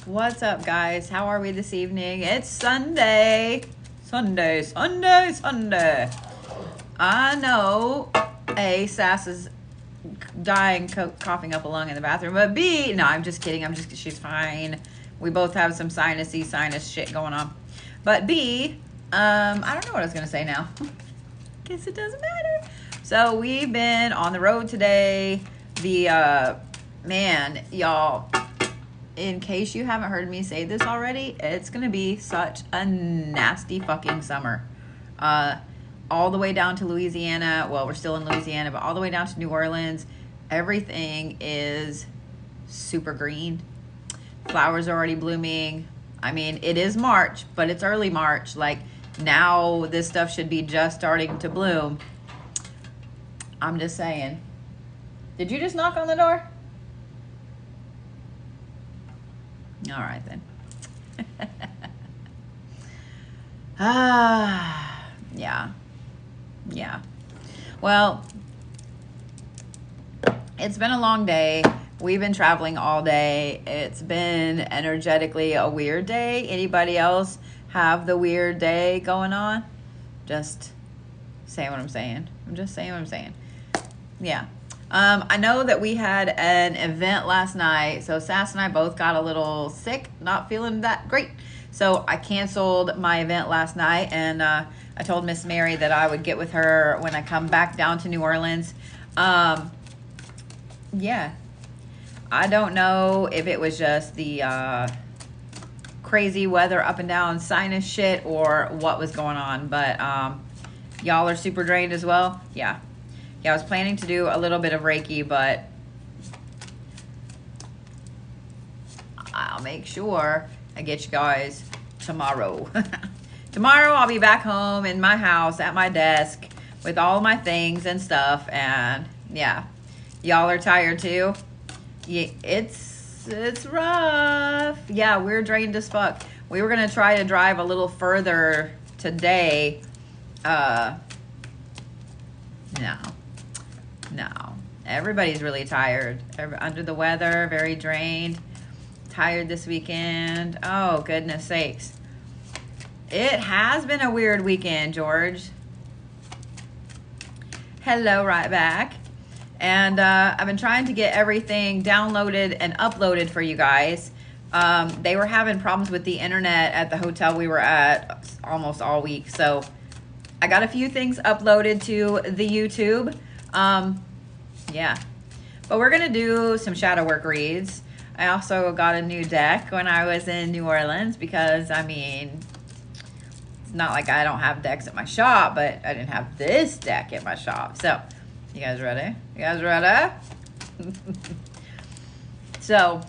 What's up, guys? How are we this evening? It's Sunday. Sunday. I know A, Sass is dying, coughing up a lung in the bathroom, but B, no, I'm just kidding. She's fine. We both have some sinus shit going on. But B, I don't know what I was going to say now. Guess it doesn't matter. So we've been on the road today. Man, y'all, in case you haven't heard me say this already, it's gonna be such a nasty fucking summer. All the way down to Louisiana. Well, we're still in Louisiana, but all the way down to New Orleans, everything is super green. Flowers are already blooming. I mean, it is March, but it's early March. Like, now this stuff should be just starting to bloom. I'm just saying. Did you just knock on the door? All right, then. Yeah. Well, it's been a long day. We've been traveling all day. It's been energetically a weird day. Anybody else have the weird day going on? Just saying what I'm saying. I'm just saying what I'm saying. Yeah. I know that we had an event last night, so Sass and I both got a little sick, not feeling that great. So I canceled my event last night, and I told Miss Mary that I would get with her when I come back down to New Orleans. Yeah. I don't know if it was just the crazy weather up and down sinus shit or what was going on, but y'all are super drained as well. Yeah, I was planning to do a little bit of Reiki, but I'll make sure I get you guys tomorrow. Tomorrow I'll be back home in my house at my desk with all my things and stuff, and yeah, y'all are tired too. Yeah, it's rough. Yeah, we're drained as fuck. We were gonna try to drive a little further today. No. Everybody's really tired. Under the weather, very drained. Tired this weekend. Oh, goodness sakes. It has been a weird weekend, George. Hello, right back. And I've been trying to get everything downloaded and uploaded for you guys. They were having problems with the internet at the hotel we were at almost all week. So I got a few things uploaded to the YouTube. Yeah. But we're going to do some shadow work reads. I also got a new deck when I was in New Orleans because, I mean, it's not like I don't have decks at my shop, but I didn't have this deck at my shop. So, you guys ready? So,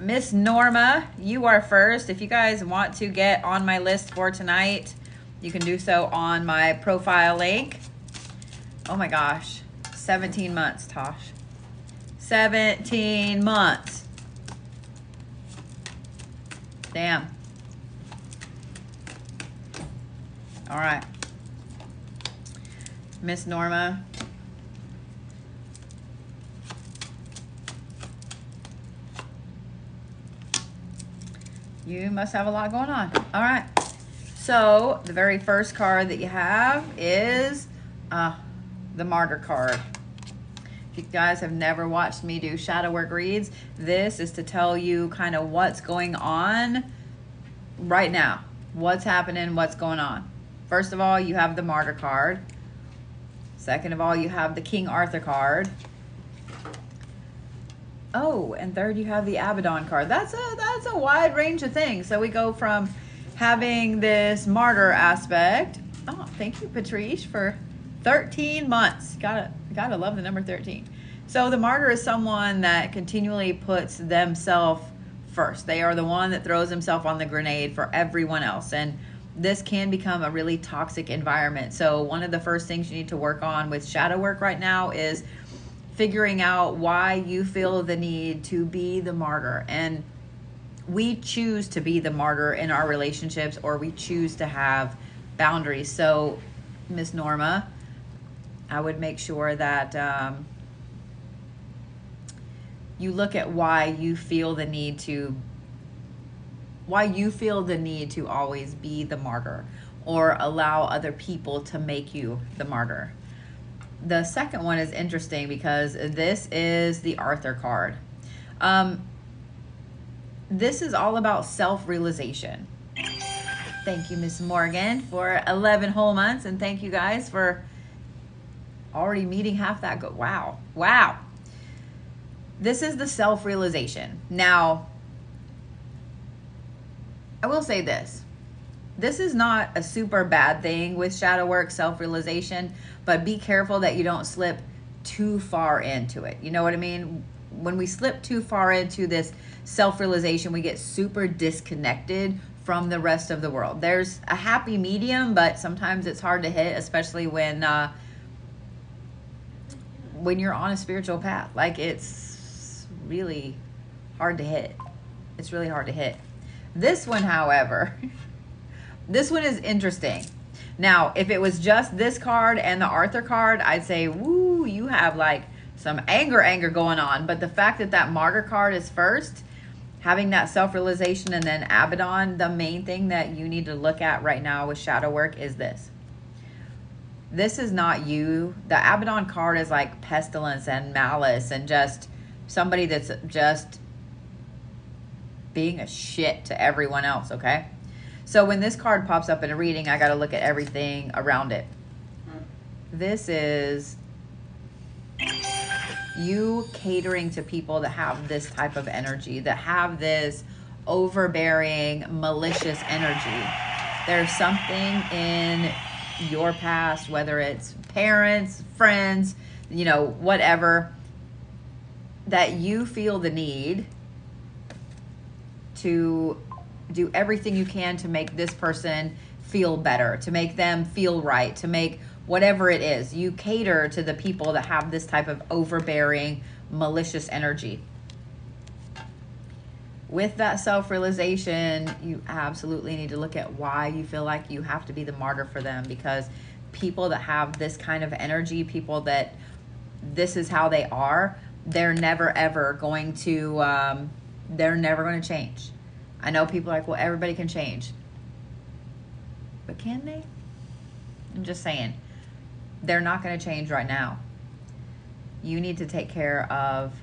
Miss Norma, you are first. If you guys want to get on my list for tonight, you can do so on my profile link. Oh my gosh. 17 months, Tosh. 17 months. Damn. All right. Miss Norma. You must have a lot going on. All right. So the very first card that you have is the Martyr card. If you guys have never watched me do shadow work reads, this is to tell you kind of what's going on right now. What's happening, what's going on. First of all, you have the Martyr card. Second of all, you have the King Arthur card. Oh, and third, you have the Abaddon card. That's a wide range of things. So we go from having this martyr aspect. Oh, thank you, Patrice, for 13 months. Gotta love the number 13. So the martyr is someone that continually puts themselves first. They are the one that throws himself on the grenade for everyone else. And this can become a really toxic environment. So one of the first things you need to work on with shadow work right now is figuring out why you feel the need to be the martyr. And we choose to be the martyr in our relationships, or we choose to have boundaries. So Miss Norma, I would make sure that you look at why you feel the need to always be the martyr or allow other people to make you the martyr. The second one is interesting because this is the Arthur card. This is all about self-realization. Thank you, Miss Morgan, for 11 whole months, and thank you guys for already meeting half that goal. Wow. This is the self-realization. Now, I will say this. This is not a super bad thing with shadow work, self-realization, but be careful that you don't slip too far into it. You know what I mean? When we slip too far into this self-realization, we get super disconnected from the rest of the world. There's a happy medium, but sometimes it's hard to hit, especially when you're on a spiritual path. Like, it's really hard to hit. It's really hard to hit. This one, however, this one is interesting. Now, if it was just this card and the Arthur card, I'd say, woo, you have like some anger going on. But the fact that that martyr card is first, having that self-realization, and then Abaddon, the main thing that you need to look at right now with shadow work is this. This is not you. The Abaddon card is like pestilence and malice and just somebody that's just being a shit to everyone else, okay? So when this card pops up in a reading, I got to look at everything around it. This is you catering to people that have this type of energy, that have this overbearing, malicious energy. There's something in your past, whether it's parents, friends, you know, whatever, that you feel the need to do everything you can to make this person feel better, to make them feel right, to make whatever it is. You cater to the people that have this type of overbearing, malicious energy. With that self-realization, you absolutely need to look at why you feel like you have to be the martyr for them, because people that have this kind of energy, people that this is how they are, they're never ever going to change. I know people are like, well, everybody can change. But can they? I'm just saying, they're not going to change right now. You need to take care of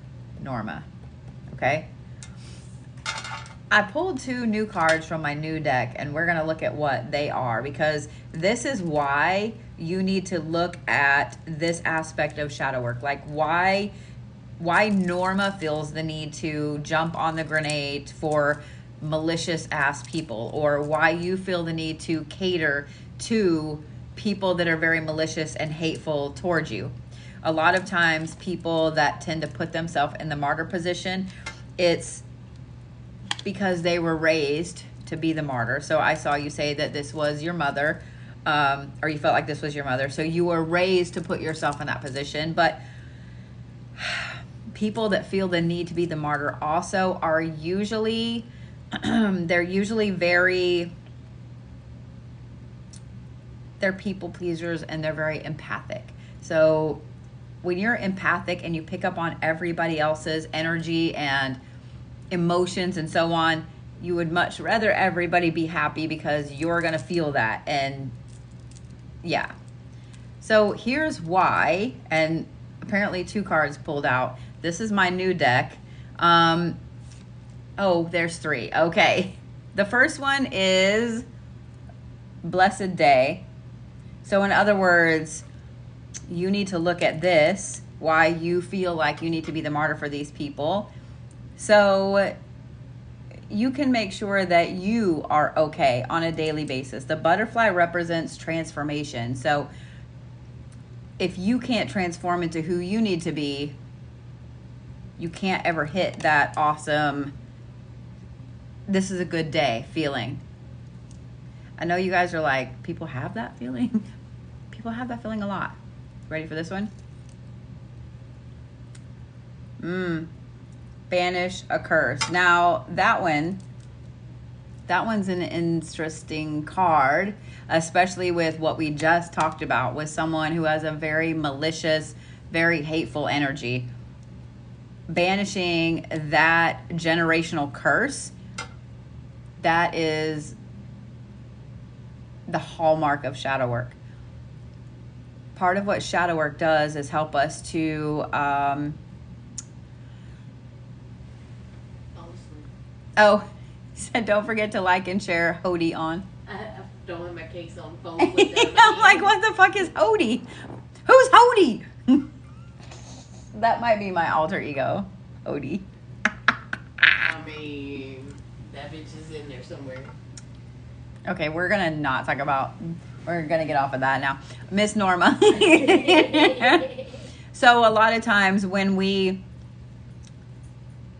Norma, okay? I pulled 2 new cards from my new deck, and we're going to look at what they are, because this is why you need to look at this aspect of shadow work. Like why Norma feels the need to jump on the grenade for malicious ass people, or why you feel the need to cater to people that are very malicious and hateful towards you. A lot of times people that tend to put themselves in the martyr position, it's because they were raised to be the martyr. So I saw you say that this was your mother, or you felt like this was your mother. So you were raised to put yourself in that position. But people that feel the need to be the martyr also are usually, they're people pleasers, and they're very empathic. So when you're empathic and you pick up on everybody else's energy and emotions and so on, you would much rather everybody be happy because you're going to feel that. And yeah. So here's why, and apparently 2 cards pulled out. This is my new deck. Oh, there's 3. Okay. The first one is Blessed Day. So in other words, you need to look at this, why you feel like you need to be the martyr for these people. So you can make sure that you are okay on a daily basis. The butterfly represents transformation. So if you can't transform into who you need to be, you can't ever hit that awesome, this is a good day feeling. I know you guys are like, people have that feeling. People have that feeling a lot. Ready for this one? Banish a curse. Now that one's an interesting card, especially with what we just talked about with someone who has a very malicious, very hateful energy. banishing that generational curse, that is the hallmark of shadow work. Part of what shadow work does is help us to oh, said don't forget to like and share Hody on. I'm throwing my case on the phone. I'm like, what the fuck is Hody? Who's Hody? That might be my alter ego, Hody. I mean, that bitch is in there somewhere. Okay, we're gonna not talk about. We're gonna get off of that now, Miss Norma. So a lot of times when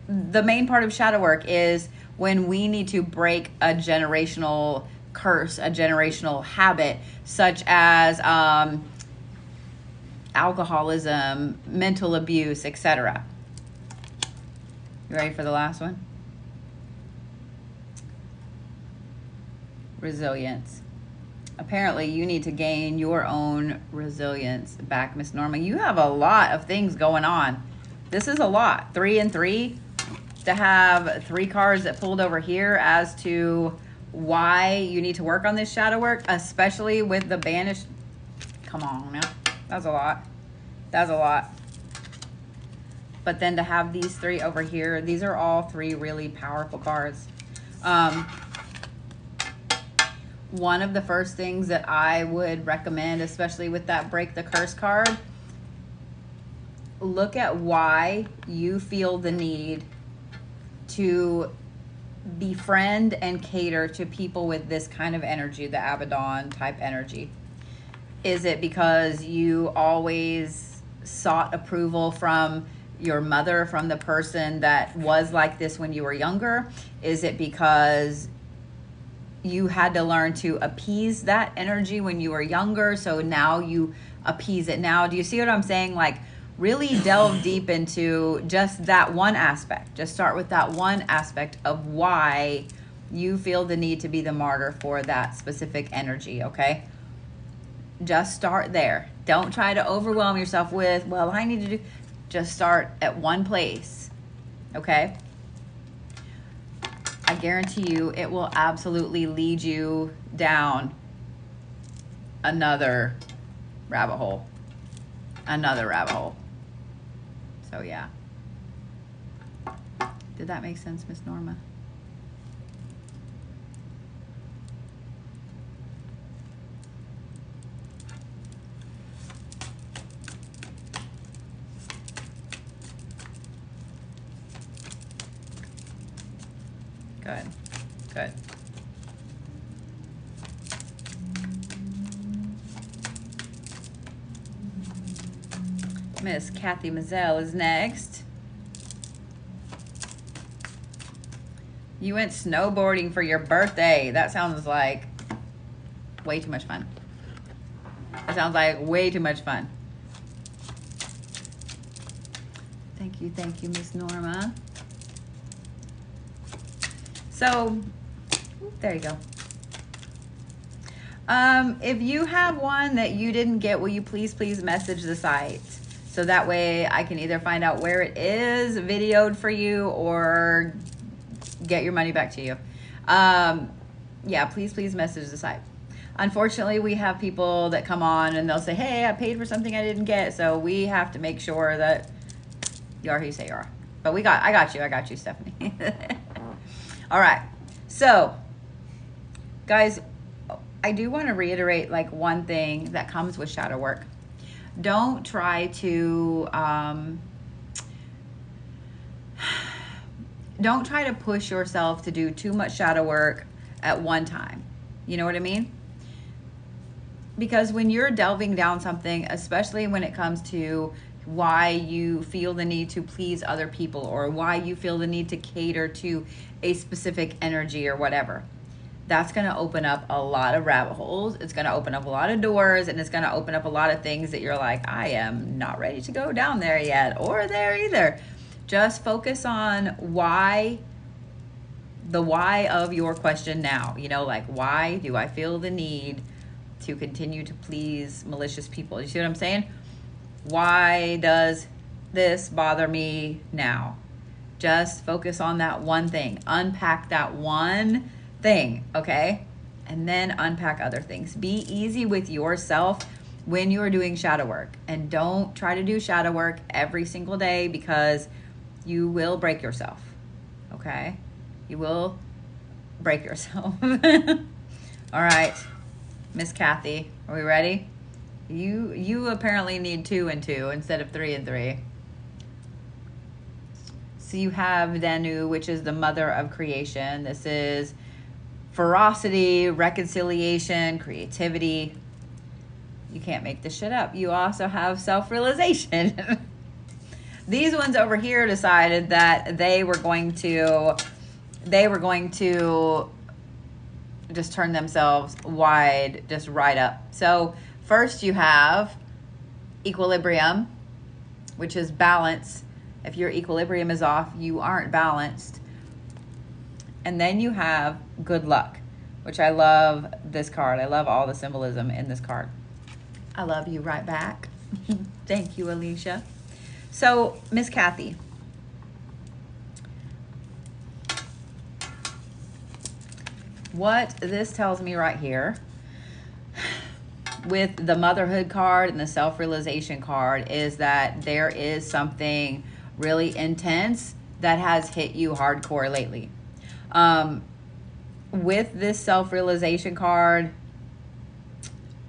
the main part of shadow work is when we need to break a generational curse, a generational habit, such as alcoholism, mental abuse, etc. You ready for the last one? Resilience. Apparently you need to gain your own resilience back, Miss Norma. You have a lot of things going on. This is a lot. 3 and 3. To have 3 cards that pulled over here as to why you need to work on this shadow work, especially with the banished. Come on now. That's a lot. That's a lot. But then to have these 3 over here, these are all 3 really powerful cards. One of the first things that I would recommend, especially with that break the curse card, look at why you feel the need to befriend and cater to people with this kind of energy, the Abaddon type energy. Is it because you always sought approval from your mother, from the person that was like this when you were younger? Is it because you had to learn to appease that energy when you were younger, so now you appease it now? Do you see what I'm saying? Like, really delve deep into just that one aspect. Just start with that one aspect of why you feel the need to be the martyr for that specific energy, okay? Just start there. Don't try to overwhelm yourself with, well, I need to do. Just start at one place, okay? I guarantee you it will absolutely lead you down another rabbit hole. Another rabbit hole. So yeah. Did that make sense, Miss Norma? Good. Good. Miss Kathy Mazzell is next. You went snowboarding for your birthday. That sounds like way too much fun. That sounds like way too much fun. Thank you, Miss Norma. So, there you go. If you have one that you didn't get, will you please message the site? So that way I can either find out where it is videoed for you or get your money back to you. Yeah, please message the site. Unfortunately, we have people that come on and they'll say, hey, I paid for something I didn't get. So we have to make sure that you are who you say you are. But I got you, Stephanie. All right. So, guys, I do want to reiterate like one thing that comes with shadow work. Don't try to push yourself to do too much shadow work at one time. You know what I mean? Because when you're delving down something, especially when it comes to why you feel the need to please other people or why you feel the need to cater to a specific energy or whatever, that's going to open up a lot of rabbit holes. It's going to open up a lot of doors, and it's going to open up a lot of things that you're like, I am not ready to go down there yet, or there either. Just focus on the why of your question now. You know, like, why do I feel the need to continue to please malicious people? You see what I'm saying? Why does this bother me now. Just focus on that one thing. Unpack that one thing, okay? And then unpack other things. Be easy with yourself when you're doing shadow work. And don't try to do shadow work every single day, because you will break yourself, okay? You will break yourself. All right, Miss Kathy, are we ready? You apparently need 2 and 2 instead of 3 and 3. So you have Danu, which is the mother of creation. This is ferocity, reconciliation, creativity. You can't make this shit up. You also have self-realization. These ones over here decided that they were going to just turn themselves wide, just right up. So first you have equilibrium, which is balance. If your equilibrium is off, you aren't balanced. And then you have good luck, which I love this card. I love all the symbolism in this card. I love you right back. Thank you, Alicia. So, Miss Kathy, what this tells me right here with the motherhood card and the self-realization card is that there is something really intense that has hit you hardcore lately. With this self-realization card,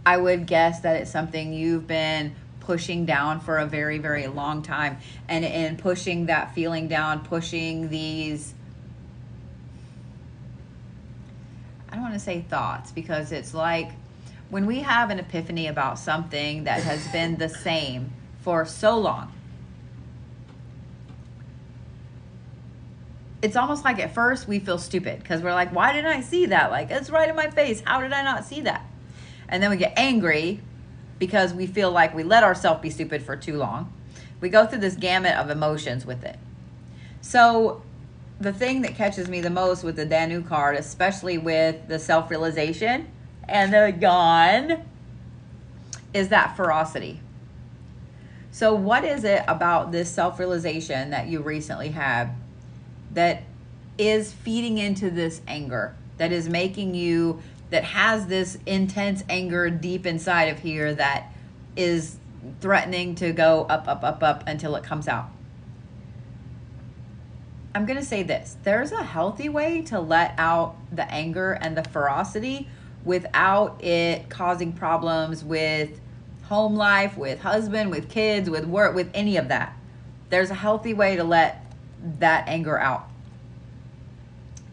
I would guess that it's something you've been pushing down for a very, very long time. And in pushing that feeling down, pushing these, I don't want to say thoughts, because it's like when we have an epiphany about something that has been the same for so long, it's almost like at first we feel stupid because we're like, why didn't I see that? Like, it's right in my face. How did I not see that? And then we get angry because we feel like we let ourselves be stupid for too long. We go through this gamut of emotions with it. So the thing that catches me the most with the Danu card, especially with the self-realization and the gone, is that ferocity. So what is it about this self-realization that you recently had that is feeding into this anger, that is making you, that has this intense anger deep inside of here that is threatening to go up, up, up, up until it comes out? I'm going to say this. There's a healthy way to let out the anger and the ferocity without it causing problems with home life, with husband, with kids, with work, with any of that. There's a healthy way to let that anger out.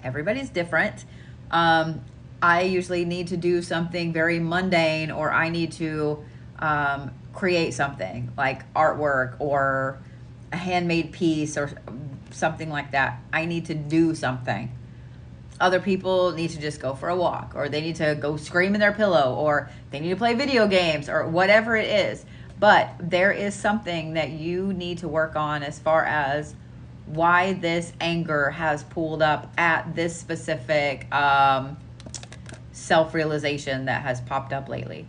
Everybody's different. I usually need to do something very mundane, or I need to create something like artwork or a handmade piece or something like that. I need to do something. Other people need to just go for a walk, or they need to go scream in their pillow, or they need to play video games, or whatever it is. But there is something that you need to work on as far as why this anger has pulled up at this specific self-realization that has popped up lately.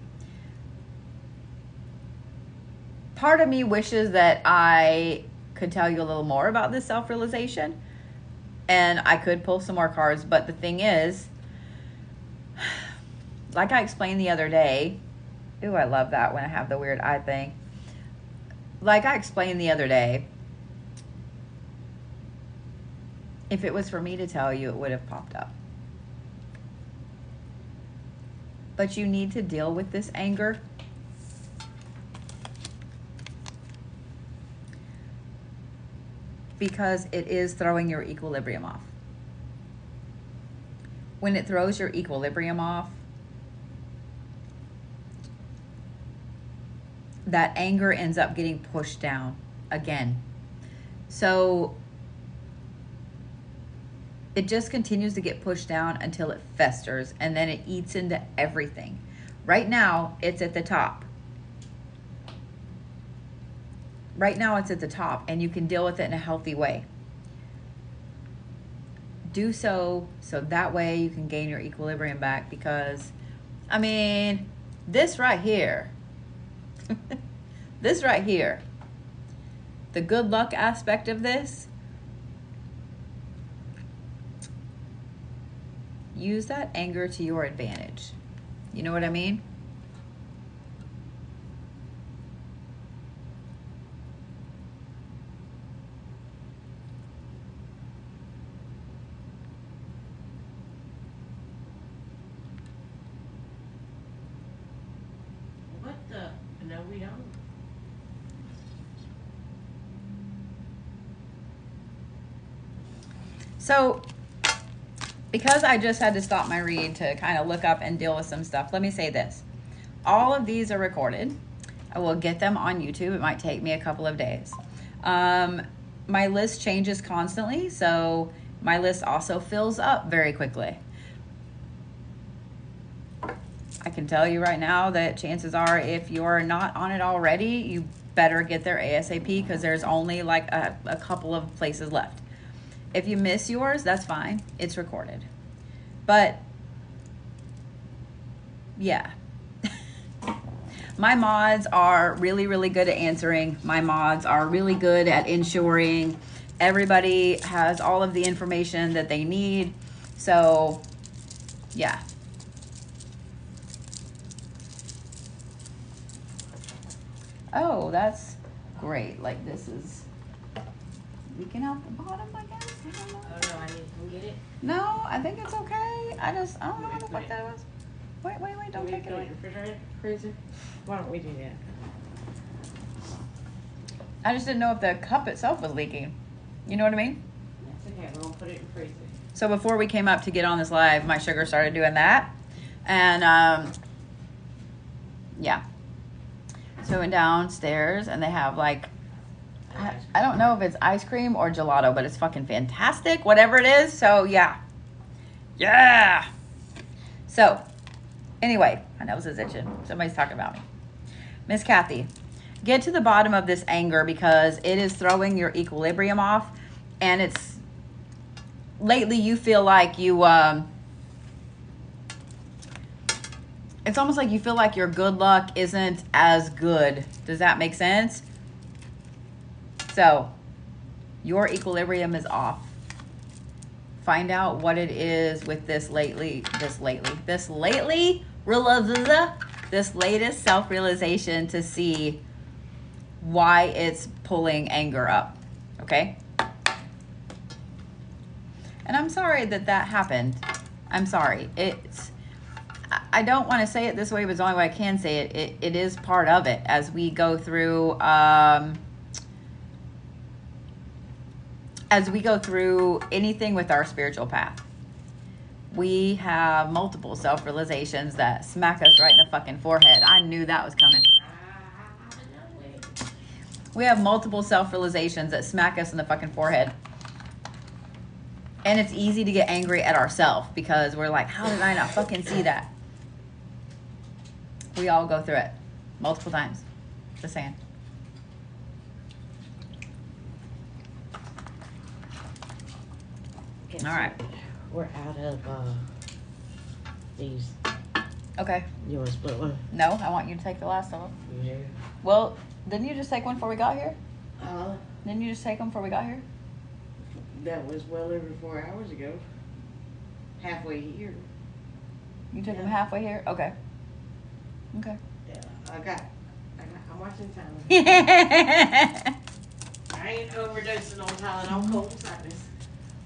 Part of me wishes that I could tell you a little more about this self-realization, and I could pull some more cards, but the thing is, like I explained the other day, ooh, I love that when I have the weird eye thing. Like I explained the other day, if it was for me to tell you, it would have popped up. But you need to deal with this anger. Because it is throwing your equilibrium off. When it throws your equilibrium off, that anger ends up getting pushed down again. So it just continues to get pushed down until it festers, and then it eats into everything. Right now, it's at the top. Right now, it's at the top, and you can deal with it in a healthy way. Do so that way you can gain your equilibrium back, because, I mean, this right here, this right here the good luck aspect of this, use that anger to your advantage. You know what I mean? What the? No, we don't. So, because I just had to stop my read to kind of look up and deal with some stuff, let me say this. All of these are recorded. I will get them on YouTube. It might take me a couple of days. My list changes constantly, so my list also fills up very quickly. I can tell you right now that chances are, if you're not on it already, you better get there ASAP, because there's only like a couple of places left. If you miss yours, that's fine. It's recorded. But yeah. My mods are really, really good at answering. My mods are really good at ensuring everybody has all of the information that they need. So yeah. Oh, that's great. Like, this is leaking out the bottom, I guess. I don't know. Oh no, I need to come get it. No, I think it's okay. I don't know what the fuck that was. Wait, don't take it away. Refrigerator, freezer. Why don't we do that? I just didn't know if the cup itself was leaking. You know what I mean? That's okay. We're gonna put it in freezer. So before we came up to get on this live, my sugar started doing that. And yeah. So we went downstairs and they have like, I don't know if it's ice cream or gelato, but it's fucking fantastic, whatever it is. So yeah. Yeah. So anyway, my nose is itching. Somebody's talking about me. Miss Kathy, get to the bottom of this anger, because it is throwing your equilibrium off. And it's, lately you feel like you, it's almost like you feel like your good luck isn't as good. Does that make sense? So your equilibrium is off. Find out what it is with this latest self-realization to see why it's pulling anger up. Okay? And I'm sorry that happened. I'm sorry. I don't want to say it this way, but it's the only way I can say it. It is part of it as we go through anything with our spiritual path. We have multiple self-realizations that smack us right in the fucking forehead. I knew that was coming. We have multiple self-realizations that smack us in the fucking forehead. And it's easy to get angry at ourselves because we're like, how did I not fucking see that? We all go through it multiple times. Just saying. Okay, All right. We're out of these. Okay. You want to split one? No, I want you to take the last of them. You do? Well, didn't you just take one before we got here? Uh, Didn't you just take them before we got here? that was well over 4 hours ago. Halfway here. You took them Yeah. halfway here? Okay. Okay. Yeah, I'm watching time. I I ain't overdosing on Tylenol, cold sadness.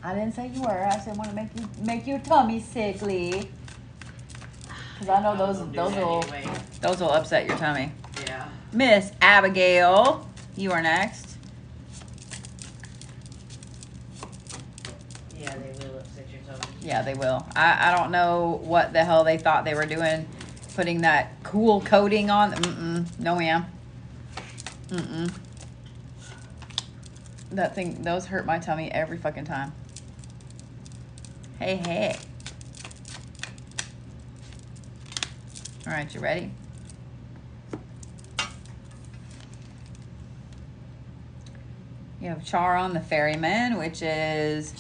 didn't say you were. I said want to make your tummy sickly. Cause I know those will upset your tummy. Yeah. Miss Abigail, you are next. Yeah, they will upset your tummy. Yeah, they will. I don't know what the hell they thought they were doing, putting that cool coating on. No, ma'am. That thing, those hurt my tummy every fucking time. Hey. All right, you ready? You have Charon the Ferryman, which is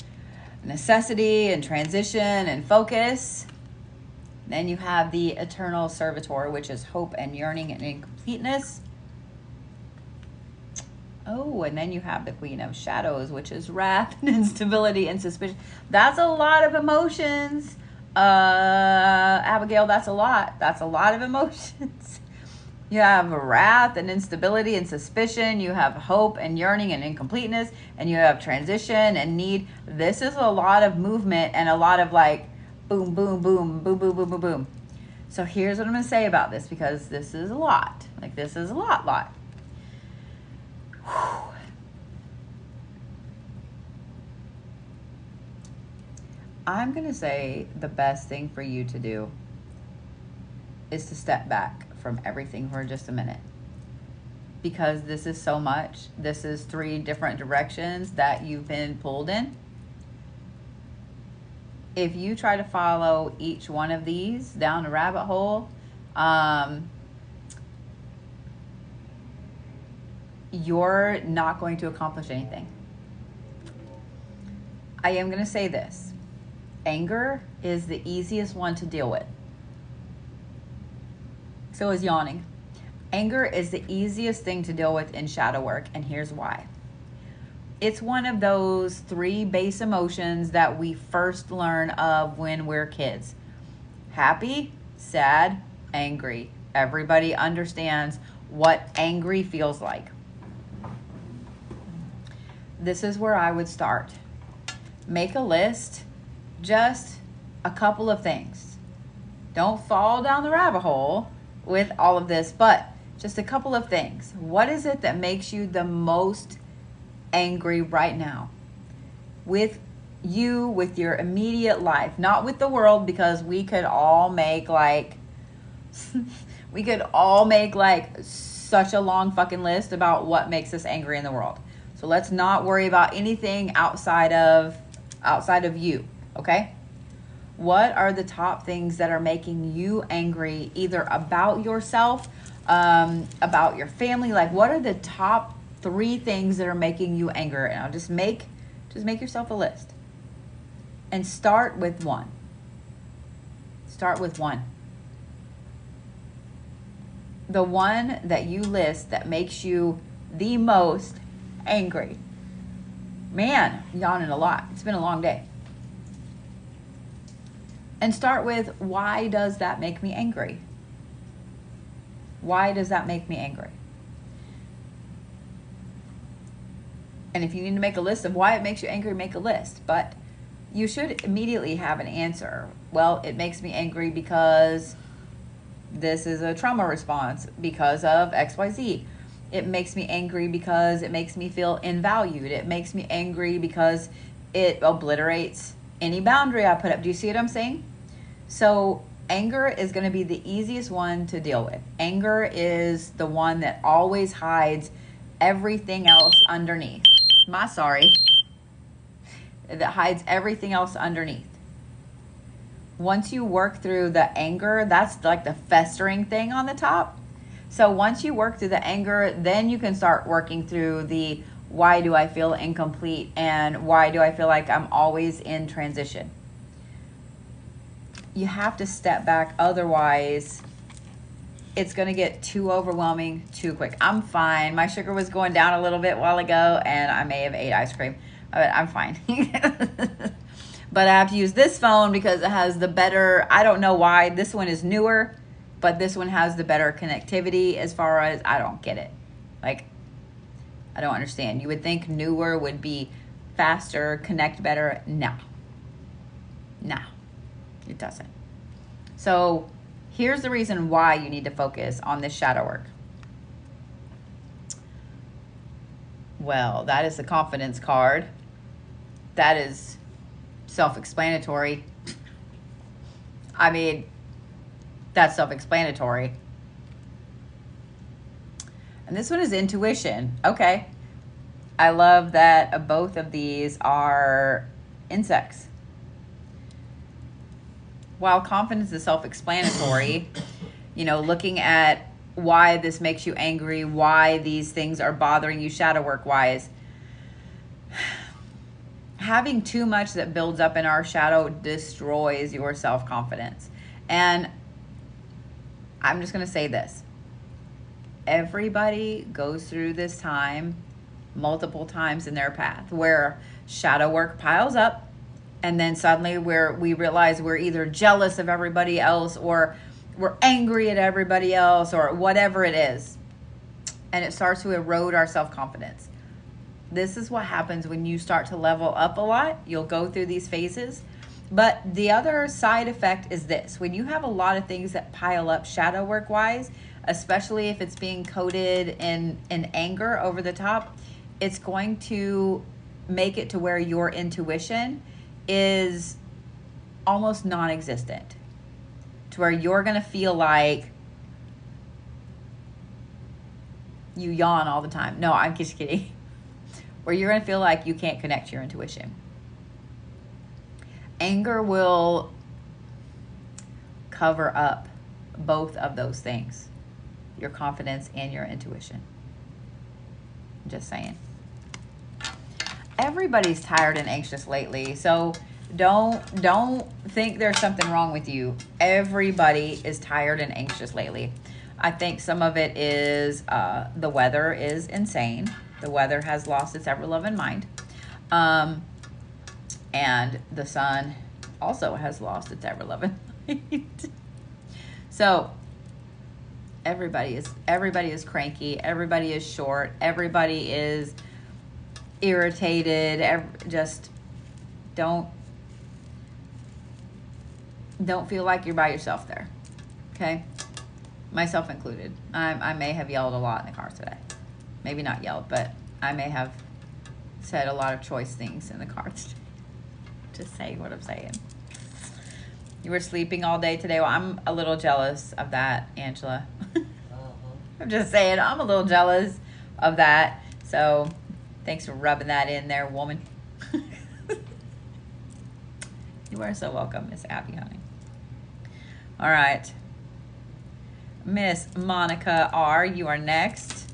necessity and transition and focus. Then you have the Eternal Servitor, which is hope and yearning and incompleteness. Oh, and then you have the Queen of Shadows, which is wrath and instability and suspicion. That's a lot of emotions. Abigail, that's a lot. That's a lot of emotions. You have wrath and instability and suspicion. You have hope and yearning and incompleteness. And you have transition and need. This is a lot of movement and a lot of like boom, boom, boom, boom, boom, boom, boom, boom. So here's what I'm going to say about this, because this is a lot. Like, this is a lot. Whew. I'm going to say the best thing for you to do is to step back from everything for just a minute. Because this is so much. This is 3 different directions that you've been pulled in. If you try to follow each one of these down a rabbit hole, you're not going to accomplish anything. I am going to say this. Anger is the easiest one to deal with. So is yawning. Anger is the easiest thing to deal with in shadow work, and here's why. It's one of those 3 base emotions that we first learn of when we're kids. Happy, sad, angry. Everybody understands what angry feels like. This is where I would start. Make a list, just a couple of things. Don't fall down the rabbit hole with all of this, but just a couple of things. What is it that makes you the most angry right now? With you, with your immediate life, not with the world, because we could all make like such a long fucking list about what makes us angry in the world. So let's not worry about anything outside of you, okay? What are the top things that are making you angry, either about yourself, about your family? Like, what are the top 3 things that are making you angry? And I'll just make yourself a list. And start with one. Start with one. The one that you list that makes you the most angry. Man, yawning a lot. It's been a long day. And start with, why does that make me angry? Why does that make me angry? And if you need to make a list of why it makes you angry, make a list. But you should immediately have an answer. Well, it makes me angry because this is a trauma response because of XYZ. It makes me angry because it makes me feel invalued. It makes me angry because it obliterates any boundary I put up. Do you see what I'm saying? So anger is going to be the easiest one to deal with. Anger is the one that always hides everything else underneath. That hides everything else underneath. Once you work through the anger, that's like the festering thing on the top. So once you work through the anger, then you can start working through the why do I feel incomplete and why do I feel like I'm always in transition. You have to step back, otherwise it's going to get too overwhelming too quick. I'm fine. My sugar was going down a little bit while ago and I may have ate ice cream, but I'm fine. But I have to use this phone because it has the better, I don't know why, this one is newer, but this one has the better connectivity as far as, I don't get it. Like, I don't understand. You would think newer would be faster, connect better. No, it doesn't. So here's the reason why you need to focus on this shadow work. Well, that is the confidence card. That is self-explanatory. I mean, that's self-explanatory. And this one is intuition. Okay. I love that both of these are insects. While confidence is self-explanatory, looking at why this makes you angry, why these things are bothering you shadow work wise, having too much that builds up in our shadow destroys your self-confidence. And I'm just going to say this. Everybody goes through this time multiple times in their path where shadow work piles up, and then suddenly we realize we're either jealous of everybody else, or we're angry at everybody else, or whatever it is, and it starts to erode our self-confidence. This is what happens when you start to level up a lot. You'll go through these phases. But the other side effect is this: when you have a lot of things that pile up shadow work wise, especially if it's being coded in anger over the top, it's going to make it to where your intuition is almost non-existent, to where you're going to feel like you yawn all the time. No, I'm just kidding. Where you're going to feel like you can't connect to your intuition. Anger will cover up both of those things, your confidence and your intuition. Just saying. Everybody's tired and anxious lately, so don't think there's something wrong with you. Everybody is tired and anxious lately. I think some of it is the weather is insane. The weather has lost its ever-loving mind. And the sun also has lost its ever-loving mind. So everybody is cranky. Everybody is short. Everybody is irritated. Just don't feel like you're by yourself there. Okay? Myself included. I may have yelled a lot in the car today. Maybe not yelled, but I may have said a lot of choice things in the car today. Just saying what I'm saying. You were sleeping all day today. Well, I'm a little jealous of that, Angela. I'm just saying, I'm a little jealous of that. So thanks for rubbing that in there, woman. You are so welcome, Miss Abby, honey. All right. Miss Monica R., you are next.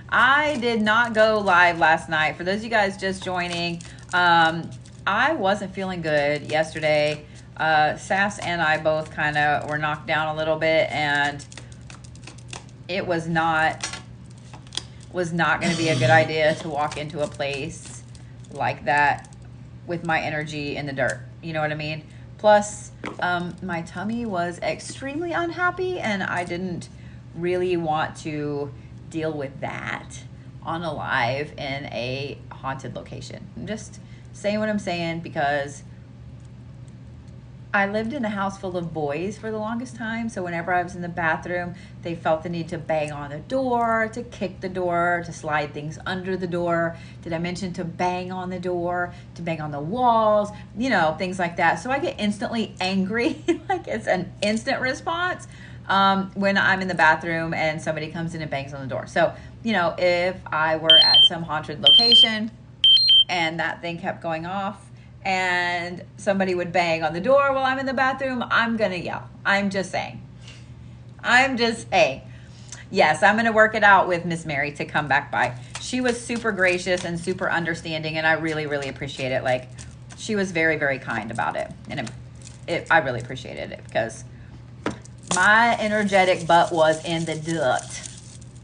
I did not go live last night. For those of you guys just joining, I wasn't feeling good yesterday. Sass and I both kind of were knocked down a little bit, and it was not going to be a good idea to walk into a place like that with my energy in the dirt. You know what I mean? Plus, my tummy was extremely unhappy, and I didn't really want to deal with that on a live in a haunted location. I'm just saying what I'm saying because I lived in a house full of boys for the longest time. So whenever I was in the bathroom, they felt the need to bang on the door, to kick the door, to slide things under the door. Did I mention to bang on the door, to bang on the walls, you know, things like that. So I get instantly angry, like it's an instant response when I'm in the bathroom and somebody comes in and bangs on the door. So, you know, if I were at some haunted location and that thing kept going off and somebody would bang on the door while I'm in the bathroom, I'm going to yell. I'm just saying. Yes, I'm going to work it out with Miss Mary to come back by. She was super gracious and super understanding, and I really, really appreciate it. Like, she was very, very kind about it. And I really appreciated it because my energetic butt was in the dirt.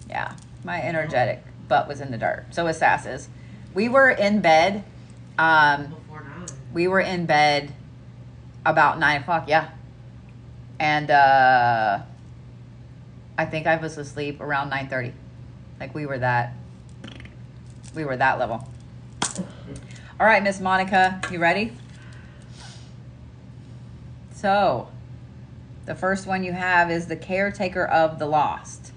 Yeah, my energetic butt was in the dirt. So was Sass's. We were in bed. We were in bed about 9 o'clock, yeah. And I think I was asleep around 9:30. Like we were that level. All right, Miss Monica, you ready? So, the first one you have is the caretaker of the lost.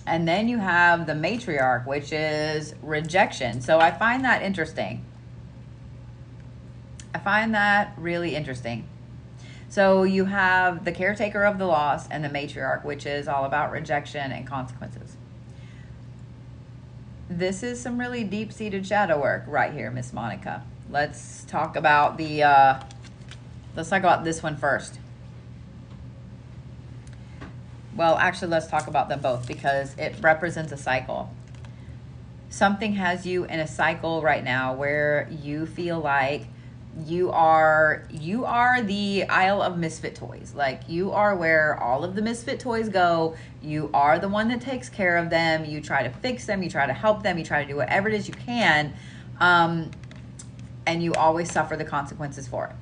And then you have the matriarch, which is rejection. So I find that interesting. I find that really interesting. So you have the caretaker of the lost and the matriarch, which is all about rejection and consequences. This is some really deep-seated shadow work right here, Miss Monica. Let's talk about this one first. Well, actually, let's talk about them both because it represents a cycle. Something has you in a cycle right now where you feel like You are the Isle of Misfit Toys. Like, you are where all of the misfit toys go. You are the one that takes care of them. You try to fix them. You try to help them. You try to do whatever it is you can. And you always suffer the consequences for it.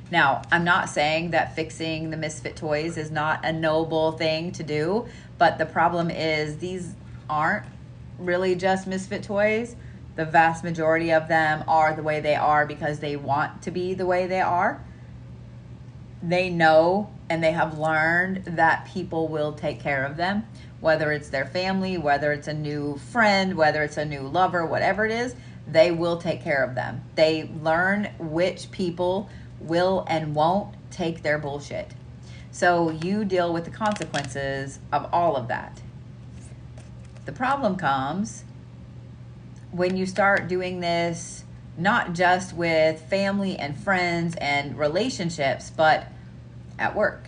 Now, I'm not saying that fixing the misfit toys is not a noble thing to do, but the problem is these aren't really just misfit toys. The vast majority of them are the way they are because they want to be the way they are. They know and they have learned that people will take care of them, whether it's their family, whether it's a new friend, whether it's a new lover, whatever it is, they will take care of them. They learn which people will and won't take their bullshit. So you deal with the consequences of all of that. The problem comes when you start doing this, not just with family and friends and relationships, but at work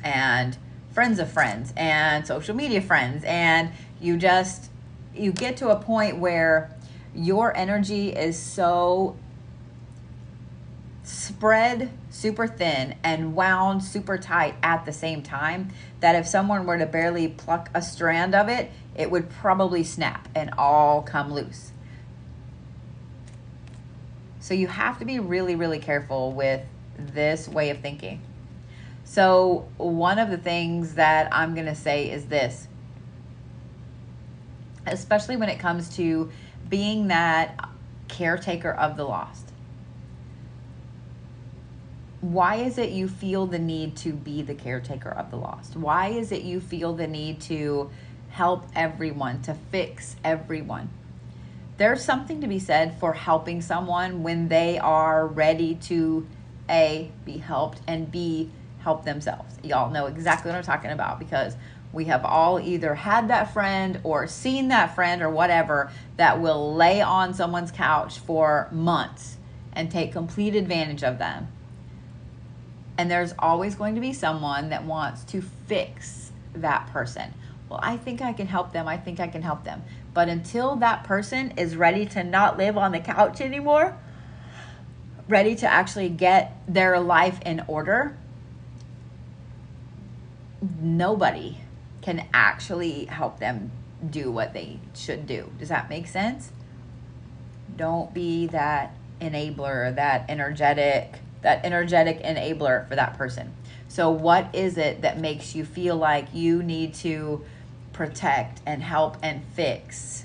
and friends of friends and social media friends. And you get to a point where your energy is so spread super thin and wound super tight at the same time that if someone were to barely pluck a strand of it, it would probably snap and all come loose. So you have to be really, really careful with this way of thinking. So one of the things that I'm going to say is this, especially when it comes to being that caretaker of the lost. Why is it you feel the need to be the caretaker of the lost? Why is it you feel the need to help everyone, to fix everyone? There's something to be said for helping someone when they are ready to A, be helped, and B, help themselves. Y'all know exactly what I'm talking about because we have all either had that friend or seen that friend or whatever that will lay on someone's couch for months and take complete advantage of them. And there's always going to be someone that wants to fix that person. Well, I think I can help them. I think I can help them. But until that person is ready to not live on the couch anymore, ready to actually get their life in order, nobody can actually help them do what they should do. Does that make sense? Don't be that enabler, that energetic enabler for that person. So what is it that makes you feel like you need to protect and help and fix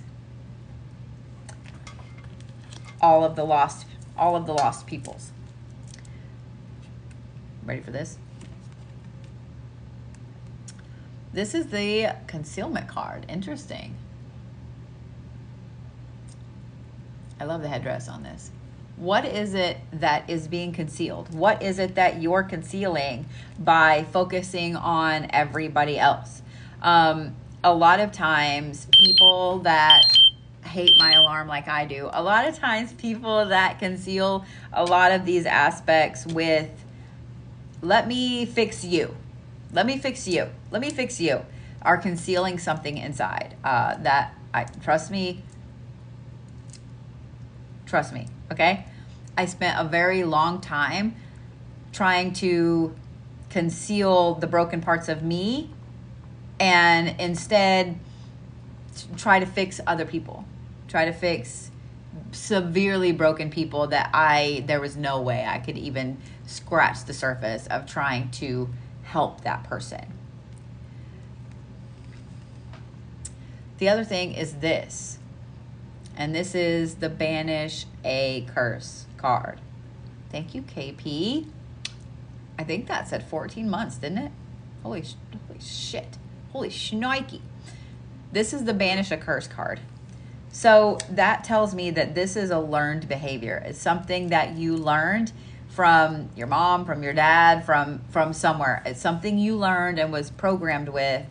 all of the lost peoples? Ready for this? This is the concealment card. Interesting. I love the headdress on this. What is it that is being concealed? What is it that you're concealing by focusing on everybody else? A lot of times people that hate my alarm like I do, a lot of times people that conceal a lot of these aspects with, let me fix you. Let me fix you. Let me fix you, are concealing something inside trust me, okay? I spent a very long time trying to conceal the broken parts of me and instead try to fix other people, try to fix severely broken people that there was no way I could even scratch the surface of trying to help that person. The other thing is this, and this is the Banish a Curse card. Thank you, KP. I think that said 14 months, didn't it? Holy shit. Holy shnikey. This is the Banish a Curse card. So that tells me that this is a learned behavior. It's something that you learned from your mom, from your dad, from somewhere. It's something you learned and was programmed with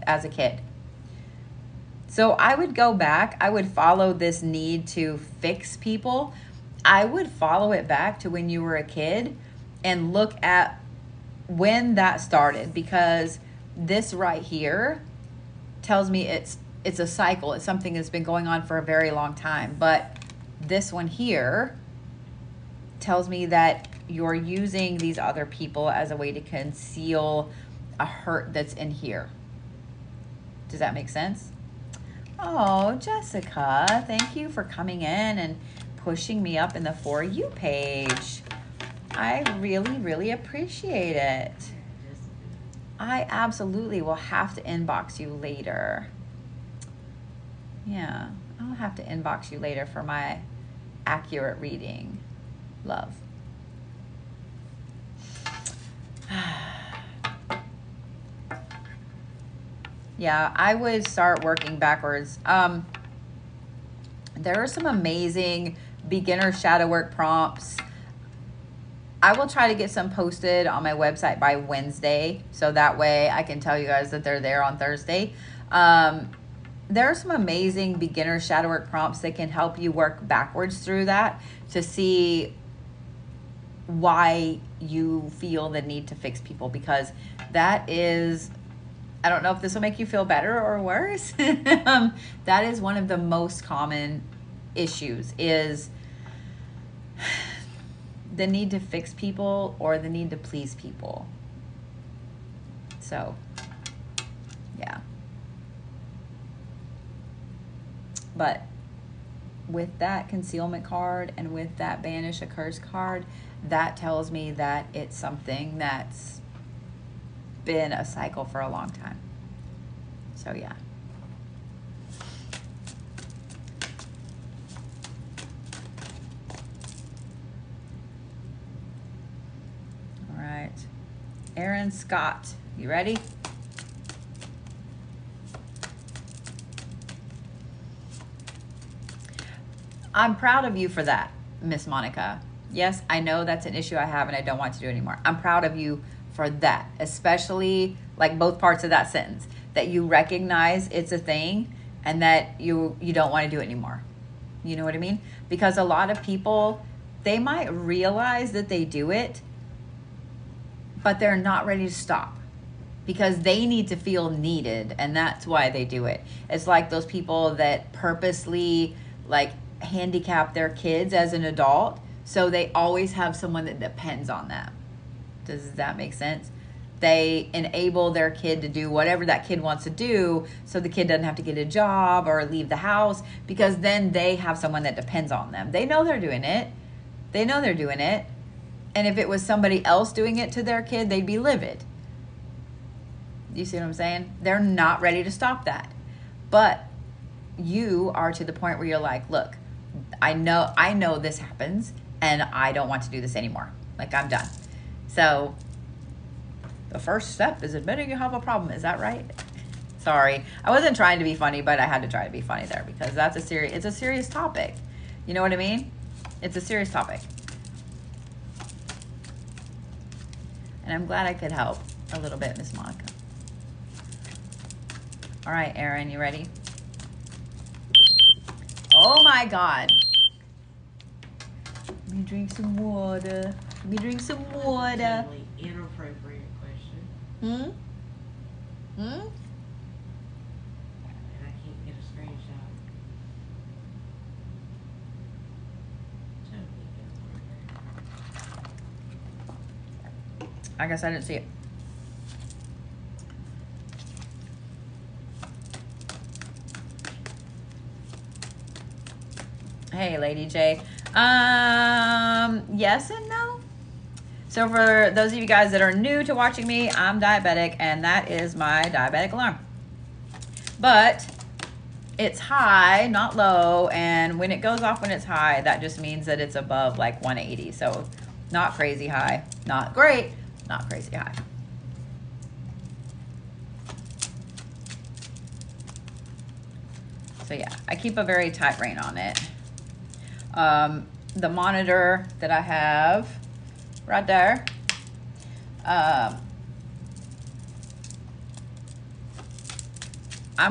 as a kid. So I would go back, I would follow this need to fix people. I would follow it back to when you were a kid and look at when that started, because this right here tells me it's a cycle. It's something that's been going on for a very long time. But this one here tells me that you're using these other people as a way to conceal a hurt that's in here. Does that make sense? Oh, Jessica, thank you for coming in and pushing me up in the For You page. I really, really appreciate it. I absolutely will have to inbox you later. Yeah, I'll have to inbox you later for my accurate reading. Love. Yeah, I would start working backwards. There are some amazing beginner shadow work prompts. I will try to get some posted on my website by Wednesday, so that way I can tell you guys that they're there on Thursday. There are some amazing beginner shadow work prompts that can help you work backwards through that to see why you feel the need to fix people, because that is, I don't know if this will make you feel better or worse. That is one of the most common issues, is the need to fix people or the need to please people. So, yeah. But with that concealment card and with that banish a curse card, that tells me that it's something that's been a cycle for a long time. So yeah. All right. Aaron Scott, you ready? I'm proud of you for that, Miss Monica. Yes, I know that's an issue I have and I don't want to do anymore. I'm proud of you for that, especially like both parts of that sentence, that you recognize it's a thing and that you don't want to do it anymore. You know what I mean? Because a lot of people, they might realize that they do it, but they're not ready to stop because they need to feel needed, and that's why they do it. It's like those people that purposely like handicap their kids as an adult, so they always have someone that depends on them. Does that make sense? They enable their kid to do whatever that kid wants to do, so the kid doesn't have to get a job or leave the house, because then they have someone that depends on them. They know they're doing it. They know they're doing it. And if it was somebody else doing it to their kid, they'd be livid. You see what I'm saying? They're not ready to stop that. But you are to the point where you're like, look, I know this happens and I don't want to do this anymore. Like, I'm done. So the first step is admitting you have a problem. Is that right? Sorry. I wasn't trying to be funny, but I had to try to be funny there because it's a serious topic. You know what I mean? It's a serious topic. And I'm glad I could help a little bit, Miss Monica. All right, Erin, you ready? Oh my God. Let me drink some water. Let me drink some water. Totally inappropriate question. And I can't get a screenshot. Totally inappropriate. I guess I didn't see it. Hey, Lady J. Yes and no. So for those of you guys that are new to watching me, I'm diabetic, and that is my diabetic alarm. But it's high, not low, and when it goes off when it's high, that just means that it's above like 180. So not crazy high, not great, not crazy high. So yeah, I keep a very tight rein on it. The monitor that I have right there, I'm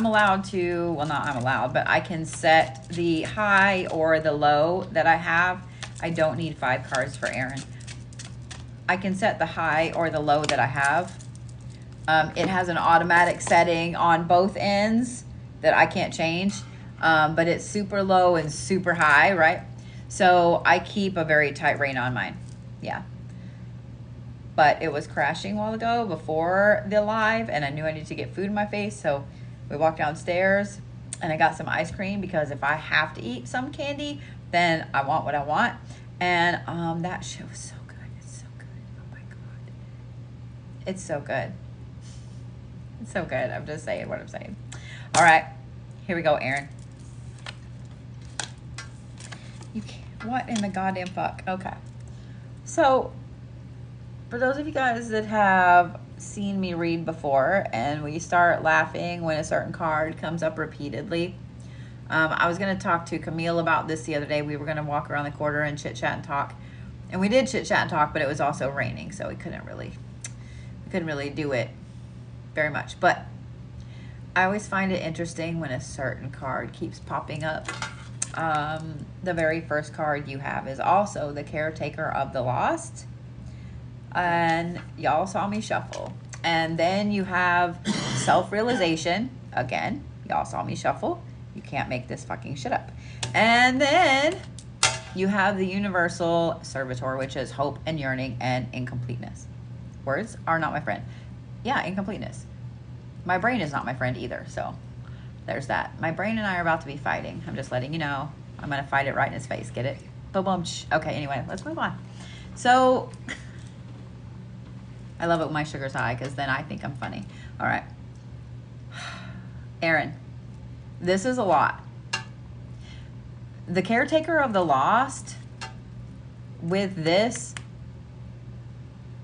allowed to, well, not I'm allowed, but I can set the high or the low that I have. I don't need 5 cards for Erin. I can set the high or the low that I have. It has an automatic setting on both ends that I can't change, but it's super low and super high, right? So I keep a very tight rein on mine. Yeah. But it was crashing a while ago before the live, and I knew I needed to get food in my face. So we walked downstairs and I got some ice cream, because if I have to eat some candy, then I want what I want. And that shit was so good. It's so good. Oh my God. It's so good. It's so good. I'm just saying what I'm saying. All right. Here we go, Aaron. You can't, what in the goddamn fuck? Okay. So, for those of you guys that have seen me read before, and we start laughing when a certain card comes up repeatedly, I was going to talk to Camille about this the other day. We were going to walk around the quarter and chit chat and talk, and we did chit chat and talk, but it was also raining, so we couldn't really do it very much. But I always find it interesting when a certain card keeps popping up. The very first card you have is also the Caretaker of the Lost. And y'all saw me shuffle. And then you have Self-Realization. Again, y'all saw me shuffle. You can't make this fucking shit up. And then you have the Universal Servitor, which is Hope and Yearning and Incompleteness. Words are not my friend. Yeah, incompleteness. My brain is not my friend either, so there's that. My brain and I are about to be fighting. I'm just letting you know. I'm going to fight it right in his face. Get it? Boom. Okay, anyway, let's move on. So, I love it when my sugar's high, because then I think I'm funny. All right. Aaron, this is a lot. The Caretaker of the Lost, with this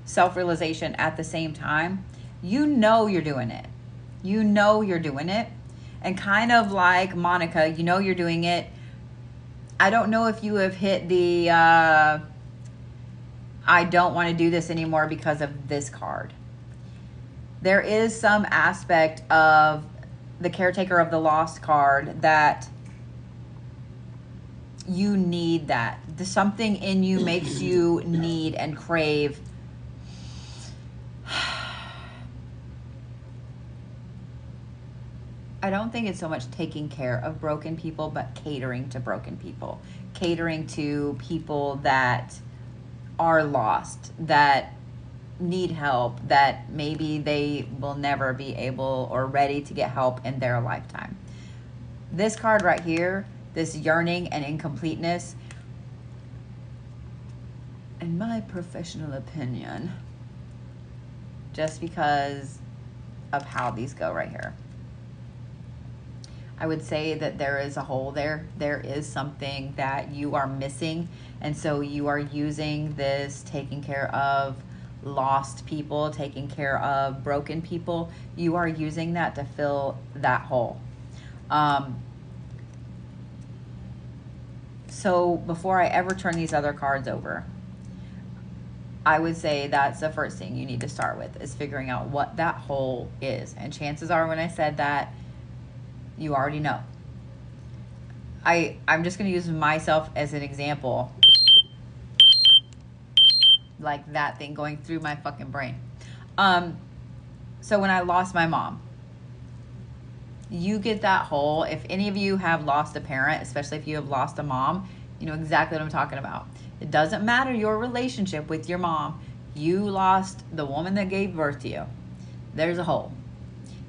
Self-Realization at the same time, you know you're doing it. You know you're doing it. And kind of like Monica, you know you're doing it. I don't know if you have hit the I don't want to do this anymore because of this card. There is some aspect of the Caretaker of the Lost card that you need that. Something in you makes you need and crave. I don't think it's so much taking care of broken people, but catering to broken people. Catering to people that are lost, that need help, that maybe they will never be able or ready to get help in their lifetime. This card right here, this yearning and incompleteness, in my professional opinion, just because of how these go right here, I would say that there is a hole there. There is something that you are missing. And so you are using this taking care of lost people, taking care of broken people. You are using that to fill that hole. So before I ever turn these other cards over, I would say that's the first thing you need to start with, is figuring out what that hole is. And chances are when I said that, you already know. I'm just going to use myself as an example. Like that thing going through my fucking brain. So when I lost my mom, you get that hole. If any of you have lost a parent, especially if you have lost a mom, you know exactly what I'm talking about. It doesn't matter your relationship with your mom. You lost the woman that gave birth to you. There's a hole.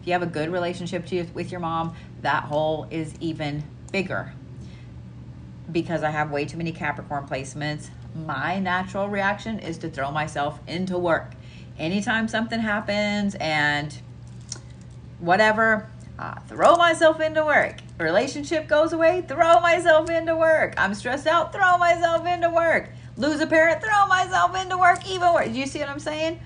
If you have a good relationship with your mom, that hole is even bigger. Because I have way too many Capricorn placements, my natural reaction is to throw myself into work. Anytime something happens and whatever, throw myself into work. Relationship goes away, throw myself into work. I'm stressed out, throw myself into work. Lose a parent, throw myself into work, even worse. Do you see what I'm saying?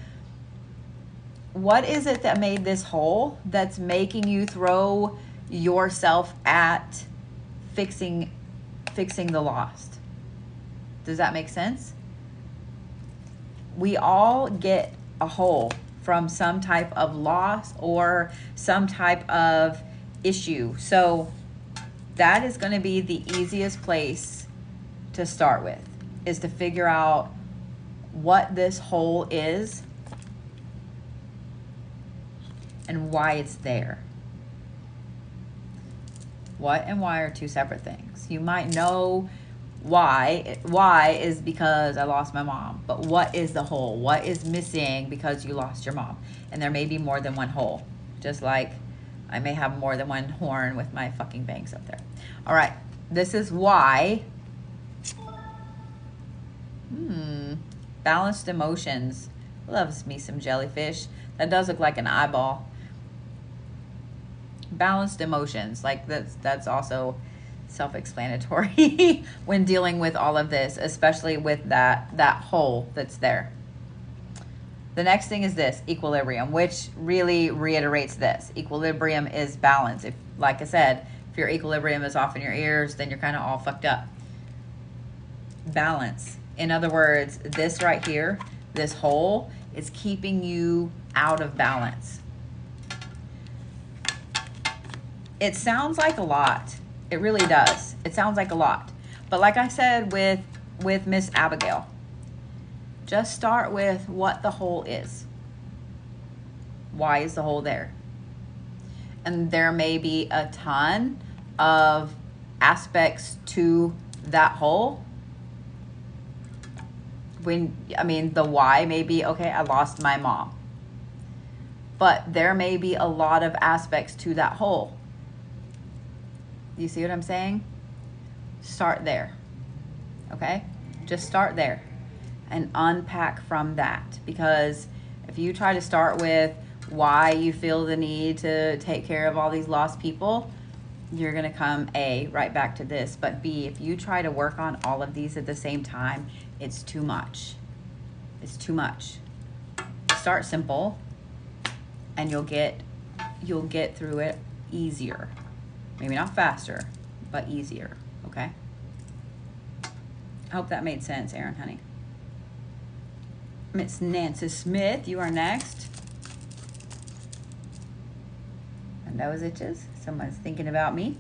What is it that made this hole that's making you throw yourself at fixing the lost? Does that make sense? We all get a hole from some type of loss or some type of issue. So that is going to be the easiest place to start with, is to figure out what this hole is and why it's there. What and why are two separate things. You might know Why is because I lost my mom. But what is the hole? What is missing because you lost your mom? And there may be more than one hole. Just like I may have more than one horn with my fucking bangs up there. All right. This is why. Balanced emotions. Loves me some jellyfish. That does look like an eyeball. Balanced emotions. Like that's also self-explanatory when dealing with all of this, especially with that hole that's there. The next thing is this, equilibrium, which really reiterates this. Equilibrium is balance. If, like I said, if your equilibrium is off in your ears, then you're kind of all fucked up. Balance. In other words, this right here, this hole, is keeping you out of balance. It sounds like a lot. It really does. It sounds like a lot. But like I said with Miss Abigail, just start with what the hole is. Why is the hole there? And there may be a ton of aspects to that hole. The why may be, okay, I lost my mom. But there may be a lot of aspects to that hole. You see what I'm saying? Start there. Okay? Just start there and unpack from that. Because if you try to start with why you feel the need to take care of all these lost people, you're going to come A, right back to this. But B, if you try to work on all of these at the same time, it's too much. It's too much. Start simple and you'll get through it easier. Maybe not faster, but easier, okay? I hope that made sense, Aaron, honey. Miss Nancy Smith, you are next. My nose itches. Someone's thinking about me.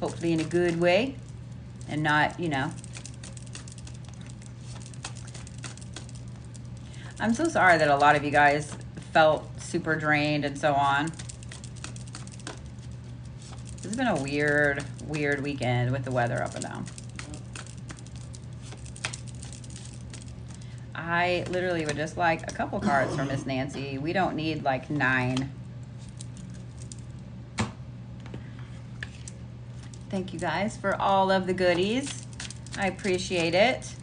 Hopefully in a good way and not, I'm so sorry that a lot of you guys felt super drained and so on. This has been a weird weekend with the weather up and down. I literally would just like a couple cards for Miss Nancy. We don't need like 9. Thank you guys for all of the goodies. I appreciate it.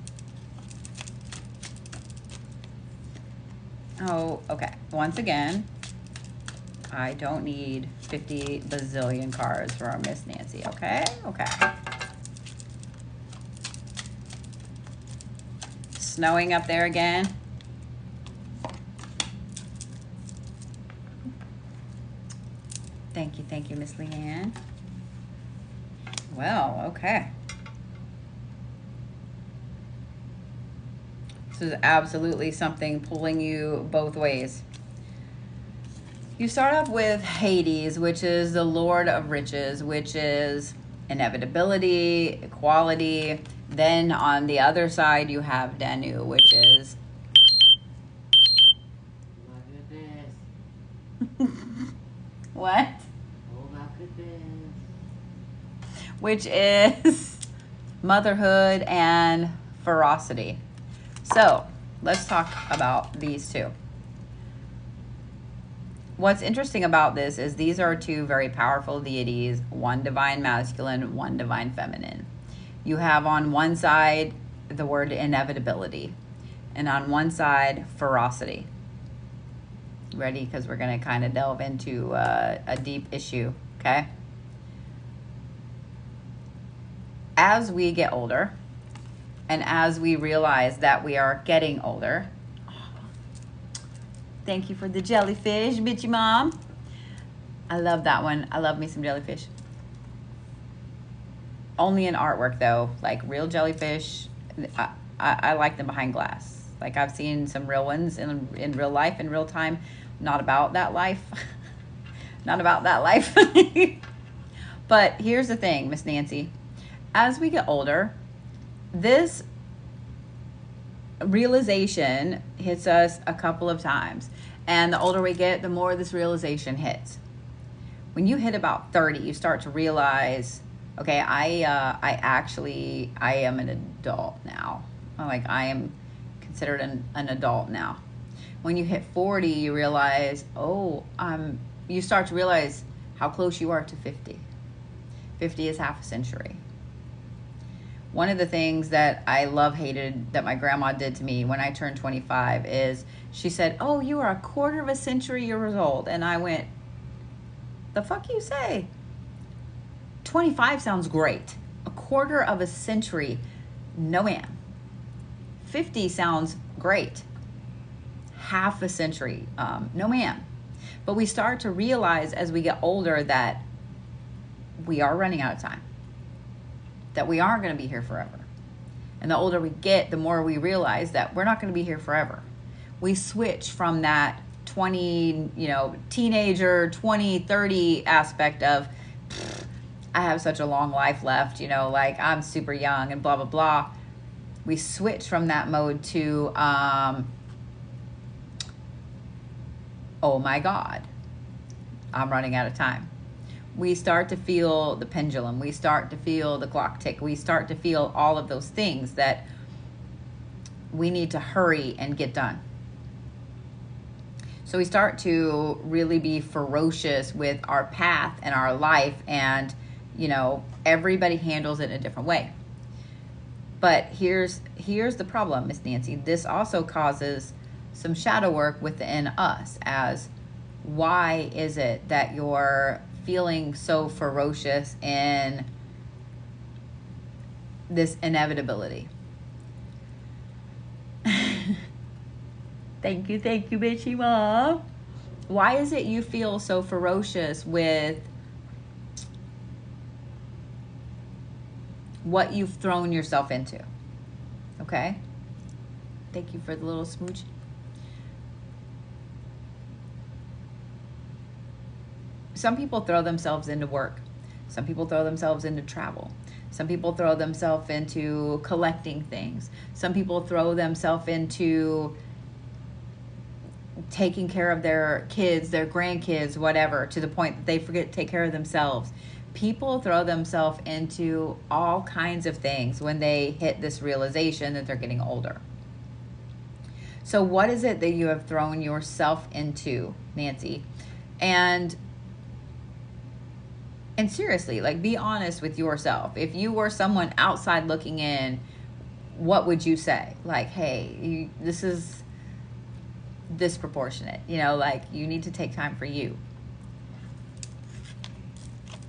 Oh, okay. Once again, I don't need 50 bazillion cards for our Miss Nancy, okay? Okay. Snowing up there again. Thank you, Miss Leanne. Well, okay. This is absolutely something pulling you both ways. You start off with Hades, which is the Lord of Riches, which is inevitability, equality. Then on the other side, you have Danu, which is... My goodness. What? Oh my goodness. Which is motherhood and ferocity. So let's talk about these two. What's interesting about this is these are two very powerful deities, one divine masculine, one divine feminine. You have on one side the word inevitability, and on one side ferocity. Ready? Because we're going to kind of delve into a deep issue, okay? As we get older, and as we realize that we are getting older, thank you for the jellyfish, bitchy mom. I love that one. I love me some jellyfish. Only in artwork though, like real jellyfish. I like them behind glass. Like I've seen some real ones in real life, in real time. Not about that life. Not about that life. But here's the thing, Miss Nancy. As we get older, this realization hits us a couple of times. And the older we get, the more this realization hits. When you hit about 30, you start to realize Okay, I am an adult now. Like, I am considered an adult now. When you hit 40, you realize, you start to realize how close you are to 50. 50 is half a century. One of the things that I hated that my grandma did to me when I turned 25 is she said, "Oh, you are a quarter of a century years old." And I went, "The fuck you say?" 25 sounds great. A quarter of a century, no ma'am. 50 sounds great. Half a century, no ma'am. But we start to realize as we get older that we are running out of time, that we aren't going to be here forever. And the older we get, the more we realize that we're not going to be here forever. We switch from that 20, teenager, 20, 30 aspect of, I have such a long life left, like I'm super young and blah, blah, blah. We switch from that mode to, oh my God, I'm running out of time. We start to feel the pendulum. We start to feel the clock tick. We start to feel all of those things that we need to hurry and get done. So we start to really be ferocious with our path and our life, and everybody handles it in a different way. But here's the problem, Miss Nancy. This also causes some shadow work within us as why is it that you're feeling so ferocious in this inevitability? Thank you, bitchy mom. Why is it you feel so ferocious with what you've thrown yourself into? Okay? Thank you for the little smooch. Some people throw themselves into work. Some people throw themselves into travel. Some people throw themselves into collecting things. Some people throw themselves into taking care of their kids, their grandkids, whatever, to the point that they forget to take care of themselves. People throw themselves into all kinds of things when they hit this realization that they're getting older. So what is it that you have thrown yourself into, Nancy? And seriously, like, be honest with yourself. If you were someone outside looking in, what would you say? Like, hey, this is disproportionate. Like, you need to take time for you.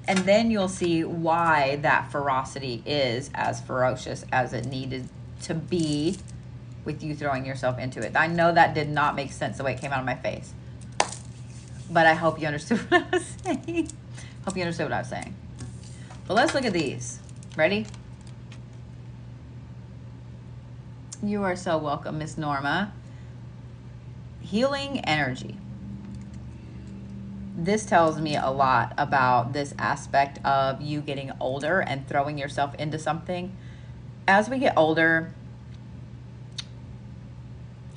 And then you'll see why that ferocity is as ferocious as it needed to be with you throwing yourself into it. I know that did not make sense the way it came out of my face, but I hope you understood what I was saying. Hope you understood what I was saying. But let's look at these. Ready? You are so welcome, Miss Norma. Healing energy. This tells me a lot about this aspect of you getting older and throwing yourself into something. As we get older,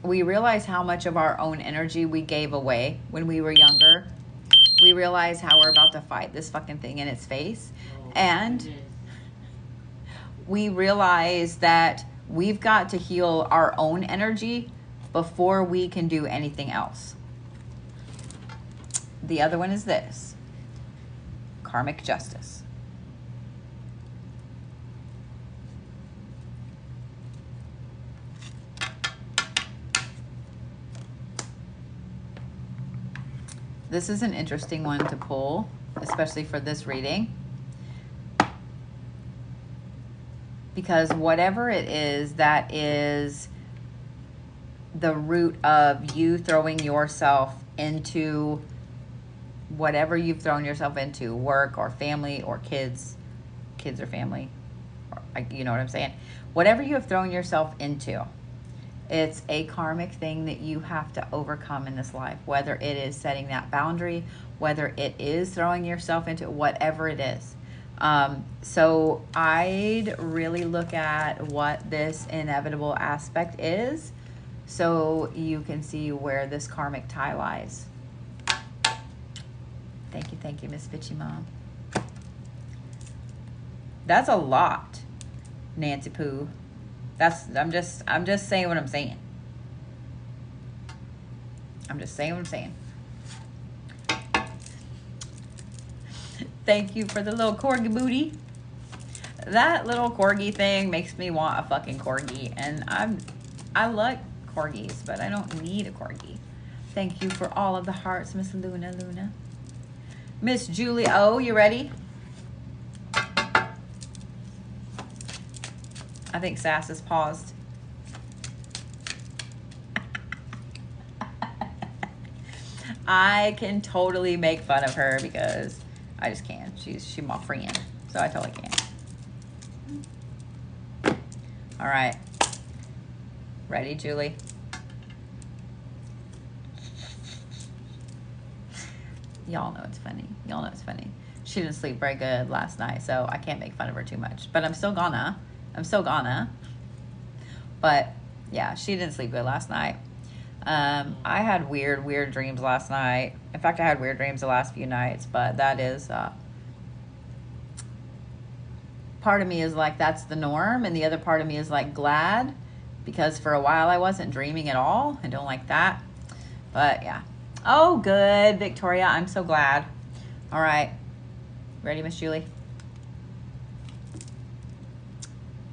we realize how much of our own energy we gave away when we were younger. We realize how we're about to fight this fucking thing in its face. And we realize that we've got to heal our own energy before we can do anything else. The other one is this: karmic justice. This is an interesting one to pull, especially for this reading, because whatever it is that is the root of you throwing yourself into whatever you've thrown yourself into, work or family or kids or family, or, you know what I'm saying? Whatever you have thrown yourself into, it's a karmic thing that you have to overcome in this life, whether it is setting that boundary, whether it is throwing yourself into whatever it is. So I'd really look at what this inevitable aspect is so you can see where this karmic tie lies. Thank you, Miss Bitchy Mom. That's a lot, Nancy Pooh. I'm just saying what I'm saying. I'm just saying what I'm saying. Thank you for the little corgi booty. That little corgi thing makes me want a fucking corgi, and I like corgis, but I don't need a corgi. Thank you for all of the hearts, Miss Luna. Miss Julie O, you ready? I think Sass is paused. I can totally make fun of her because I just can. She's my friend, so I totally can. All right. Ready, Julie? Y'all know it's funny. Y'all know it's funny. She didn't sleep very good last night, so I can't make fun of her too much. But I'm still gonna. But yeah, she didn't sleep good last night. I had weird dreams last night. In fact, I had weird dreams the last few nights, but that is, part of me is like, that's the norm. And the other part of me is like glad, because for a while I wasn't dreaming at all. I don't like that, but yeah. Oh, good, Victoria. I'm so glad. All right. Ready, Miss Julie?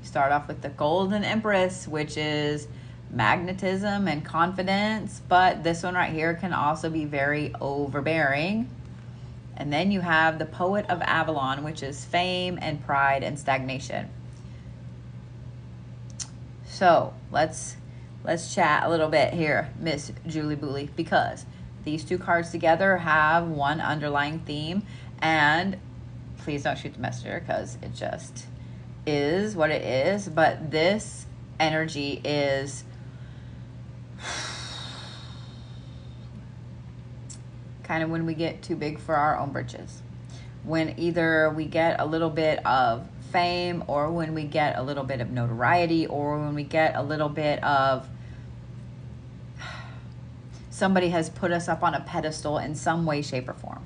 Start off with the Golden Empress, which is magnetism and confidence, but this one right here can also be very overbearing. And then you have the Poet of Avalon, which is fame and pride and stagnation. So let's chat a little bit here, Miss Julie Booley, because these two cards together have one underlying theme. And please don't shoot the messenger, because it just is what it is. But this energy is kind of when we get too big for our own britches, when either we get a little bit of fame, or when we get a little bit of notoriety, or when we get a little bit of somebody has put us up on a pedestal in some way, shape, or form.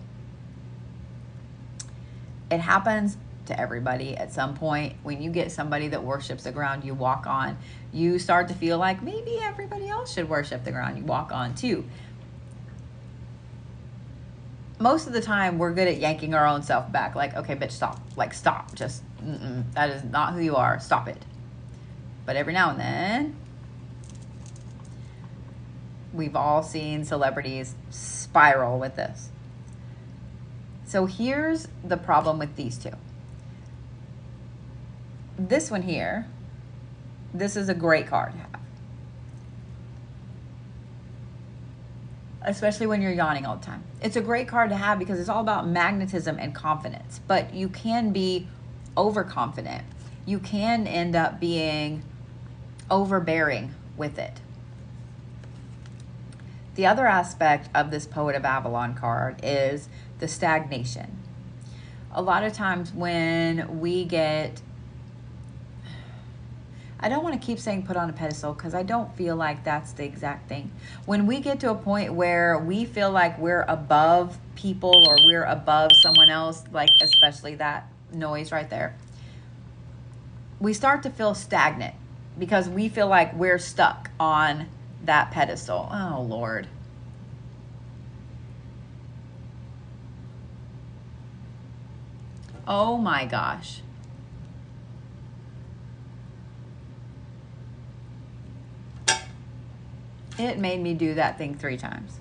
It happens to everybody at some point. When you get somebody that worships the ground you walk on, you start to feel like maybe everybody else should worship the ground you walk on too. Most of the time we're good at yanking our own self back, like, okay, bitch, stop, like, stop, just that is not who you are, stop it. But every now and then we've all seen celebrities spiral with this. So here's the problem with these two. This one here, this is a great card to have, especially when you're yawning all the time. It's a great card to have because it's all about magnetism and confidence, but you can be overconfident. You can end up being overbearing with it. The other aspect of this Poet of Avalon card is the stagnation. A lot of times when we get, I don't want to keep saying put on a pedestal, because I don't feel like that's the exact thing. When we get to a point where we feel like we're above people, or we're above someone else, like especially that noise right there, we start to feel stagnant because we feel like we're stuck on that pedestal. Oh, Lord. Oh my gosh. It made me do that thing 3 times.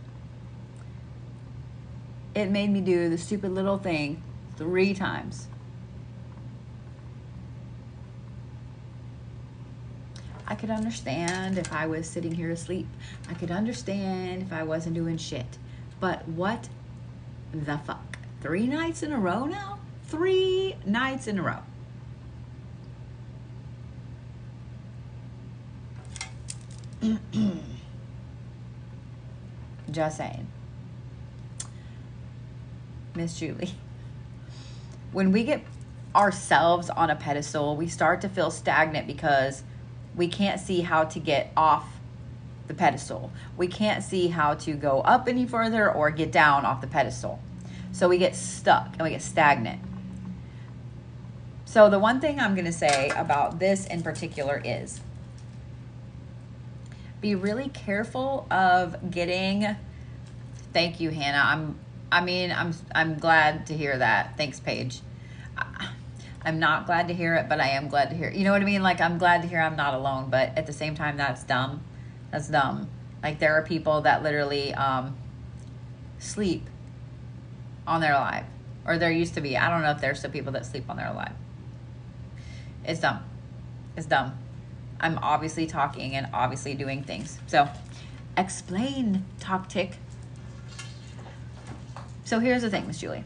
It made me do the stupid little thing 3 times. I could understand if I was sitting here asleep. I could understand if I wasn't doing shit. But what the fuck? 3 nights in a row now? 3 nights in a row. Just saying. Miss Julie, when we get ourselves on a pedestal, we start to feel stagnant because we can't see how to get off the pedestal. We can't see how to go up any further or get down off the pedestal. So we get stuck and we get stagnant. So the one thing I'm going to say about this in particular is be really careful of getting, thank you, Hannah. I'm glad to hear that. Thanks, Paige. I'm not glad to hear it, but I am glad to hear it. You know what I mean? Like, I'm glad to hear I'm not alone, but at the same time, that's dumb. That's dumb. Like, there are people that literally sleep on their life, or there used to be. I don't know if there's still people that sleep on their life. It's dumb. It's dumb. I'm obviously talking and obviously doing things. So, explain, talk tick. So here's the thing, Miss Julie.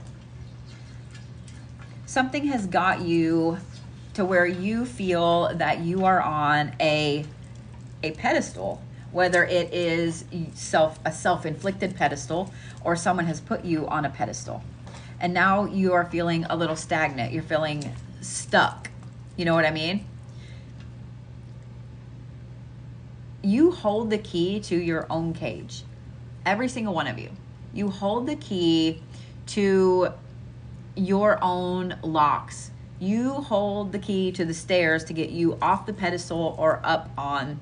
Something has got you to where you feel that you are on a pedestal, whether it is a self-inflicted pedestal or someone has put you on a pedestal. And now you are feeling a little stagnant. You're feeling stuck. You know what I mean? You hold the key to your own cage. Every single one of you. You hold the key to your own locks. You hold the key to the stairs to get you off the pedestal or up on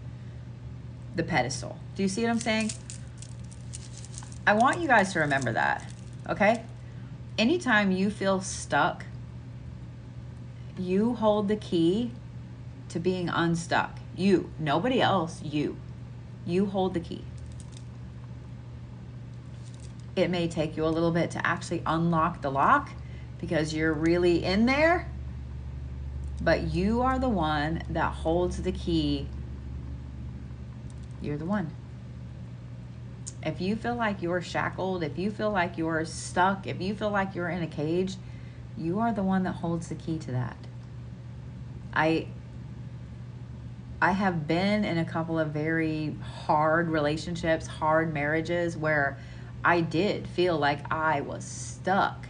the pedestal. Do you see what I'm saying? I want you guys to remember that, okay? Anytime you feel stuck, you hold the key to being unstuck. You, nobody else, you. You hold the key. It may take you a little bit to actually unlock the lock because you're really in there, but you are the one that holds the key. You're the one. If you feel like you're shackled, if you feel like you're stuck, if you feel like you're in a cage, you are the one that holds the key to that. I have been in a couple of very hard relationships, hard marriages where I did feel like I was stuck.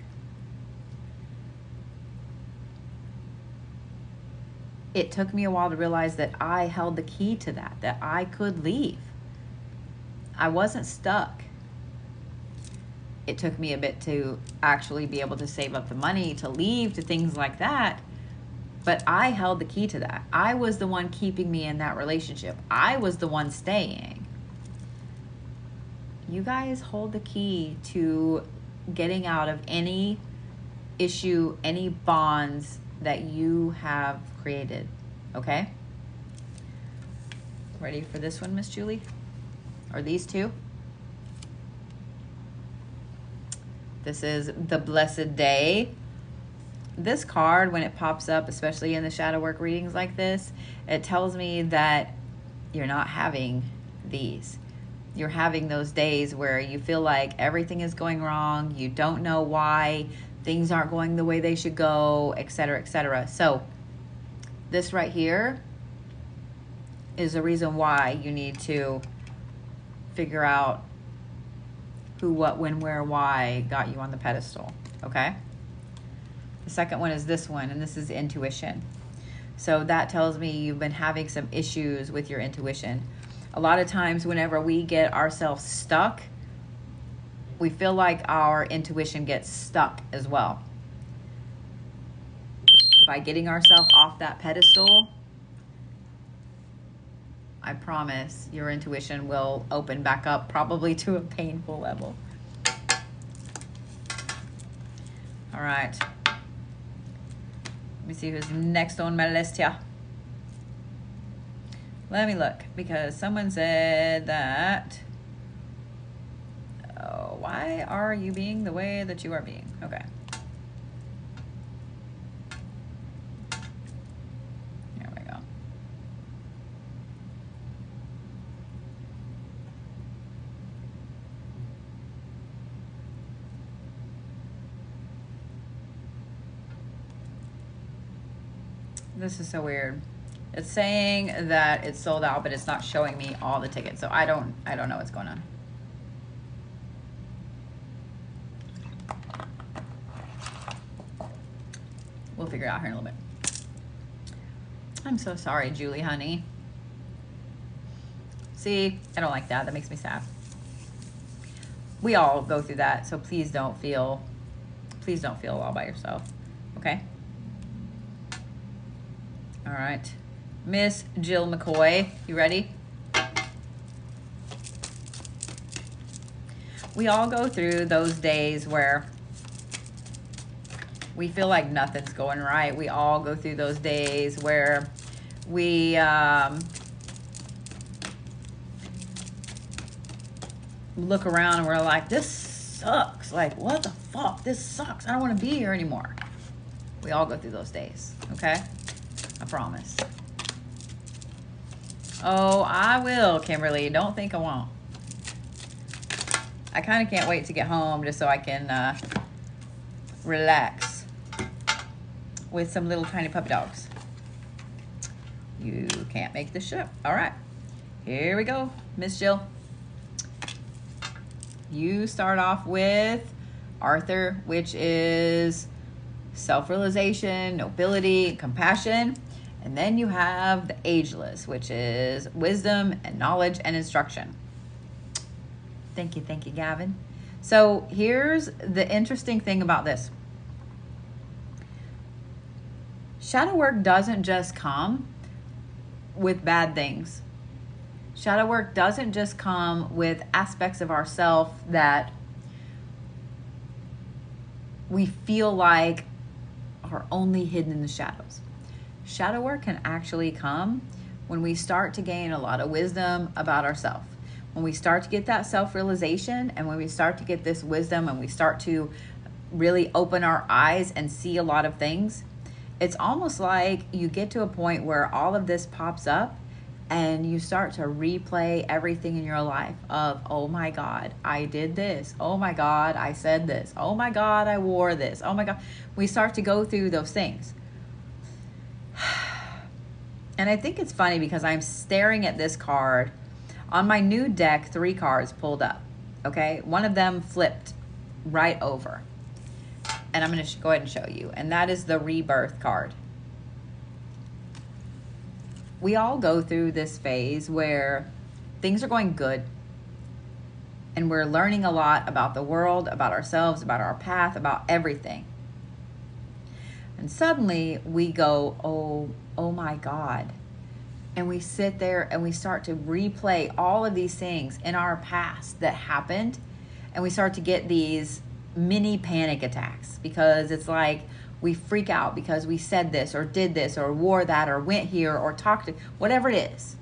It took me a while to realize that I held the key to that I could leave. I wasn't stuck. It took me a bit to actually be able to save up the money to leave, to things like that. But I held the key to that. I was the one keeping me in that relationship. I was the one staying. You guys hold the key to getting out of any issue, any bonds that you have created. Okay? Ready for this one, Miss Julie? Or these two? This is the Blessed Day. This card, when it pops up, especially in the shadow work readings like this, it tells me that you're not having these. You're having those days where you feel like everything is going wrong, you don't know why, things aren't going the way they should go, etc., etc. So this right here is the reason why you need to figure out who, what, when, where, why got you on the pedestal, okay? The second one is this one, and this is intuition. So that tells me you've been having some issues with your intuition. A lot of times whenever we get ourselves stuck, we feel like our intuition gets stuck as well. By getting ourselves off that pedestal, I promise your intuition will open back up, probably to a painful level. All right. Let me see who's next on my list here. Let me look, because someone said that, oh, why are you being the way that you are being? Okay. Here we go. This is so weird. It's saying that it's sold out, but it's not showing me all the tickets. So I don't know what's going on. We'll figure it out here in a little bit. I'm so sorry, Julie, honey. See, I don't like that. That makes me sad. We all go through that, so please don't feel all by yourself. Okay? All right. Miss Jill McCoy, you ready? We all go through those days where we feel like nothing's going right. We all go through those days where we look around and we're like, this sucks. Like, what the fuck? This sucks. I don't want to be here anymore. We all go through those days, okay? I promise. Oh, I will, Kimberly. Don't think I won't. I kind of can't wait to get home just so I can relax with some little tiny puppy dogs. You can't make this shit up. All right. Here we go, Miss Jill. You start off with Arthur, which is self-realization, nobility, compassion. And then you have the ageless, which is wisdom and knowledge and instruction. Thank you, Gavin. So here's the interesting thing about this. Shadow work doesn't just come with bad things. Shadow work doesn't just come with aspects of ourselves that we feel like are only hidden in the shadows. Shadow work can actually come when we start to gain a lot of wisdom about ourselves. When we start to get that self-realization, and when we start to get this wisdom and we start to really open our eyes and see a lot of things, it's almost like you get to a point where all of this pops up and you start to replay everything in your life of, oh my God, I did this. Oh my God, I said this. Oh my God, I wore this. Oh my God. We start to go through those things. And I think it's funny because I'm staring at this card. On my new deck, 3 cards pulled up, okay? One of them flipped right over. And I'm going to go ahead and show you. And that is the Rebirth card. We all go through this phase where things are going good. And we're learning a lot about the world, about ourselves, about our path, about everything. And suddenly we go, oh my God. And we sit there and we start to replay all of these things in our past that happened. And we start to get these mini panic attacks because it's like we freak out because we said this or did this or wore that or went here or talked to, whatever it is.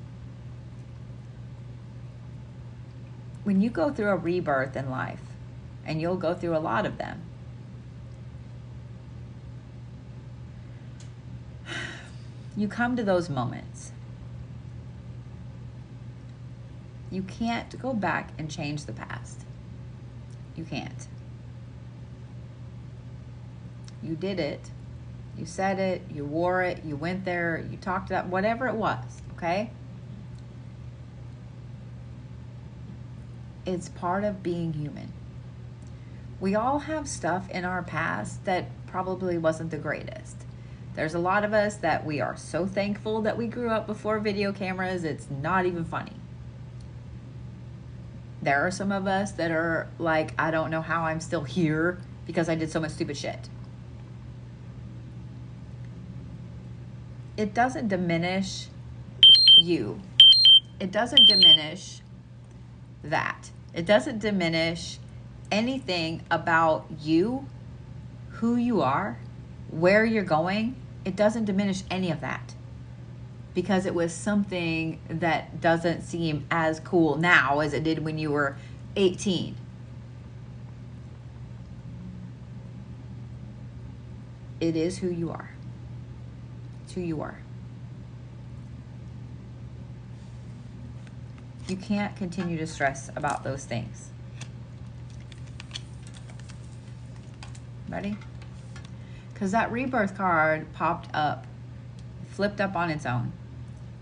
When you go through a rebirth in life, and you'll go through a lot of them, you come to those moments. You can't go back and change the past. You can't. You did it. You said it. You wore it. You went there. You talked about whatever it was, okay? It's part of being human. We all have stuff in our past that probably wasn't the greatest. There's a lot of us that we are so thankful that we grew up before video cameras, it's not even funny. There are some of us that are like, I don't know how I'm still here because I did so much stupid shit. It doesn't diminish you. It doesn't diminish that. It doesn't diminish anything about you, who you are, where you're going. It doesn't diminish any of that because it was something that doesn't seem as cool now as it did when you were 18. It is who you are. It's who you are. You can't continue to stress about those things. Ready? Because that rebirth card popped up, flipped up on its own.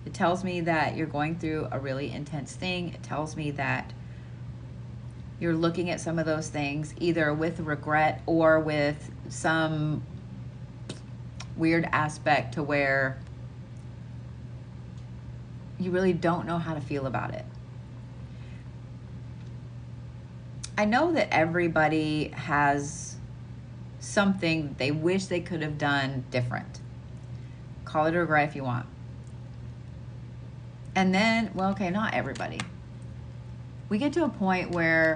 It tells me that you're going through a really intense thing. It tells me that you're looking at some of those things either with regret or with some weird aspect to where you really don't know how to feel about it. I know that everybody has something they wish they could have done different. Call it a regret if you want. And then, well, okay, not everybody. We get to a point where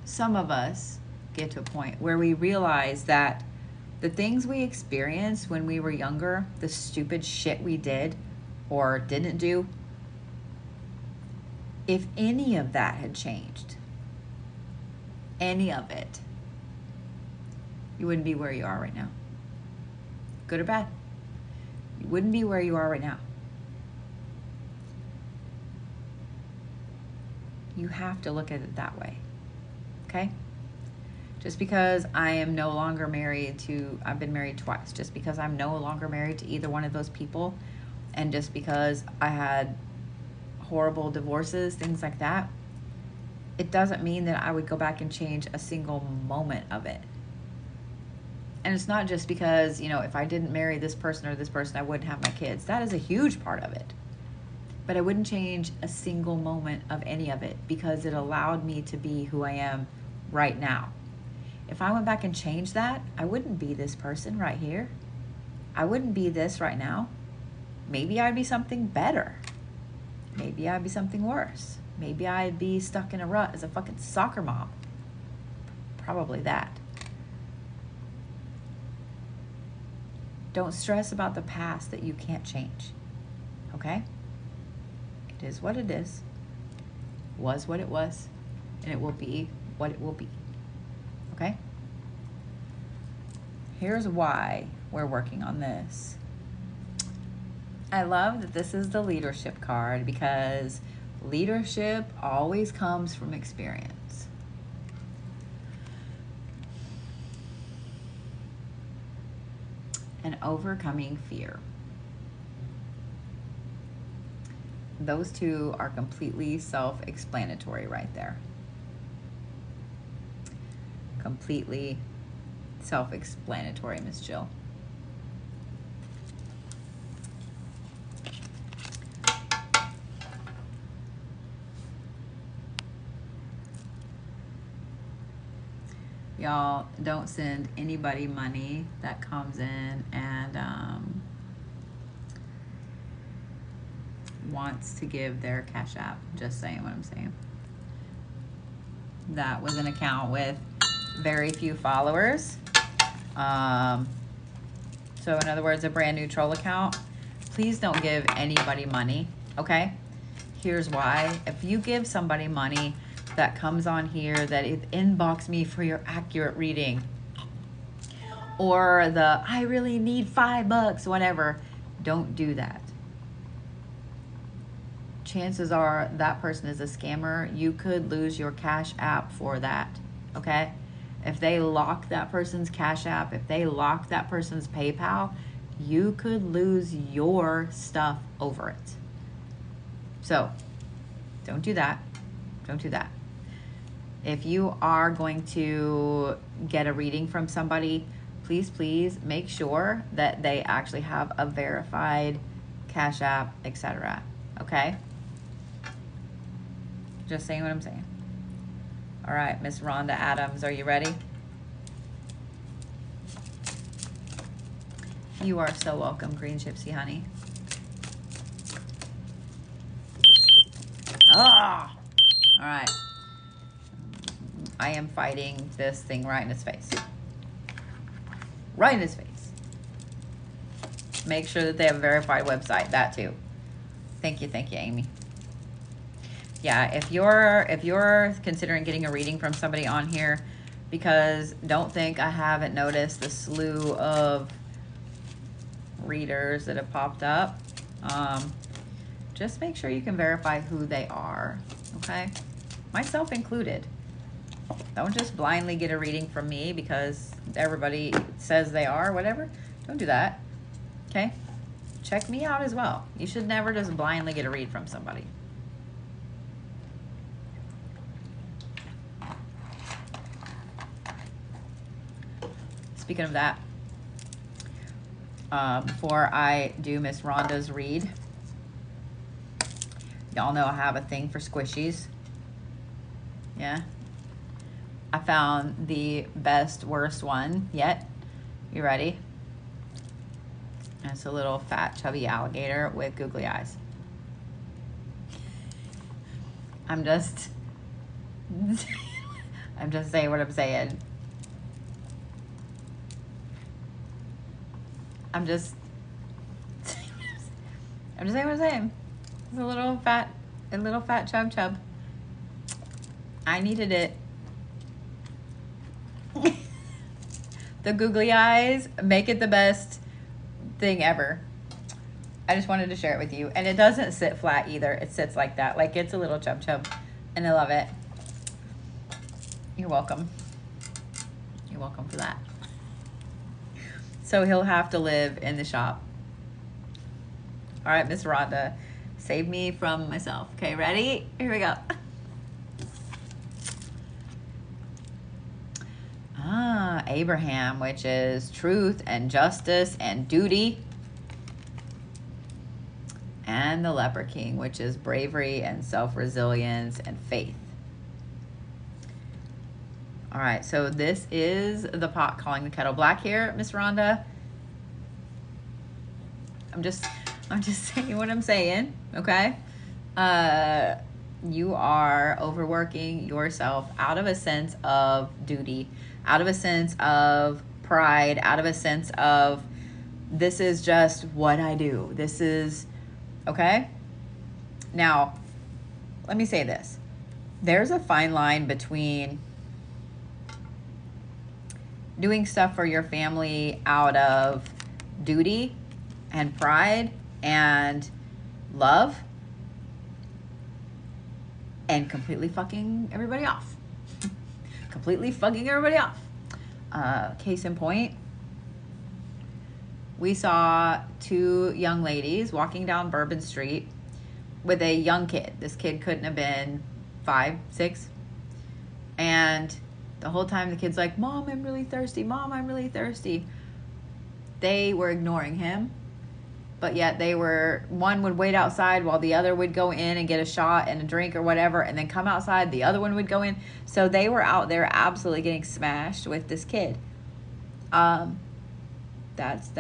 some of us get to a point where we realize that the things we experienced when we were younger, the stupid shit we did or didn't do, if any of that had changed, any of it, you wouldn't be where you are right now. Good or bad. You wouldn't be where you are right now. You have to look at it that way. Okay? Just because I am no longer married to, I've been married twice, just because I'm no longer married to either one of those people, and just because I had horrible divorces, things like that, it doesn't mean that I would go back and change a single moment of it. And it's not just because, you know, if I didn't marry this person or this person, I wouldn't have my kids. That is a huge part of it. But I wouldn't change a single moment of any of it because it allowed me to be who I am right now. If I went back and changed that, I wouldn't be this person right here. I wouldn't be this right now. Maybe I'd be something better. Maybe I'd be something worse. Maybe I'd be stuck in a rut as a fucking soccer mom. Probably that. Don't stress about the past that you can't change. Okay? It is what it is. Was what it was. And it will be what it will be. Okay? Here's why we're working on this. I love that this is the leadership card because leadership always comes from experience. And overcoming fear. Those two are completely self-explanatory right there. Completely self-explanatory, Miss Jill. Y'all, don't send anybody money that comes in and wants to give their Cash App. Just saying what I'm saying. That was an account with very few followers. So in other words, a brand new troll account. Please don't give anybody money, okay? Here's why. If you give somebody money that comes on here that is inbox me for your accurate reading, or the I really need $5, whatever, don't do that. Chances are that person is a scammer. You could lose your Cash App for that, okay? If they lock that person's Cash App, if they lock that person's PayPal, you could lose your stuff over it. So, don't do that. Don't do that. If you are going to get a reading from somebody, please, please make sure that they actually have a verified Cash App, etc. Okay? Just saying what I'm saying. All right, Miss Rhonda Adams, are you ready? You are so welcome, Green Gypsy Honey. Ah! All right. I am fighting this thing right in his face. Right in his face. Make sure that they have a verified website. That too. Thank you, Amy. Yeah, if you're considering getting a reading from somebody on here, because don't think I haven't noticed the slew of readers that have popped up. Just make sure you can verify who they are, okay? Myself included. Don't just blindly get a reading from me because everybody says they are, whatever. Don't do that, okay? Check me out as well. You should never just blindly get a read from somebody. Speaking of that, before I do Miss Rhonda's read, y'all know I have a thing for squishies. Yeah. I found the best, worst one yet. You ready? And it's a little fat, chubby alligator with googly eyes. I'm just saying what I'm saying. I'm just saying what I'm saying. It's a little fat chub. I needed it. The googly eyes make it the best thing ever. I just wanted to share it with you. And it doesn't sit flat either. It sits like that. Like it's a little chub. And I love it. You're welcome. You're welcome for that. So he'll have to live in the shop. All right, Miss Rhonda. Save me from myself. Okay, ready? Here we go. Abraham, which is truth and justice and duty. And the Leper King, which is bravery and self-resilience and faith. All right, so this is the pot calling the kettle black here, Miss Rhonda. I'm just saying what I'm saying, okay? You are overworking yourself out of a sense of duty, out of a sense of pride, out of a sense of this is just what I do. This is, okay? Now, let me say this. There's a fine line between doing stuff for your family out of duty and pride and love and completely fucking everybody off. Completely fucking everybody off. Case in point, we saw two young ladies walking down Bourbon Street with a young kid. This kid couldn't have been 5, 6. And the whole time the kid's like, Mom, I'm really thirsty. Mom, I'm really thirsty. They were ignoring him. But yet one would wait outside while the other would go in and get a shot and a drink or whatever, and then come outside, the other one would go in. So they were out there absolutely getting smashed with this kid. That's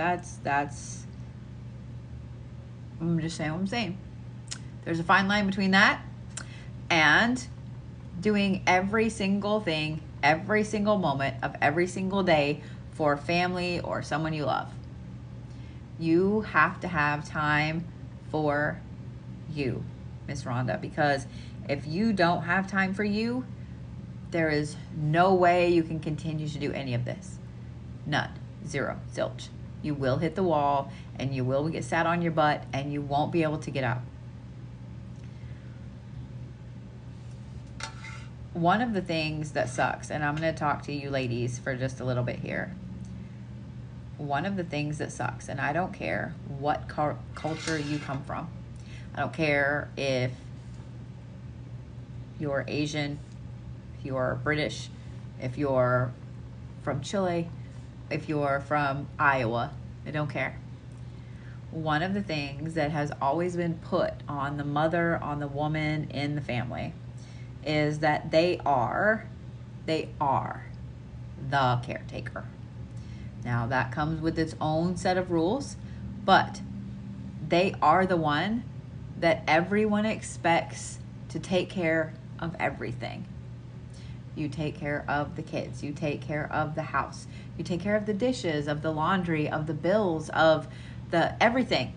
I'm just saying what I'm saying. There's a fine line between that and doing every single thing, every single moment of every single day for family or someone you love. You have to have time for you, Miss Rhonda, because if you don't have time for you, there is no way you can continue to do any of this. None. Zero. Zilch. You will hit the wall and you will get sat on your butt and you won't be able to get out. One of the things that sucks, and I'm going to talk to you ladies for just a little bit here. One of the things that sucks, and I don't care what culture you come from. I don't care if you're Asian, if you're British, if you're from Chile, if you're from Iowa. I don't care. One of the things that has always been put on the mother, on the woman in the family, is that they are the caretaker. Now that comes with its own set of rules, but they are the one that everyone expects to take care of everything. You take care of the kids, you take care of the house, you take care of the dishes, of the laundry, of the bills, of the everything.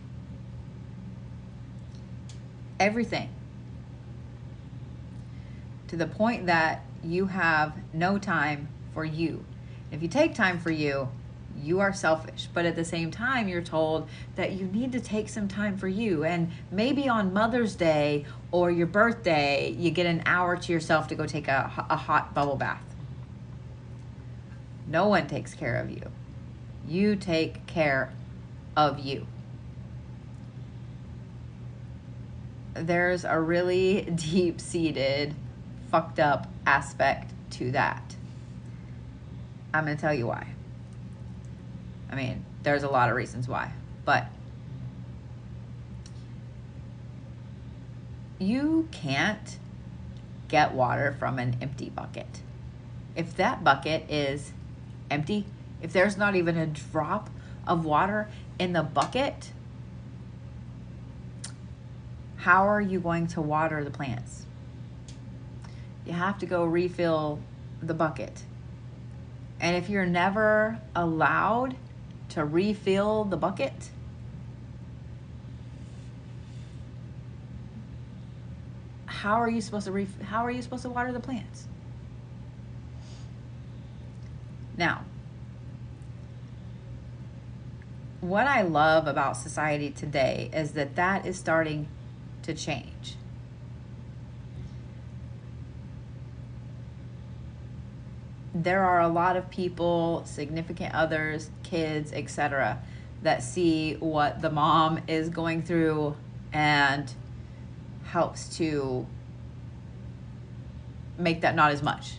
Everything. To the point that you have no time for you. If you take time for you, you are selfish. But at the same time, you're told that you need to take some time for you. And maybe on Mother's Day or your birthday, you get an hour to yourself to go take a hot bubble bath. No one takes care of you. You take care of you. There's a really deep-seated, fucked up aspect to that. I'm going to tell you why. I mean, there's a lot of reasons why, but you can't get water from an empty bucket. If that bucket is empty, if there's not even a drop of water in the bucket, how are you going to water the plants? You have to go refill the bucket. And if you're never allowed to refill the bucket, how are you supposed to water the plants? Now, what I love about society today is that is starting to change. There are a lot of people, significant others, kids, etc., that see what the mom is going through and helps to make that not as much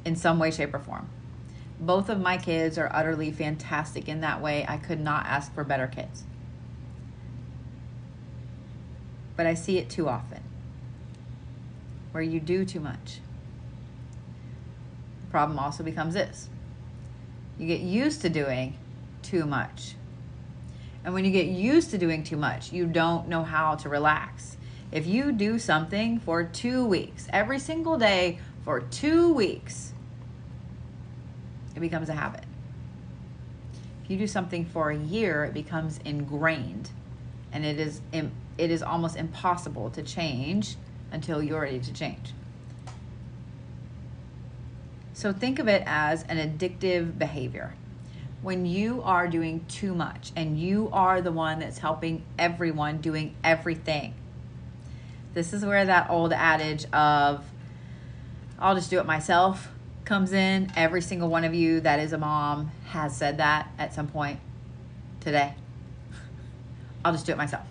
in some way, shape, or form. Both of my kids are utterly fantastic in that way. I could not ask for better kids. But I see it too often, where you do too much. The problem also becomes this. You get used to doing too much. And when you get used to doing too much, you don't know how to relax. If you do something for 2 weeks, every single day for 2 weeks, it becomes a habit. If you do something for a year, it becomes ingrained. And it is almost impossible to change until you're ready to change. So think of it as an addictive behavior. When you are doing too much and you are the one that's helping everyone doing everything, this is where that old adage of, I'll just do it myself, comes in. Every single one of you that is a mom has said that at some point today. I'll just do it myself.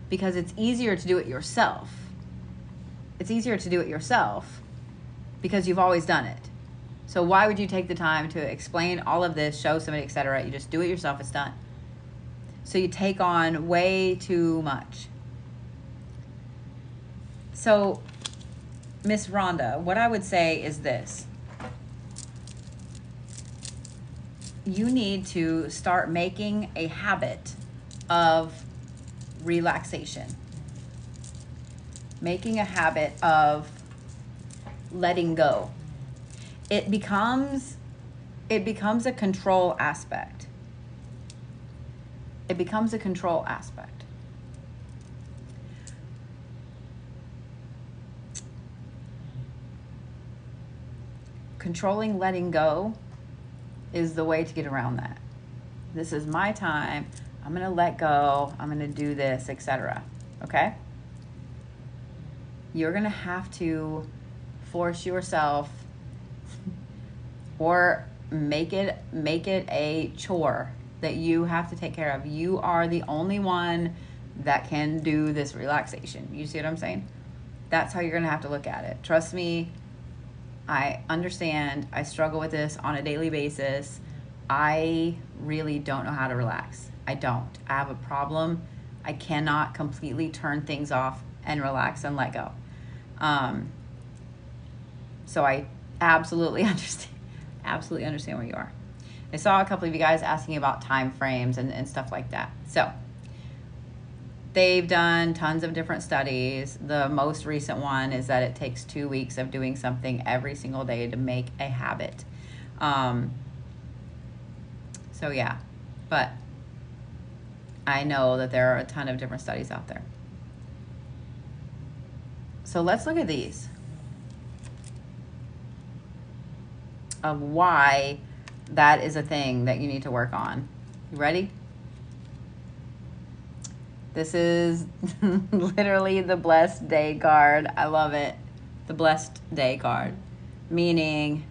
Because it's easier to do it yourself. It's easier to do it yourself because you've always done it. So why would you take the time to explain all of this, show somebody, etc.? You just do it yourself, it's done. So you take on way too much. So, Miss Rhonda, what I would say is this. You need to start making a habit of relaxation. Making a habit of letting go. It becomes a control aspect. It becomes a control aspect. Controlling letting go is the way to get around that. This is my time. I'm going to let go. I'm going to do this, etc. Okay? You're going to have to force yourself or make it a chore that you have to take care of. You are the only one that can do this relaxation. You see what I'm saying? That's how you're going to have to look at it. Trust me, I understand. I struggle with this on a daily basis. I really don't know how to relax. I don't. I have a problem. I cannot completely turn things off and relax and let go. So I absolutely understand where you are. I saw a couple of you guys asking about time frames and stuff like that. So they've done tons of different studies. The most recent one is that it takes 2 weeks of doing something every single day to make a habit. So yeah, but I know that there are a ton of different studies out there. So let's look at these of why that is a thing that you need to work on. You ready? This is literally the blessed day card. I love it. The blessed day card. Meaning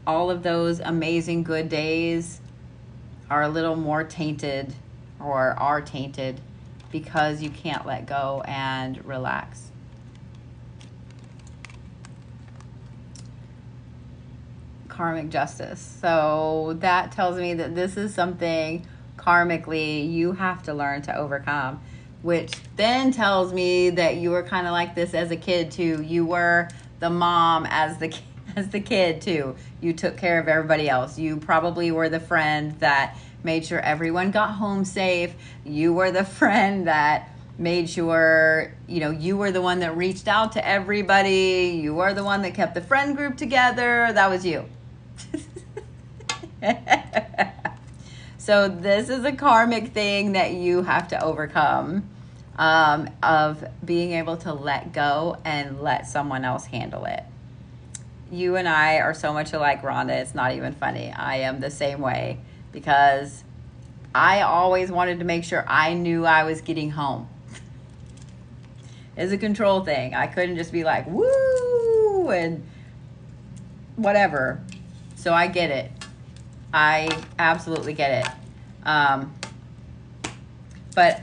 all of those amazing good days are a little more tainted or are tainted because you can't let go and relax. Karmic justice. So that tells me that this is something karmically you have to learn to overcome, which then tells me that you were kind of like this as a kid too. You were the mom as as the kid too, you took care of everybody else. You probably were the friend that made sure everyone got home safe. You were the friend that made sure, you were the one that reached out to everybody. You were the one that kept the friend group together. That was you. So this is a karmic thing that you have to overcome, of being able to let go and let someone else handle it. You and I are so much alike, Rhonda. It's not even funny. I am the same way because I always wanted to make sure I knew I was getting home. It's a control thing. I couldn't just be like, woo, and whatever. So I get it. I absolutely get it. But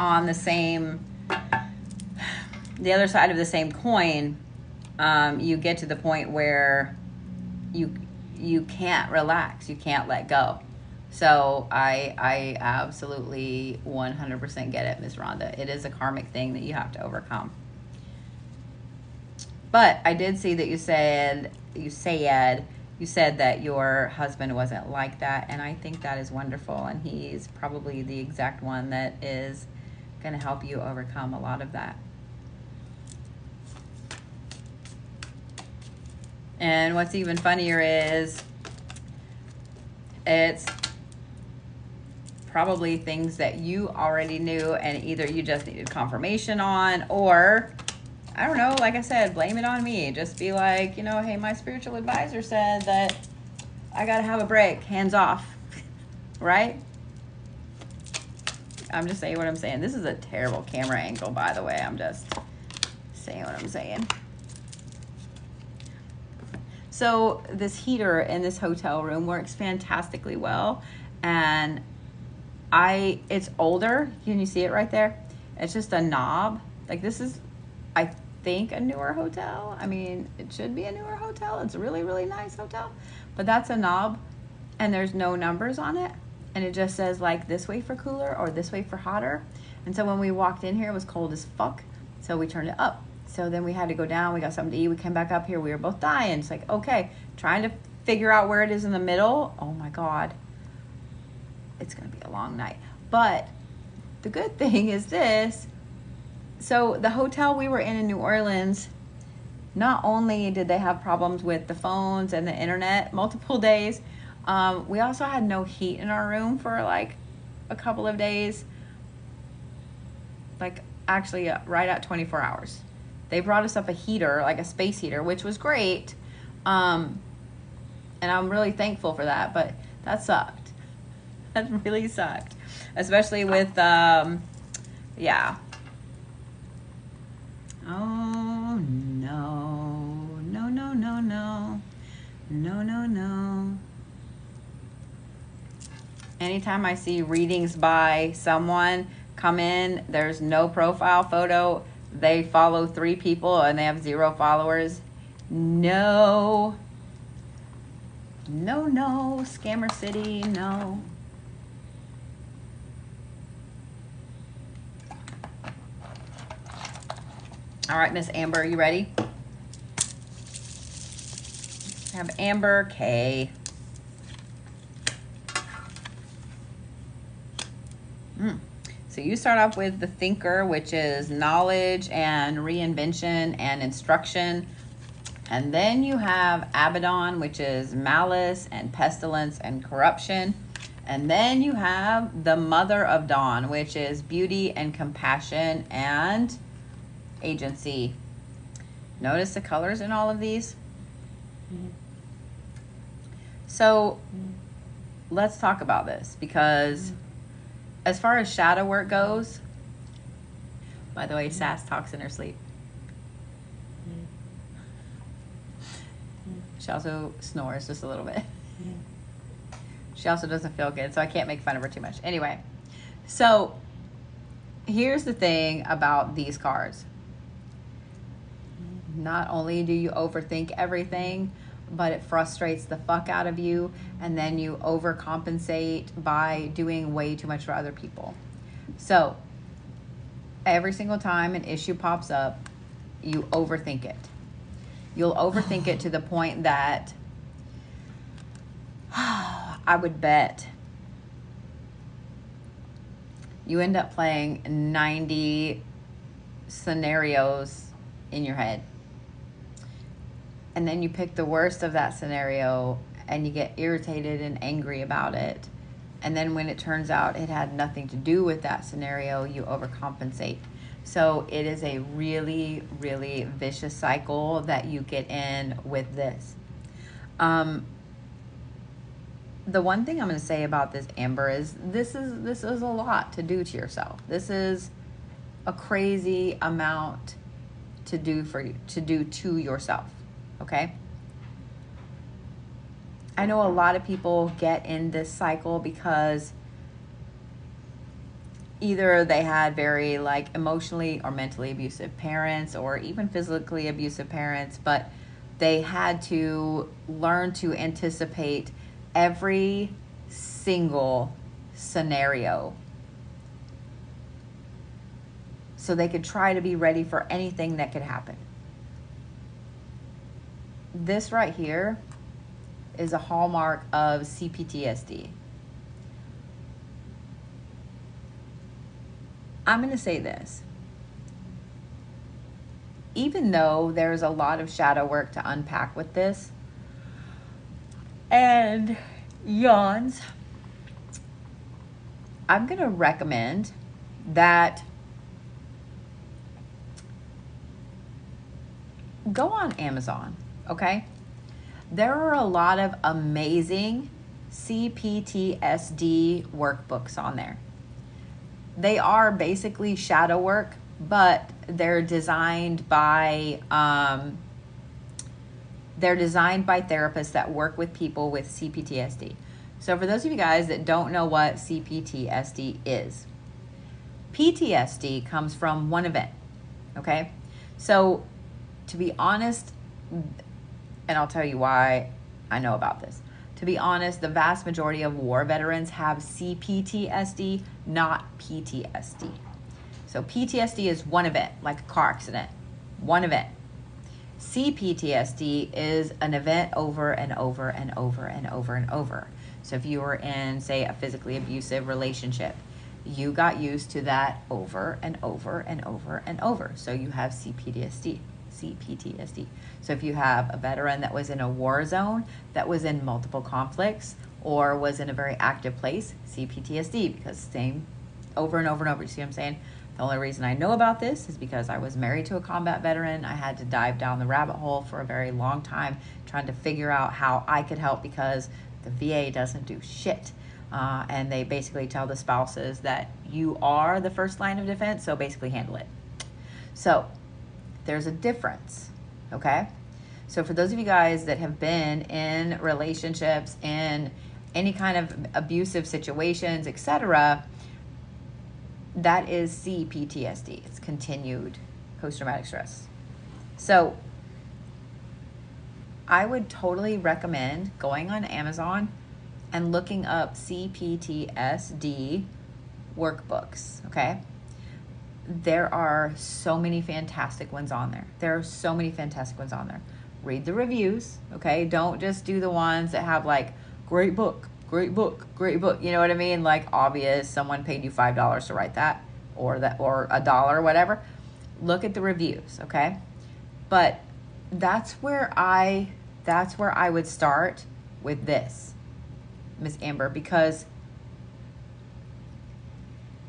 on the other side of the same coin, you get to the point where you can't relax. You can't let go. So I absolutely 100% get it, Ms. Rhonda. It is a karmic thing that you have to overcome. But I did see that you said that your husband wasn't like that, and I think that is wonderful, and he's probably the exact one that is going to help you overcome a lot of that. And what's even funnier is it's probably things that you already knew and either you just needed confirmation on, or I don't know, like I said, blame it on me. Just be like, hey, my spiritual advisor said that I got to have a break, hands off, right? I'm just saying what I'm saying. This is a terrible camera angle, by the way. I'm just saying what I'm saying. So this heater in this hotel room works fantastically well. And it's older. Can you see it right there? It's just a knob. Like this is, I think, a newer hotel. I mean, it should be a newer hotel. It's a really, really nice hotel. But that's a knob and there's no numbers on it. And it just says like this way for cooler or this way for hotter. And so when we walked in here, it was cold as fuck. So we turned it up. So then we had to go down. We got something to eat. We came back up here. We were both dying. It's like, okay, trying to figure out where it is in the middle. Oh my God. It's going to be a long night. But the good thing is this. So the hotel we were in New Orleans, not only did they have problems with the phones and the internet multiple days, we also had no heat in our room for like a couple of days. Like actually right at 24 hours. They brought us up a heater, like a space heater, which was great. And I'm really thankful for that, but that sucked. That really sucked. Especially with, yeah. Oh, no. No, no, no, no. No, no, no. Anytime I see readings by someone come in, there's no profile photo. They follow 3 people and they have 0 followers. No. No, no. Scammer City, no. All right, Miss Amber, you ready? I have Amber K. So you start off with the Thinker, which is knowledge and reinvention and instruction. And then you have Abaddon, which is malice and pestilence and corruption. And then you have the Mother of Dawn, which is beauty and compassion and agency. Notice the colors in all of these? So let's talk about this, because as far as shadow work goes, by the way, Sass talks in her sleep. She also snores just a little bit. She also doesn't feel good, so I can't make fun of her too much. Anyway, so here's the thing about these cards. Not only do you overthink everything, but it frustrates the fuck out of you, and then you overcompensate by doing way too much for other people. So every single time an issue pops up, you overthink it. You'll overthink it to the point that I would bet you end up playing 90 scenarios in your head. And then you pick the worst of that scenario and you get irritated and angry about it. And then when it turns out it had nothing to do with that scenario, you overcompensate. So it is a really, really vicious cycle that you get in with this. The one thing I'm going to say about this, Amber, is this is a lot to do to yourself. This is a crazy amount to do to yourself. Okay? I know a lot of people get in this cycle because either they had very like emotionally or mentally abusive parents or even physically abusive parents, but they had to learn to anticipate every single scenario so they could try to be ready for anything that could happen. This right here is a hallmark of CPTSD. I'm going to say this. Even though there's a lot of shadow work to unpack with this, and yawns, I'm going to recommend that go on Amazon, okay? There are a lot of amazing CPTSD workbooks on there. They are basically shadow work, but they're designed by therapists that work with people with CPTSD. So for those of you guys that don't know what CPTSD is, PTSD comes from one event, okay? So to be honest, and I'll tell you why I know about this. To be honest, the vast majority of war veterans have CPTSD, not PTSD. So PTSD is one event, like a car accident, one event. CPTSD is an event over and over and over and over and over. So if you were in, say, a physically abusive relationship, you got used to that over and over and over and over. So you have CPTSD. So if you have a veteran that was in a war zone, that was in multiple conflicts, or was in a very active place, CPTSD, because same over and over and over. You see what I'm saying? The only reason I know about this is because I was married to a combat veteran. I had to dive down the rabbit hole for a very long time trying to figure out how I could help, because the VA doesn't do shit. And they basically tell the spouses that you are the first line of defense, so basically handle it. So there's a difference, okay? So for those of you guys that have been in relationships, in any kind of abusive situations, etc., that is CPTSD. It's continued post-traumatic stress. So I would totally recommend going on Amazon and looking up CPTSD workbooks, okay? There are so many fantastic ones on there. Read the reviews, okay? Don't just do the ones that have like, great book. You know what I mean? Like obvious, someone paid you $5 to write that, or $1, whatever. Look at the reviews, okay? But that's where I would start with this, Miss Amber, because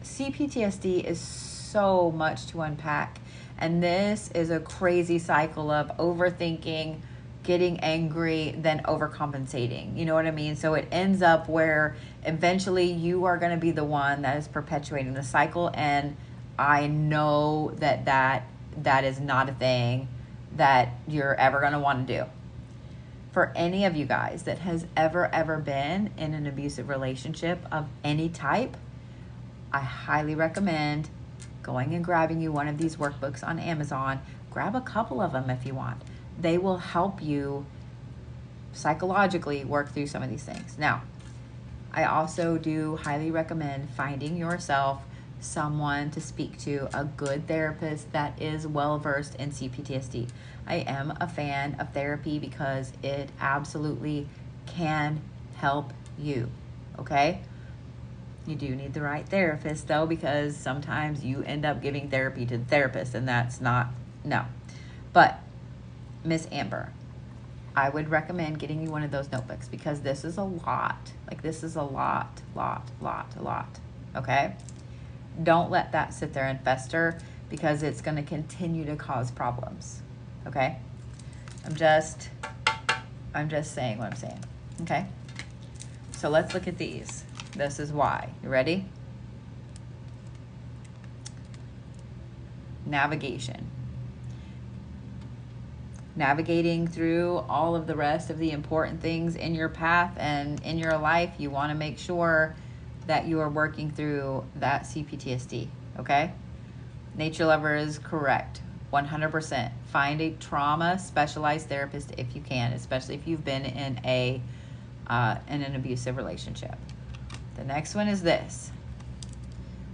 CPTSD is so much to unpack. And this is a crazy cycle of overthinking, getting angry, then overcompensating. You know what I mean? So it ends up where eventually you are going to be the one that is perpetuating the cycle. And I know that is not a thing that you're ever going to want to do. For any of you guys that has ever been in an abusive relationship of any type, I highly recommend going and grabbing you one of these workbooks on Amazon. Grab a couple of them if you want. They will help you psychologically work through some of these things. Now, I also do highly recommend finding yourself someone to speak to, a good therapist that is well-versed in CPTSD. I am a fan of therapy because it absolutely can help you, okay? You do need the right therapist, though, because sometimes you end up giving therapy to the therapist, and that's not, no. But, Miss Amber, I would recommend getting you one of those notebooks, because this is a lot. Like, this is a lot, okay? Don't let that sit there and fester, because it's going to continue to cause problems, okay? I'm just saying what I'm saying, okay? So let's look at these. This is why. You ready? Navigation. Navigating through all of the rest of the important things in your path and in your life, you want to make sure that you are working through that CPTSD, okay? Nature Lover is correct, 100%. Find a trauma specialized therapist if you can, especially if you've been in an abusive relationship. The next one is this.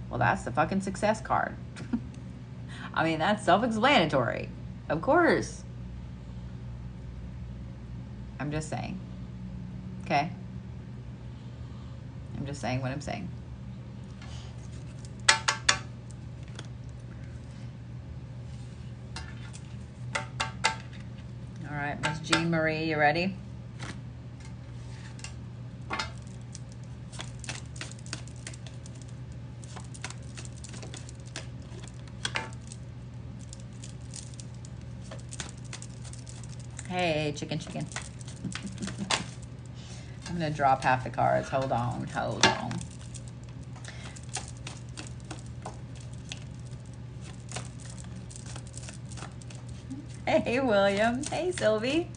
Well, that's the fucking success card. I mean, that's self-explanatory. Of course. I'm just saying. Okay? I'm just saying what I'm saying. All right, Miss Jean Marie, you ready? Hey, chicken. I'm going to drop half the cards. Hold on. Hey, William. Hey, Sylvie.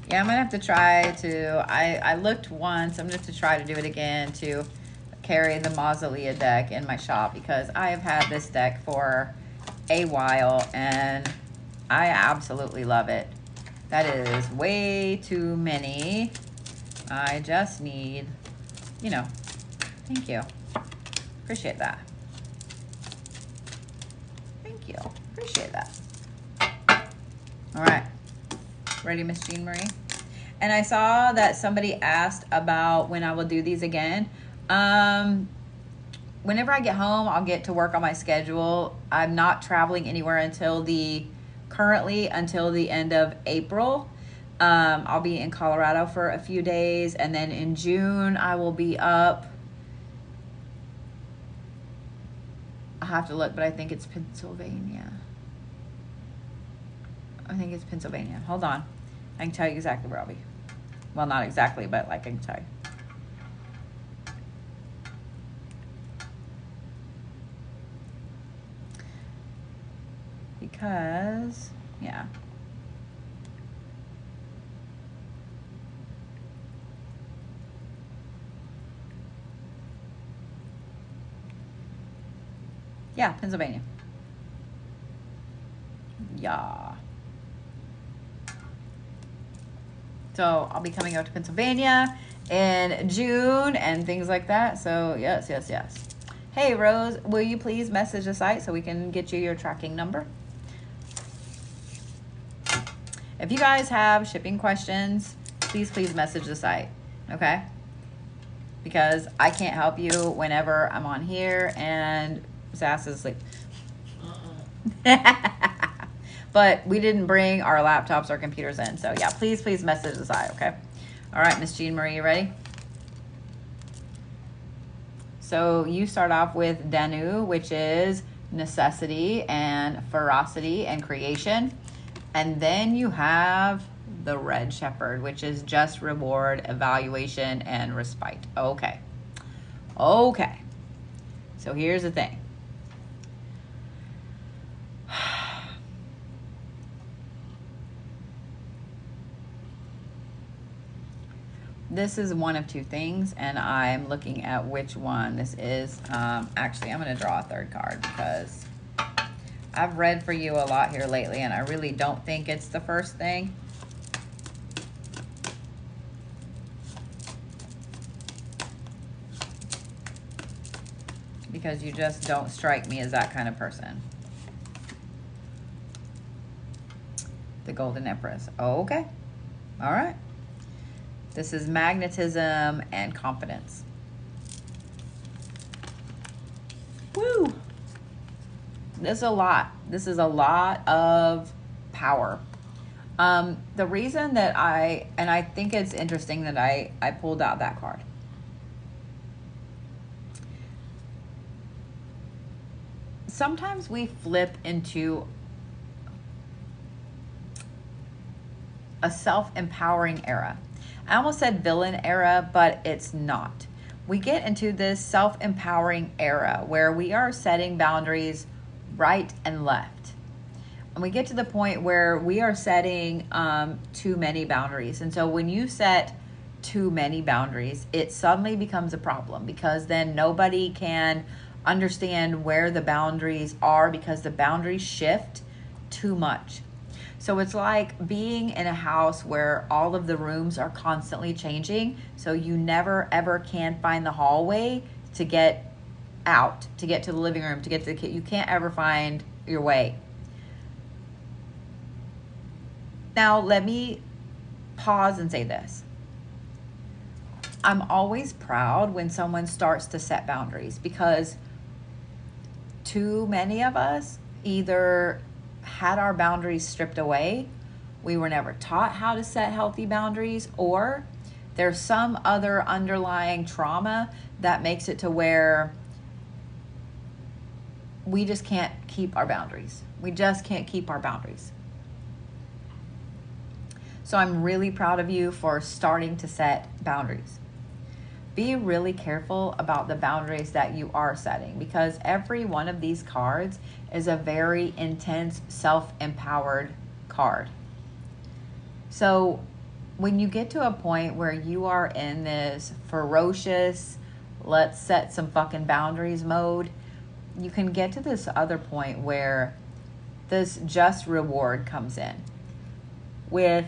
Yeah, I'm going to have to try to, I looked once. I'm going to have to try to do it again to carry the Mausolea deck in my shop, because I have had this deck for a while and I absolutely love it. That is way too many. I just need, thank you. Appreciate that. Thank you. Appreciate that. All right. Ready, Miss Jean Marie? And I saw that somebody asked about when I will do these again. Whenever I get home, I'll get to work on my schedule. I'm not traveling anywhere until the end of April. I'll be in Colorado for a few days, and then in June I will be up. I'll have to look, but I think it's Pennsylvania. Hold on. I can tell you exactly where I'll be. Well, not exactly, but like I can tell you. Because, yeah. Yeah, Pennsylvania. Yeah. So I'll be coming out to Pennsylvania in June and things like that. So yes. Hey, Rose, will you please message the site so we can get you your tracking number? If you guys have shipping questions, please message the site, okay? Because I can't help you whenever I'm on here and Sass is asleep. But we didn't bring our laptops or computers in. So yeah, please message the site, okay? All right, Miss Jean Marie, you ready? So you start off with Danu, which is necessity and ferocity and creation. And then you have the Red Shepherd, which is just reward, evaluation, and respite. Okay. So here's the thing. This is one of two things, and I'm looking at which one this is. Actually, I'm going to draw a third card because I've read for you a lot here lately, and I really don't think it's the first thing. Because you just don't strike me as that kind of person. The Golden Empress. Oh, okay. All right. This is magnetism and confidence. Woo! This is a lot. This is a lot of power. The reason that I think it's interesting that I pulled out that card. Sometimes we flip into a self-empowering era. I almost said villain era, but it's not. We get into this self-empowering era where we are setting boundaries right and left. And we get to the point where we are setting too many boundaries. And so when you set too many boundaries, it suddenly becomes a problem, because then nobody can understand where the boundaries are, because the boundaries shift too much. So it's like being in a house where all of the rooms are constantly changing. So you never ever can find the hallway to get out, to get to the living room, to get to the kitchen. You can't ever find your way. Now, let me pause and say this. I'm always proud when someone starts to set boundaries, because too many of us either had our boundaries stripped away, we were never taught how to set healthy boundaries, or there's some other underlying trauma that makes it to where we just can't keep our boundaries. We just can't keep our boundaries. So I'm really proud of you for starting to set boundaries. Be really careful about the boundaries that you are setting, because every one of these cards is a very intense, self-empowered card. So when you get to a point where you are in this ferocious, let's set some fucking boundaries mode, you can get to this other point where this just reward comes in with,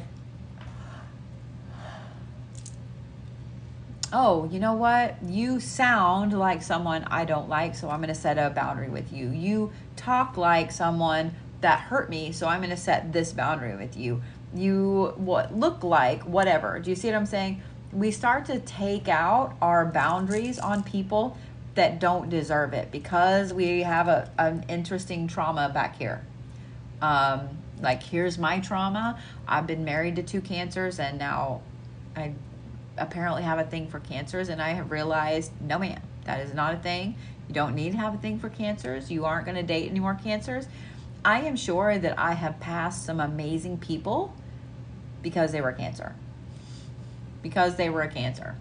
oh, you know what? You sound like someone I don't like, so I'm going to set a boundary with you. You talk like someone that hurt me, so I'm going to set this boundary with you. You look like whatever. Do you see what I'm saying? We start to take out our boundaries on people that don't deserve it, because we have an interesting trauma back here. Like, here's my trauma. I've been married to 2 cancers, and now I apparently have a thing for cancers, and I have realized, no ma'am, that is not a thing. You don't need to have a thing for cancers. You aren't going to date any more cancers. I am sure that I have passed some amazing people because they were cancer. Because they were a cancer.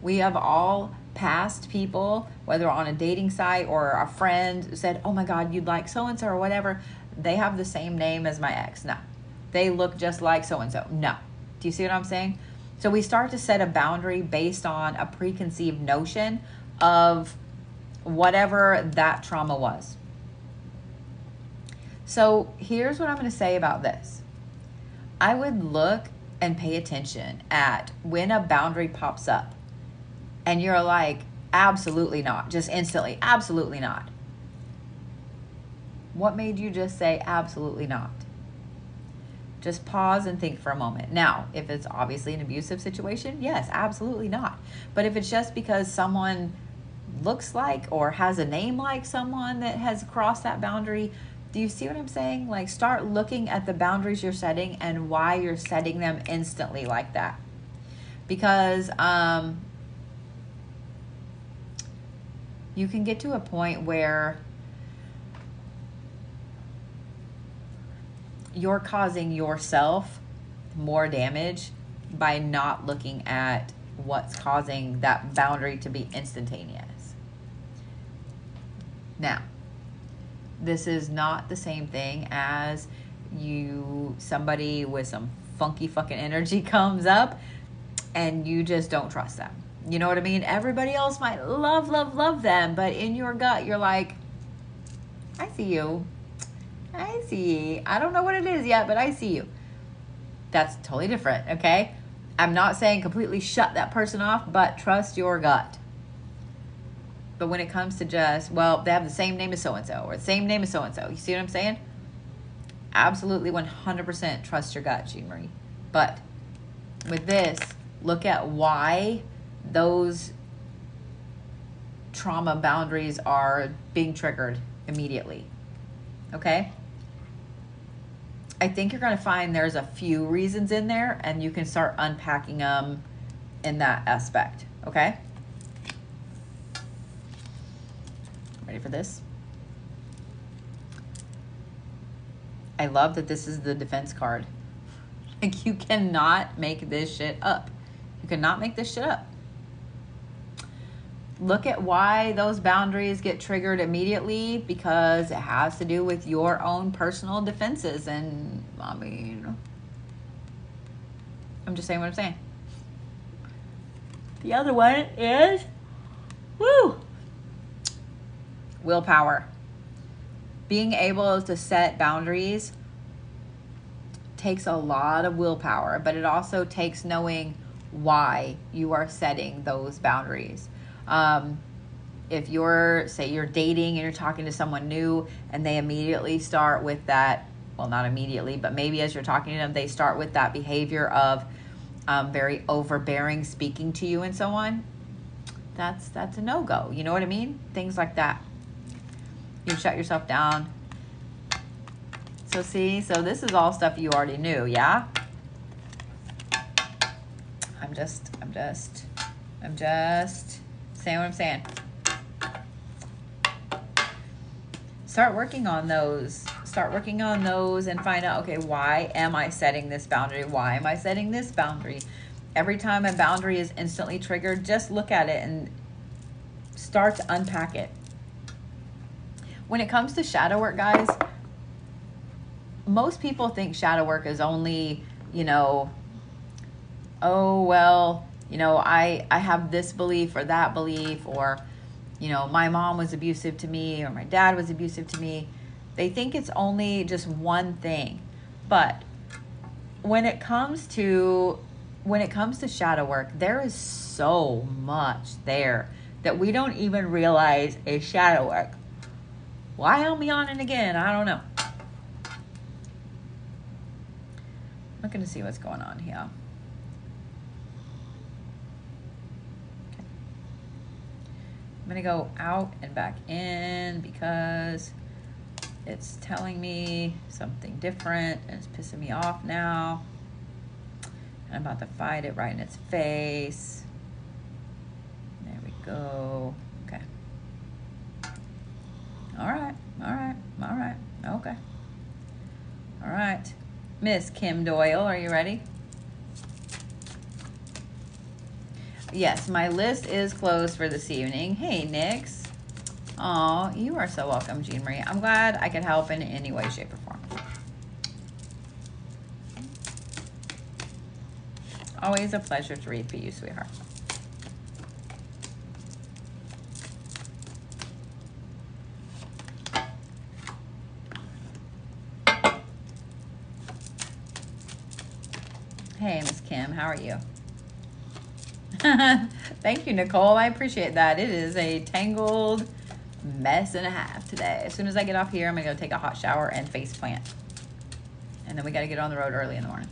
We have all passed people, whether on a dating site or a friend said, oh my God, you'd like so-and-so or whatever. They have the same name as my ex. No. They look just like so-and-so. No. Do you see what I'm saying? So we start to set a boundary based on a preconceived notion of whatever that trauma was. So here's what I'm going to say about this. I would look and pay attention at when a boundary pops up and you're like, absolutely not, just instantly, absolutely not. What made you just say absolutely not? Just pause and think for a moment. Now, if it's obviously an abusive situation, yes, absolutely not. But if it's just because someone looks like or has a name like someone that has crossed that boundary, do you see what I'm saying? Like, start looking at the boundaries you're setting and why you're setting them instantly like that. Because you can get to a point where you're causing yourself more damage by not looking at what's causing that boundary to be instantaneous. Now, this is not the same thing as somebody with some funky fucking energy comes up and you just don't trust them. You know what I mean? Everybody else might love them, but in your gut, you're like, I see you. I see. I don't know what it is yet, but I see you. That's totally different, okay? I'm not saying completely shut that person off, but trust your gut. But when it comes to just, well, they have the same name as so-and-so or the same name as so-and-so. You see what I'm saying? Absolutely 100% trust your gut, Jean Marie. But with this, look at why those trauma boundaries are being triggered immediately. Okay? I think you're going to find there's a few reasons in there, and you can start unpacking them in that aspect. Okay? Ready for this? I love that this is the defense card. Like, you cannot make this shit up. You cannot make this shit up. Look at why those boundaries get triggered immediately, because it has to do with your own personal defenses. And I mean, I'm just saying what I'm saying. The other one is, willpower. Being able to set boundaries takes a lot of willpower, but it also takes knowing why you are setting those boundaries. If say you're dating and you're talking to someone new and they immediately start with that, well, not immediately, but maybe as you're talking to them, they start with that behavior of very overbearing speaking to you and so on, that's a no-go. You know what I mean? Things like that. You shut yourself down. So see, so this is all stuff you already knew, yeah? I'm just saying what I'm saying. Start working on those. Start working on those and find out, okay, why am I setting this boundary? Why am I setting this boundary? Every time a boundary is instantly triggered, just look at it and start to unpack it. When it comes to shadow work, guys, most people think shadow work is only, oh, well, I have this belief or that belief, or, my mom was abusive to me or my dad was abusive to me. They think it's only just one thing. But when it comes to shadow work, there is so much there that we don't even realize is shadow work. Why am I on it again? I don't know. Looking to see what's going on here. Okay. I'm going to go out and back in because it's telling me something different and it's pissing me off now. And I'm about to fight it right in its face. There we go. Okay. All right. Okay. All right. Miss Kim Doyle, are you ready? Yes, my list is closed for this evening. Hey, Nix. Aw, you are so welcome, Jean Marie. I'm glad I could help in any way, shape, or form. Always a pleasure to read for you, sweetheart. Hey, Miss Kim, how are you? Thank you, Nicole. I appreciate that. It is a tangled mess and a half today. As soon as I get off here, I'm going to go take a hot shower and face plant. And then we got to get on the road early in the morning.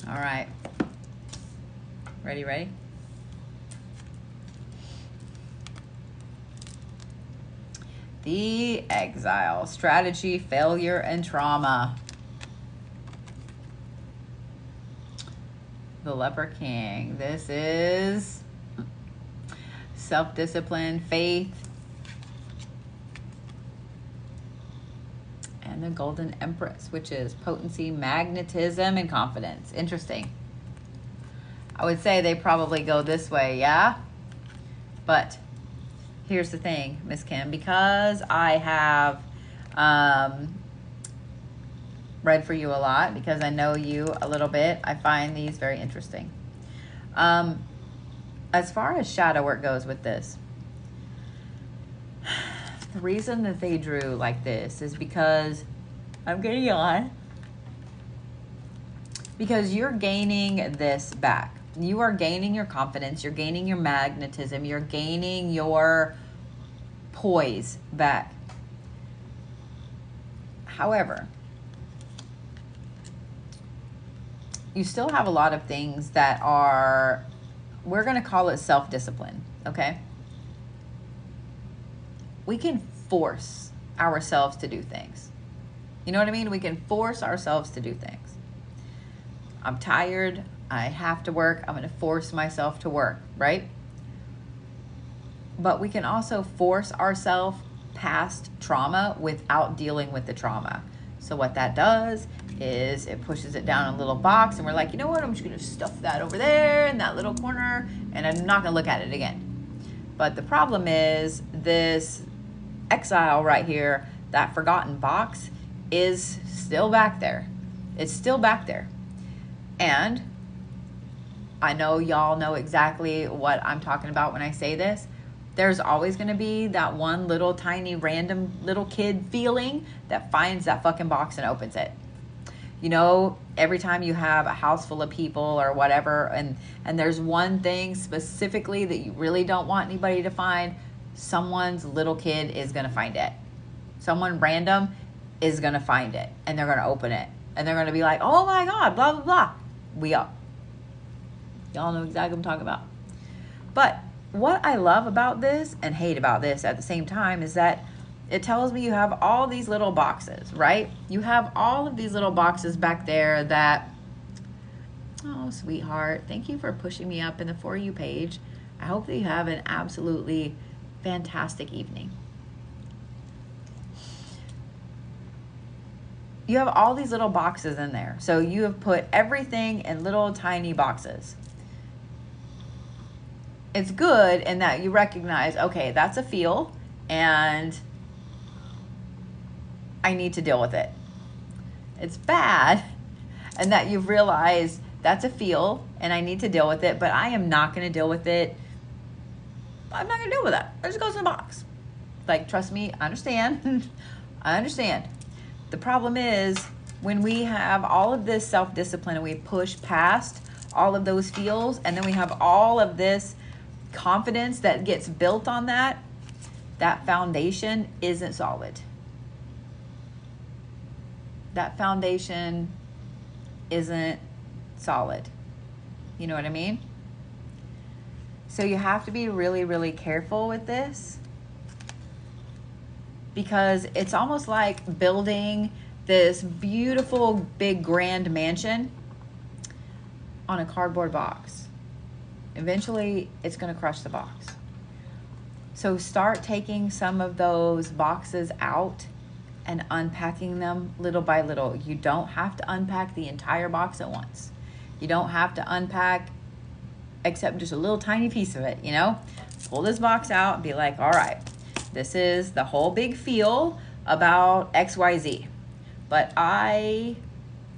All right. Ready? The Exile, strategy, failure, and trauma. The Leper King. This is self-discipline, faith, and the Golden Empress, which is potency, magnetism, and confidence. Interesting. I would say they probably go this way, yeah? But here's the thing, Miss Kim, because I have read for you a lot, because I know you a little bit, I find these very interesting. As far as shadow work goes with this, the reason that they drew like this is because I'm getting on. Because you're gaining this back. You are gaining your confidence. You're gaining your magnetism. You're gaining your poise back. However, you still have a lot of things that are, we're going to call it self-discipline, okay? We can force ourselves to do things. You know what I mean? We can force ourselves to do things. I'm tired. I have to work. I'm going to force myself to work, right? But we can also force ourselves past trauma without dealing with the trauma. So what that does is it pushes it down in a little box, and we're like, you know what? I'm just going to stuff that over there in that little corner, and I'm not going to look at it again. But the problem is this exile right here, that forgotten box, is still back there. It's still back there. And I know y'all know exactly what I'm talking about when I say this. There's always going to be that one little tiny random little kid feeling that finds that fucking box and opens it. You know, every time you have a house full of people or whatever, and there's one thing specifically that you really don't want anybody to find, someone's little kid is going to find it. Someone random is going to find it, and they're going to open it, and they're going to be like, oh my God, blah, blah, blah. Y'all know exactly what I'm talking about. But what I love about this and hate about this at the same time is that it tells me you have all these little boxes, right? You have all of these little boxes back there that, oh, sweetheart, thank you for pushing me up in the For You page. I hope that you have an absolutely fantastic evening. You have all these little boxes in there. So you have put everything in little tiny boxes. It's good in that you recognize, okay, that's a feel, and I need to deal with it. It's bad and that you've realized that's a feel and I need to deal with it, but I am not going to deal with it. I'm not going to deal with that. It just goes in the box. Like, trust me, I understand. I understand. The problem is when we have all of this self-discipline and we push past all of those feels, and then we have all of this confidence that gets built on that, that foundation isn't solid. That foundation isn't solid. You know what I mean? So you have to be really, really careful with this, because it's almost like building this beautiful, big, grand mansion on a cardboard box. Eventually, it's going to crush the box. So start taking some of those boxes out and unpacking them little by little. You don't have to unpack the entire box at once. You don't have to unpack except just a little tiny piece of it, you know? Pull this box out and be like, all right, this is the whole big feel about XYZ. But I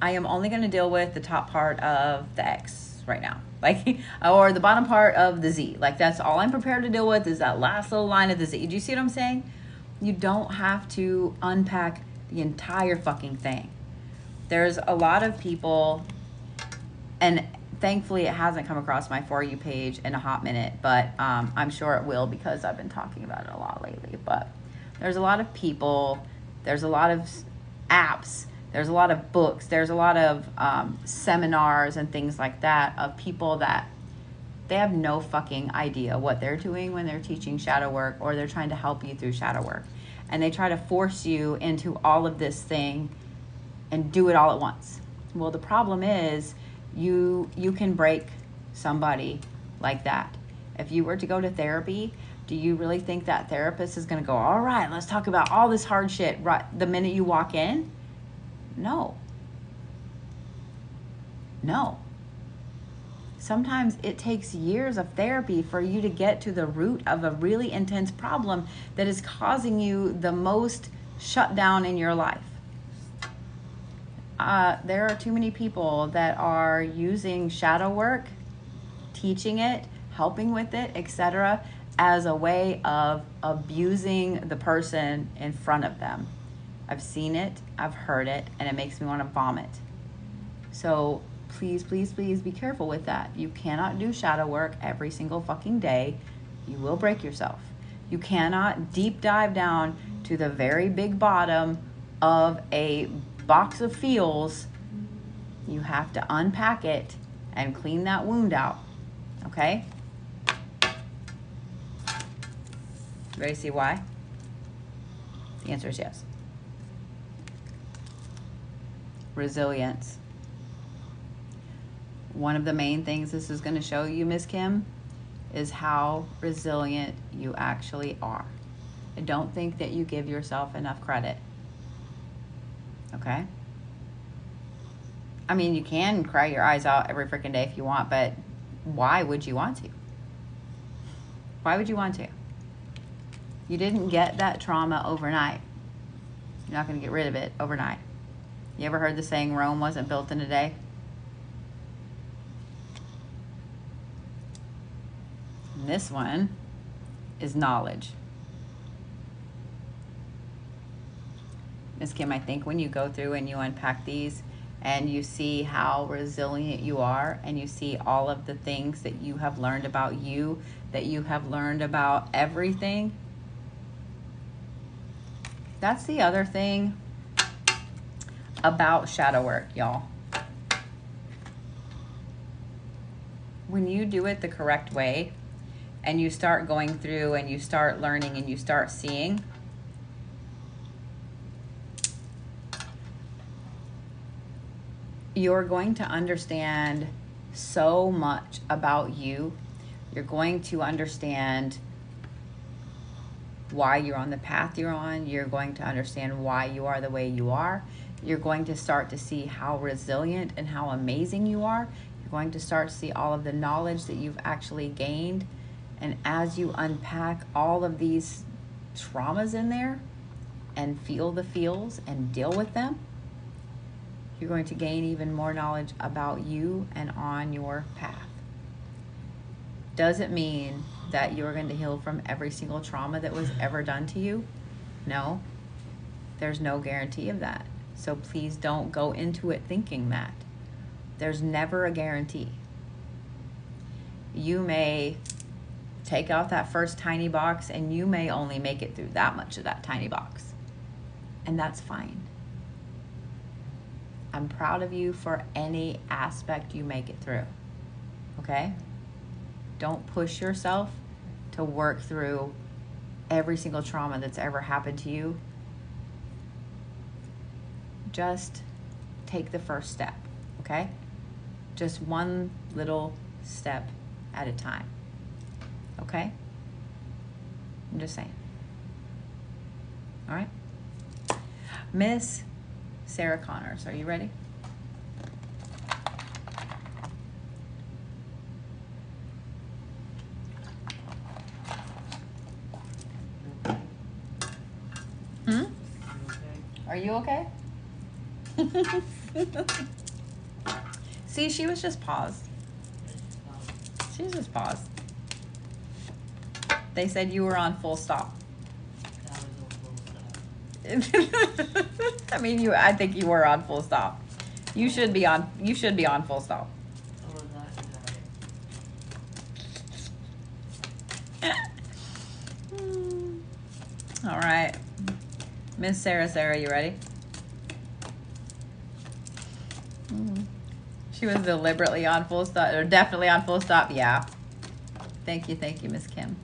am only going to deal with the top part of the X right now. Like, or the bottom part of the Z. Like, that's all I'm prepared to deal with is that last little line of the Z. Do you see what I'm saying? You don't have to unpack the entire fucking thing. There's a lot of people, and thankfully it hasn't come across my For You page in a hot minute, but I'm sure it will because I've been talking about it a lot lately. But there's a lot of people, there's a lot of apps, there's a lot of books, there's a lot of seminars and things like that of people that they have no fucking idea what they're doing when they're teaching shadow work, or they're trying to help you through shadow work. And they try to force you into all of this thing and do it all at once. Well, the problem is you can break somebody like that. If you were to go to therapy, do you really think that therapist is going to go, all right, let's talk about all this hard shit right the minute you walk in? No. No. Sometimes it takes years of therapy for you to get to the root of a really intense problem that is causing you the most shutdown in your life. There are too many people that are using shadow work, teaching it, helping with it, etc., as a way of abusing the person in front of them. I've seen it, I've heard it, and it makes me want to vomit. So please, please, please be careful with that. You cannot do shadow work every single fucking day. You will break yourself. You cannot deep dive down to the very big bottom of a box of feels You have to unpack it and clean that wound out, okay? Ready to see why? The answer is yes. Resilience. One of the main things this is going to show you, Miss Kim, is how resilient you actually are. I don't think that you give yourself enough credit. Okay? I mean, you can cry your eyes out every freaking day if you want, but why would you want to? Why would you want to? You didn't get that trauma overnight. You're not going to get rid of it overnight. You ever heard the saying, Rome wasn't built in a day? And this one is knowledge. Ms. Kim, I think when you go through and you unpack these and you see how resilient you are and you see all of the things that you have learned about you, that you have learned about everything, that's the other thing about shadow work, y'all. When you do it the correct way and you start going through and you start learning and you start seeing, you're going to understand so much about you. You're going to understand why you're on the path you're on. You're going to understand why you are the way you are. You're going to start to see how resilient and how amazing you are. You're going to start to see all of the knowledge that you've actually gained. And as you unpack all of these traumas in there and feel the feels and deal with them, you're going to gain even more knowledge about you and on your path. Does it mean that you're going to heal from every single trauma that was ever done to you? No, there's no guarantee of that. So please don't go into it thinking that. There's never a guarantee. You may take out that first tiny box and you may only make it through that much of that tiny box. And that's fine. I'm proud of you for any aspect you make it through. Okay? Don't push yourself to work through every single trauma that's ever happened to you. Just take the first step, okay? Just one little step at a time, okay? I'm just saying. All right? Miss Sarah Connors, are you ready? Are you okay? See, she was just paused. She was just paused. They said you were on full stop. I mean, I think you were on full stop. You should be on full stop. All right. Miss Sarah, you ready? She was deliberately on full stop, or definitely on full stop. Yeah. Thank you, Miss Kim.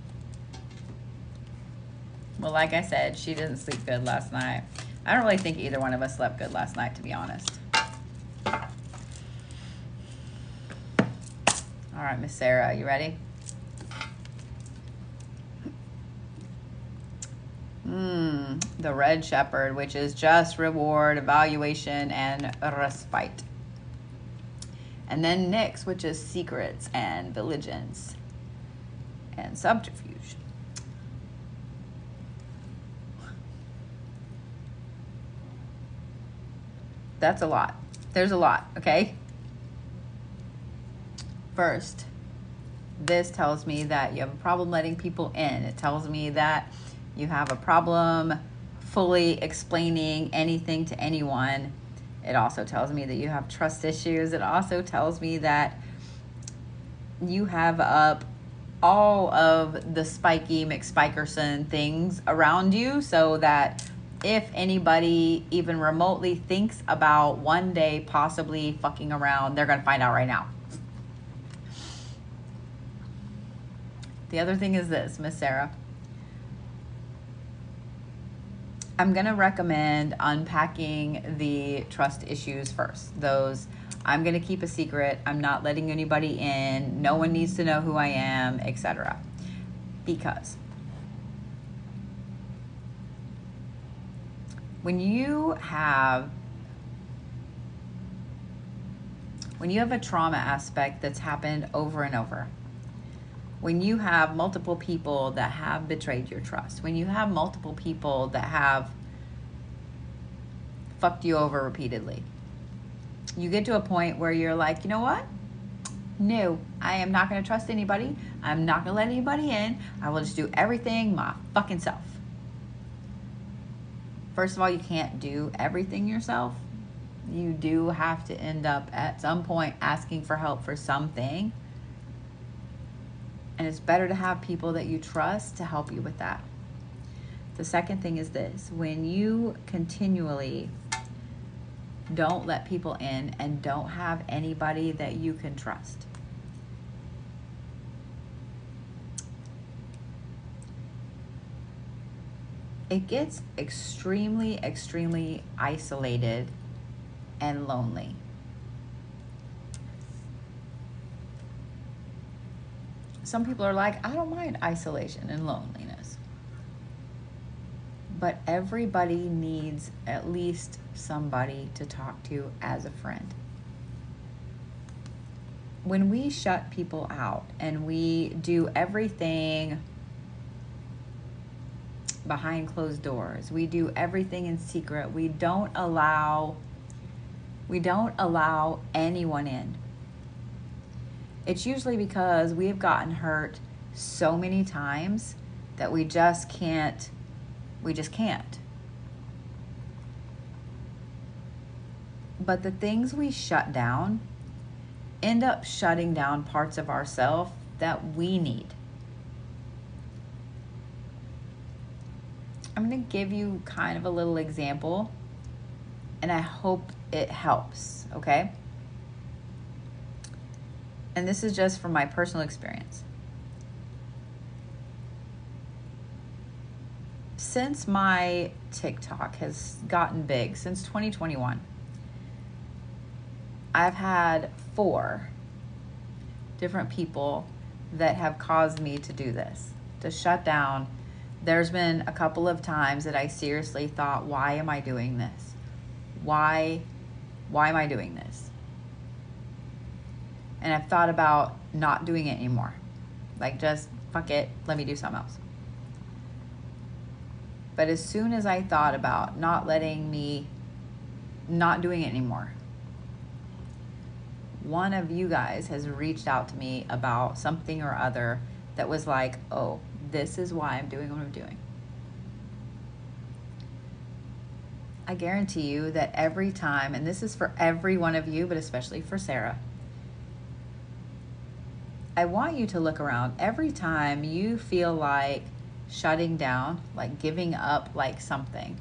Well, like I said, she didn't sleep good last night. I don't really think either one of us slept good last night, to be honest. All right, Miss Sarah, you ready? The Red Shepherd, which is just, reward, evaluation, and respite. And then Nyx, which is secrets and vigilance and subterfuge. That's a lot. There's a lot, okay? First, this tells me that you have a problem letting people in. It tells me that you have a problem fully explaining anything to anyone. It also tells me that you have trust issues. It also tells me that you have up all of the spiky McSpikerson things around you so that if anybody even remotely thinks about one day possibly fucking around, they're going to find out right now. The other thing is this, Miss Sarah. I'm going to recommend unpacking the trust issues first. Those, I'm going to keep a secret. I'm not letting anybody in. No one needs to know who I am, etc. Because when you have a trauma aspect that's happened over and over, when you have multiple people that have betrayed your trust, when you have multiple people that have fucked you over repeatedly, you get to a point where you're like, you know what? No, I am not going to trust anybody. I'm not going to let anybody in. I will just do everything my fucking self. First of all, you can't do everything yourself. You do have to end up at some point asking for help for something. And it's better to have people that you trust to help you with that. The second thing is this: when you continually don't let people in and don't have anybody that you can trust, it gets extremely, extremely isolated and lonely. Some people are like, I don't mind isolation and loneliness. But everybody needs at least somebody to talk to as a friend. When we shut people out and we do everything behind closed doors, we do everything in secret, we don't allow anyone in. It's usually because we have gotten hurt so many times that we just can't. But the things we shut down end up shutting down parts of ourselves that we need. I'm going to give you kind of a little example, and I hope it helps, okay? And this is just from my personal experience. Since my TikTok has gotten big, since 2021, I've had 4 different people that have caused me to do this, to shut down. There's been a couple of times that I seriously thought, why am I doing this? Why am I doing this? And I've thought about not doing it anymore. Like, just fuck it, let me do something else. But as soon as I thought about not doing it anymore, one of you guys has reached out to me about something or other that was like, oh, this is why I'm doing what I'm doing. I guarantee you that every time, and this is for every one of you, but especially for Sarah, I want you to look around. Every time you feel like shutting down, like giving up, like something,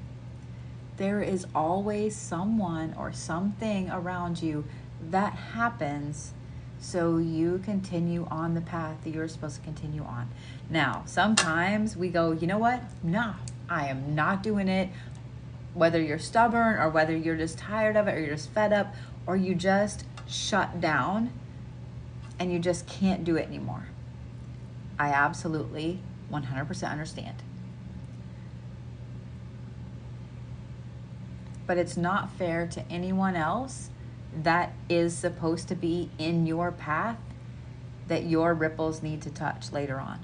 there is always someone or something around you that happens so you continue on the path that you're supposed to continue on. Now, sometimes we go, you know what? No, I am not doing it. Whether you're stubborn or whether you're just tired of it or you're just fed up or you just shut down and you just can't do it anymore. I absolutely 100% understand. But it's not fair to anyone else that is supposed to be in your path that your ripples need to touch later on.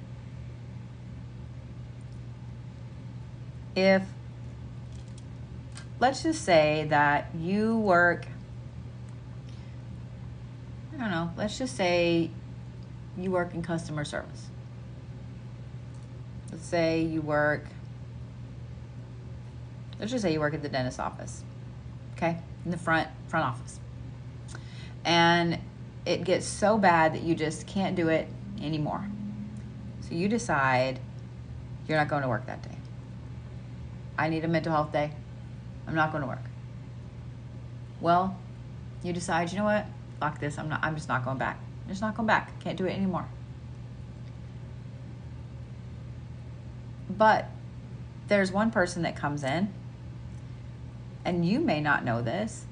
If, let's just say that you work, I don't know, let's just say you work in customer service. Let's just say you work at the dentist's office, okay? In the front office. And it gets so bad that you just can't do it anymore. So you decide you're not going to work that day. I need a mental health day. I'm not going to work. Well, you decide, you know what? Fuck this. I'm just not going back. I'm just not going back. Can't do it anymore. But there's one person that comes in, and you may not know this,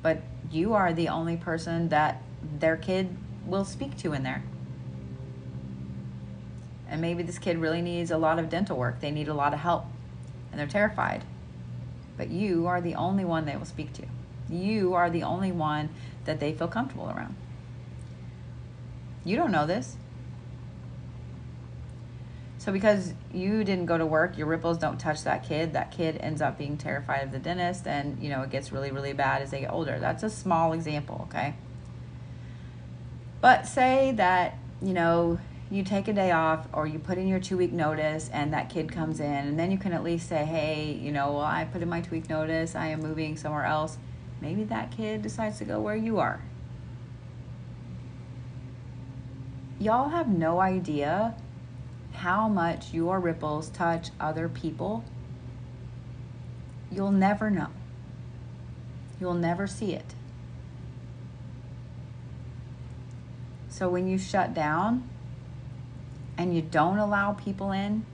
but you are the only person that their kid will speak to in there. And maybe this kid really needs a lot of dental work. They need a lot of help, and they're terrified. But you are the only one they will speak to. You are the only one that they feel comfortable around. You don't know this. So because you didn't go to work, your ripples don't touch that kid ends up being terrified of the dentist, and it gets really, really bad as they get older. That's a small example, okay? But say that, you take a day off, or you put in your 2-week notice, and that kid comes in, and then you can at least say, hey, well, I put in my 2-week notice, I am moving somewhere else. Maybe that kid decides to go where you are. Y'all have no idea how much your ripples touch other people. You'll never know. You'll never see it. So when you shut down and you don't allow people in,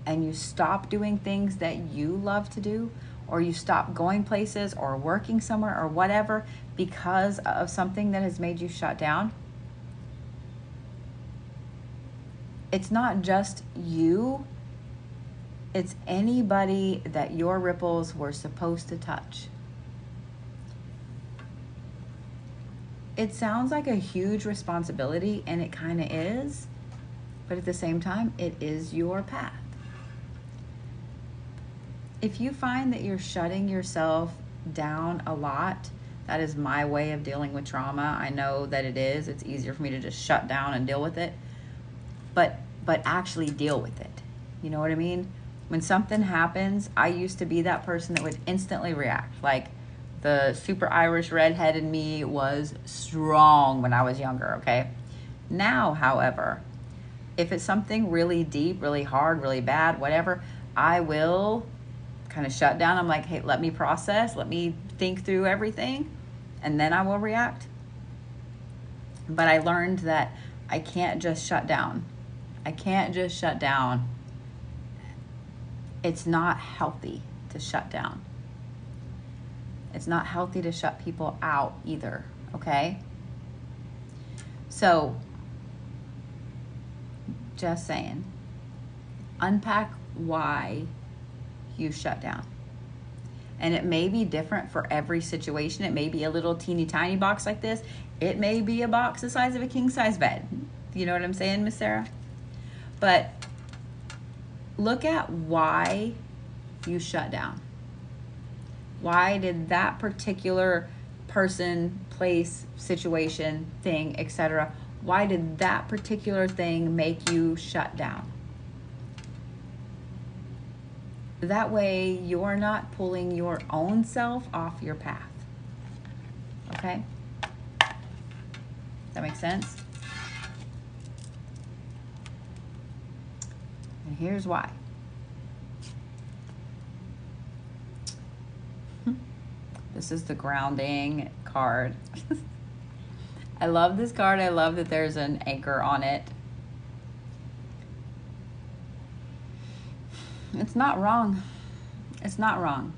and you stop doing things that you love to do, or you stop going places or working somewhere or whatever because of something that has made you shut down, it's not just you, it's anybody that your ripples were supposed to touch. It sounds like a huge responsibility, and it kind of is, but at the same time, it is your path. If you find that you're shutting yourself down a lot, that is my way of dealing with trauma. I know that it is. It's easier for me to just shut down and deal with it. But actually deal with it. You know what I mean? When something happens, I used to be that person that would instantly react. Like, the super Irish redhead in me was strong when I was younger, okay? Now, however, if it's something really deep, really hard, really bad, whatever, I will kind of shut down. I'm like, hey, let me process, let me think through everything, and then I will react. But I learned that I can't just shut down. I can't just shut down. It's not healthy to shut down. It's not healthy to shut people out either, okay? So, just saying, unpack why you shut down. And it may be different for every situation. It may be a little teeny tiny box like this. It may be a box the size of a king size bed. You know what I'm saying, Miss Sarah? But look at why you shut down. Why did that particular person, place, situation, thing, etc., why did that particular thing make you shut down? That way you're not pulling your own self off your path. Okay? That makes sense? And here's why. This is the grounding card. I love this card. I love that there's an anchor on it. It's not wrong. It's not wrong.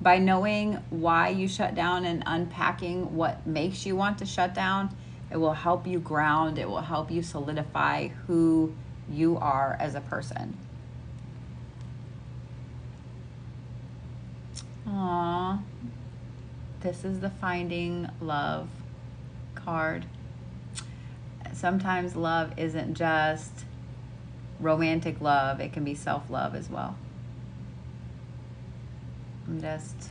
By knowing why you shut down and unpacking what makes you want to shut down, it will help you ground. It will help you solidify who you are as a person. Aww. This is the Finding Love card. Sometimes love isn't just romantic love. It can be self-love as well. I'm just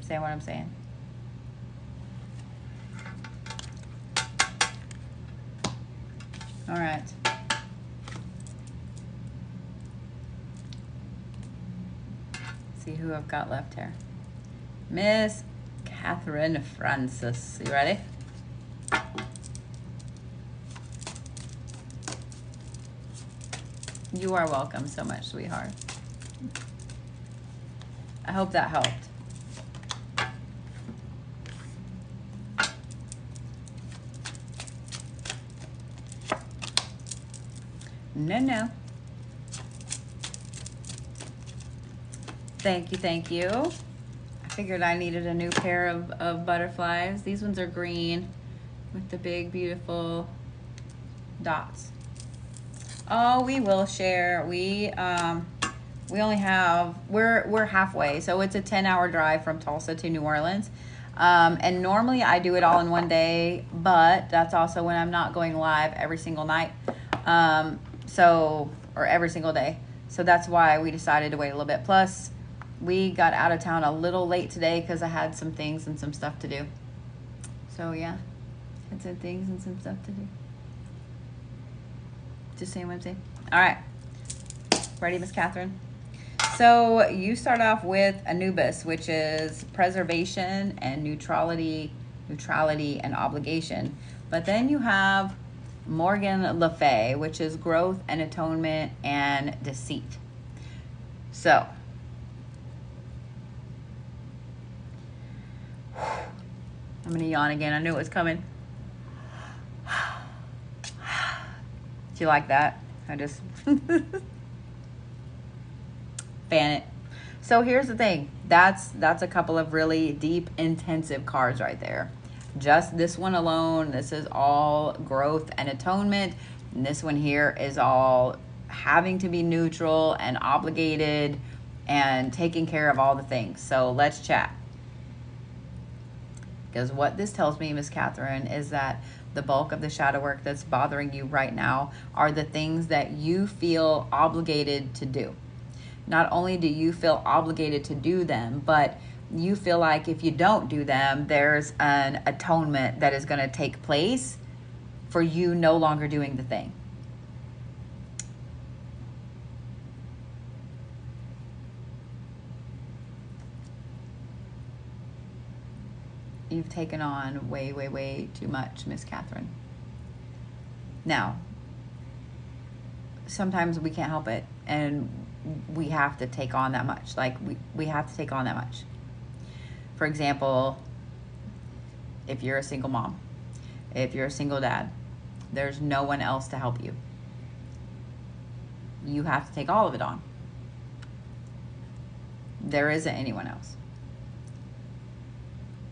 saying what I'm saying. All right. See who I've got left here. Miss Catherine Francis. You ready? You are welcome so much, sweetheart. I hope that helped. No. Thank you, thank you. I figured I needed a new pair of butterflies. These ones are green with the big, beautiful dots. Oh, we will share. We only have, we're halfway, so it's a 10-hour drive from Tulsa to New Orleans. And normally I do it all in one day, but that's also when I'm not going live every single night. Or every single day. So that's why we decided to wait a little bit. Plus, we got out of town a little late today because I had some things and some stuff to do. So yeah, had some things and some stuff to do. Just saying what I'm saying. All right. Ready, Miss Catherine? So you start off with Anubis, which is preservation and neutrality and obligation. But then you have Morgan Le Fay, which is growth and atonement and deceit. So I'm gonna yawn again. I knew it was coming. Do you like that? I just fan it. So here's the thing. That's a couple of really deep, intensive cards right there. Just this one alone, this is all growth and atonement. And this one here is all having to be neutral and obligated and taking care of all the things. So let's chat. Because what this tells me, Miss Catherine, is that the bulk of the shadow work that's bothering you right now are the things that you feel obligated to do. Not only do you feel obligated to do them, but you feel like if you don't do them, there's an atonement that is going to take place for you no longer doing the thing. You've taken on way, way, way too much, Miss Catherine. Now, sometimes we can't help it, and we have to take on that much. Like, we have to take on that much. For example, if you're a single mom, if you're a single dad, there's no one else to help you. You have to take all of it on. There isn't anyone else.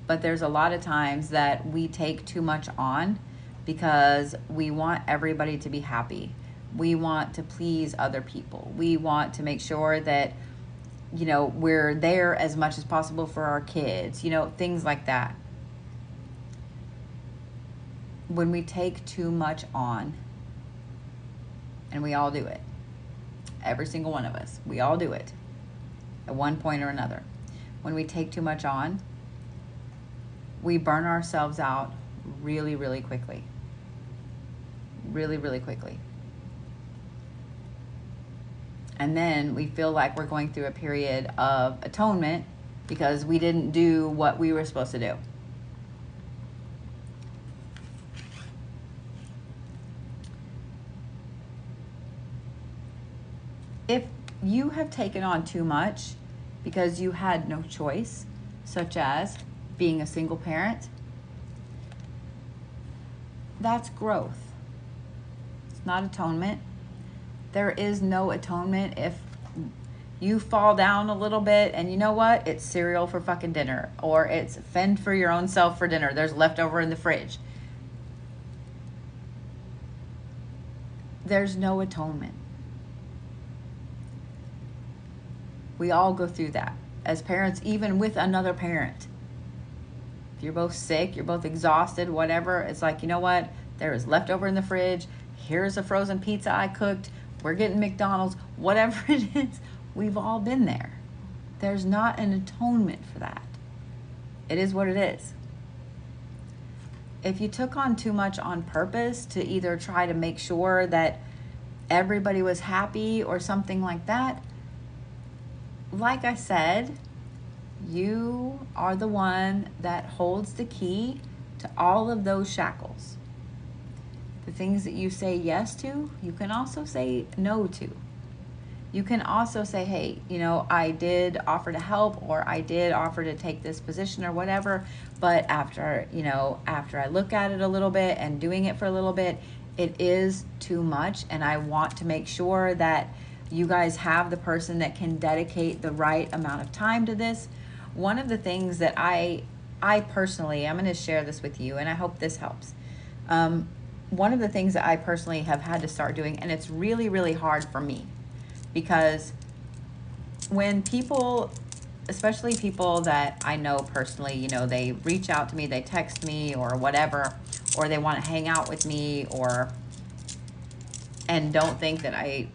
But there's a lot of times that we take too much on because we want everybody to be happy. We want to please other people. We want to make sure that, you know, we're there as much as possible for our kids, you know, things like that. When we take too much on, and we all do it, every single one of us, we all do it at one point or another. When we take too much on, we burn ourselves out really, really quickly. Really, really quickly. And then we feel like we're going through a period of atonement because we didn't do what we were supposed to do. If you have taken on too much because you had no choice, such as being a single parent, that's growth. It's not atonement. There is no atonement if you fall down a little bit and you know what? It's cereal for fucking dinner, or it's fend for your own self for dinner. There's leftover in the fridge. There's no atonement. We all go through that as parents, even with another parent. If you're both sick, you're both exhausted, whatever, it's like, you know what? There is leftover in the fridge. Here's a frozen pizza I cooked. We're getting McDonald's, whatever it is. We've all been there. There's not an atonement for that. It is what it is. If you took on too much on purpose to either try to make sure that everybody was happy or something like that, like I said, you are the one that holds the key to all of those shackles. The things that you say yes to, you can also say no to. You can also say, hey, you know, I did offer to help, or I did offer to take this position or whatever, but after, you know, after I look at it a little bit and doing it for a little bit, it is too much, and I want to make sure that you guys have the person that can dedicate the right amount of time to this. One of the things that I personally, I'm going to share this with you, and I hope this helps. One of the things that I personally have had to start doing, and it's really, really hard for me, because when people, especially people that I know personally, you know, they reach out to me, they text me or whatever, or they want to hang out with me, or, and don't think that I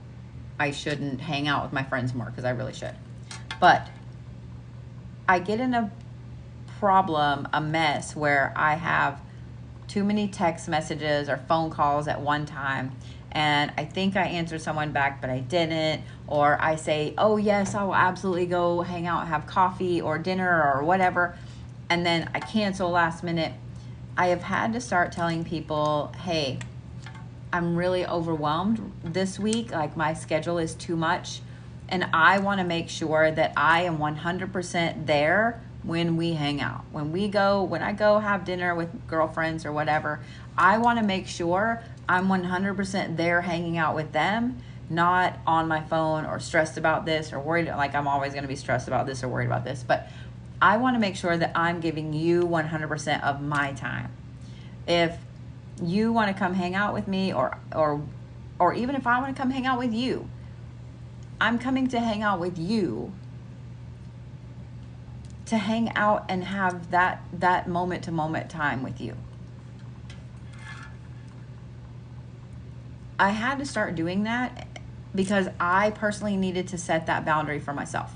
shouldn't hang out with my friends more, because I really should. But I get in a problem, a mess, where I have too many text messages or phone calls at one time, and I think I answered someone back but I didn't, or I say, oh yes, I will absolutely go hang out, have coffee or dinner or whatever, and then I cancel last minute. I have had to start telling people, hey, I'm really overwhelmed this week, like my schedule is too much, and I want to make sure that I am 100% there when we hang out. When I go have dinner with girlfriends or whatever, I want to make sure I'm 100% there hanging out with them, not on my phone or stressed about this or worried, like I'm always going to be stressed about this or worried about this, but I want to make sure that I'm giving you 100% of my time. If you want to come hang out with me, or even if I want to come hang out with you, I'm coming to hang out with you, to hang out and have that moment to moment time with you. I had to start doing that because I personally needed to set that boundary for myself.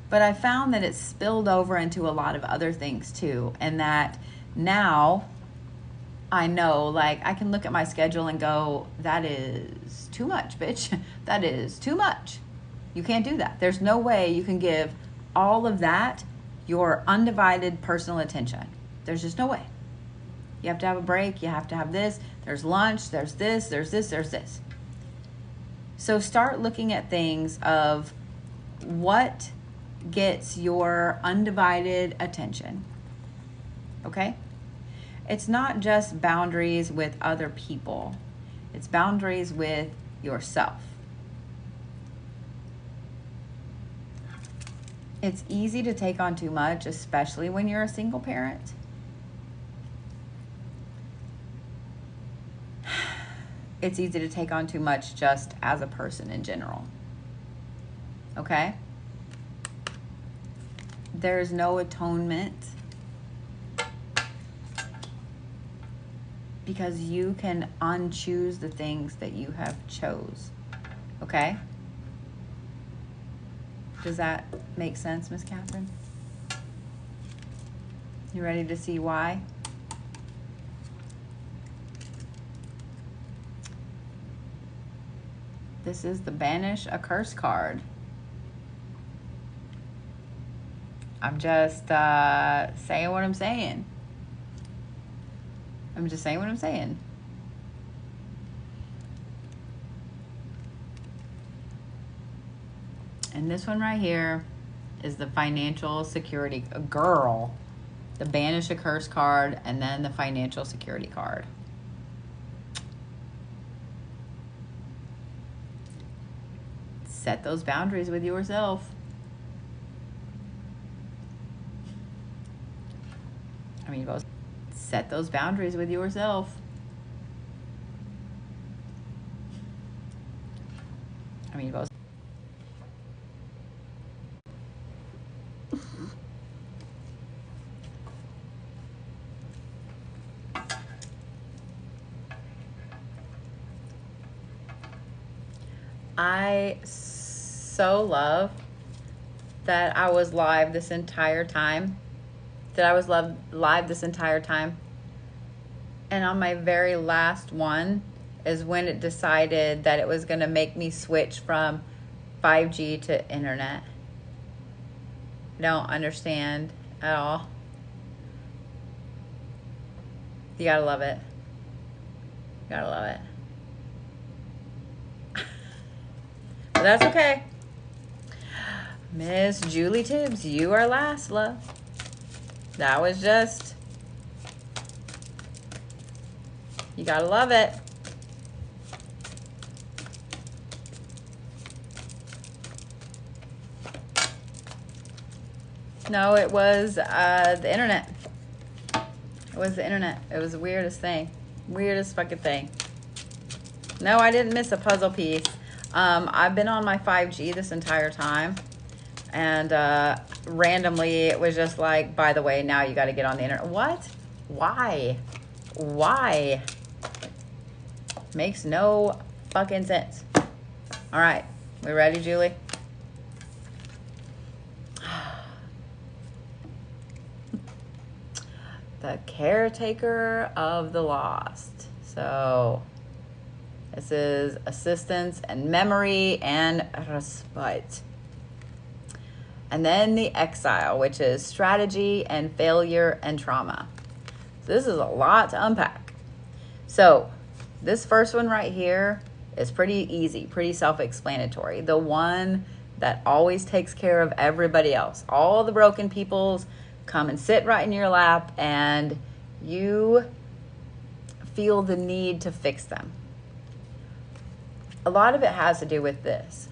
But I found that it spilled over into a lot of other things too, and that now I know, like, I can look at my schedule and go, that is too much, bitch. That is too much. You can't do that. There's no way you can give all of that your undivided personal attention. There's just no way. You have to have a break. You have to have this. There's lunch. There's this. There's this. There's this. So start looking at things of what gets your undivided attention. Okay? It's not just boundaries with other people. It's boundaries with yourself. It's easy to take on too much, especially when you're a single parent. It's easy to take on too much just as a person in general. Okay? There's no atonement, because you can unchoose the things that you have chose. Okay? Does that make sense, Miss Catherine? You ready to see why? This is the Banish a Curse card. I'm just saying what I'm saying. I'm just saying what I'm saying. And this one right here is the financial security girl. The Banish a Curse card, and then the financial security card. Set those boundaries with yourself. I mean, both. Set those boundaries with yourself. I mean, both. I so love that I was live this entire time. Live this entire time. And on my very last one is when it decided that it was going to make me switch from 5G to internet. I don't understand at all. You gotta love it. You gotta love it. That's okay. Miss Julie Tibbs, you are last, love. That was just, you gotta love it. No, it was the internet. It was the internet. It was the weirdest thing. Weirdest fucking thing. No, I didn't miss a puzzle piece. I've been on my 5G this entire time. And randomly, it was just like, by the way, now you got to get on the internet. What? Why? Why? Makes no fucking sense. All right. We ready, Julie? The caretaker of the lost. So this is assistance and memory and respite. And then the exile, which is strategy and failure and trauma. So this is a lot to unpack. So this first one right here is pretty easy, pretty self-explanatory. The one that always takes care of everybody else. All the broken peoples come and sit right in your lap, and you feel the need to fix them. A lot of it has to do with this.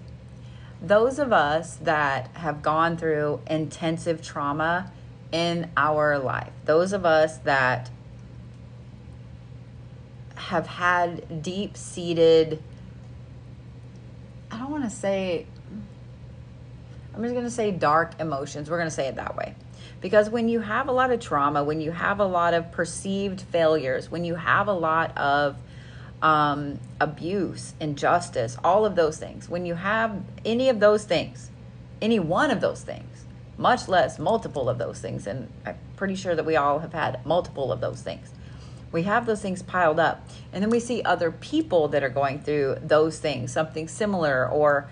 Those of us that have gone through intensive trauma in our life, those of us that have had deep-seated, I don't want to say, I'm just going to say dark emotions. We're going to say it that way. Because when you have a lot of trauma, when you have a lot of perceived failures, when you have a lot of abuse, injustice, all of those things, when you have any of those things, any one of those things, much less multiple of those things, and I'm pretty sure that we all have had multiple of those things. We have those things piled up, and then we see other people that are going through those things, something similar or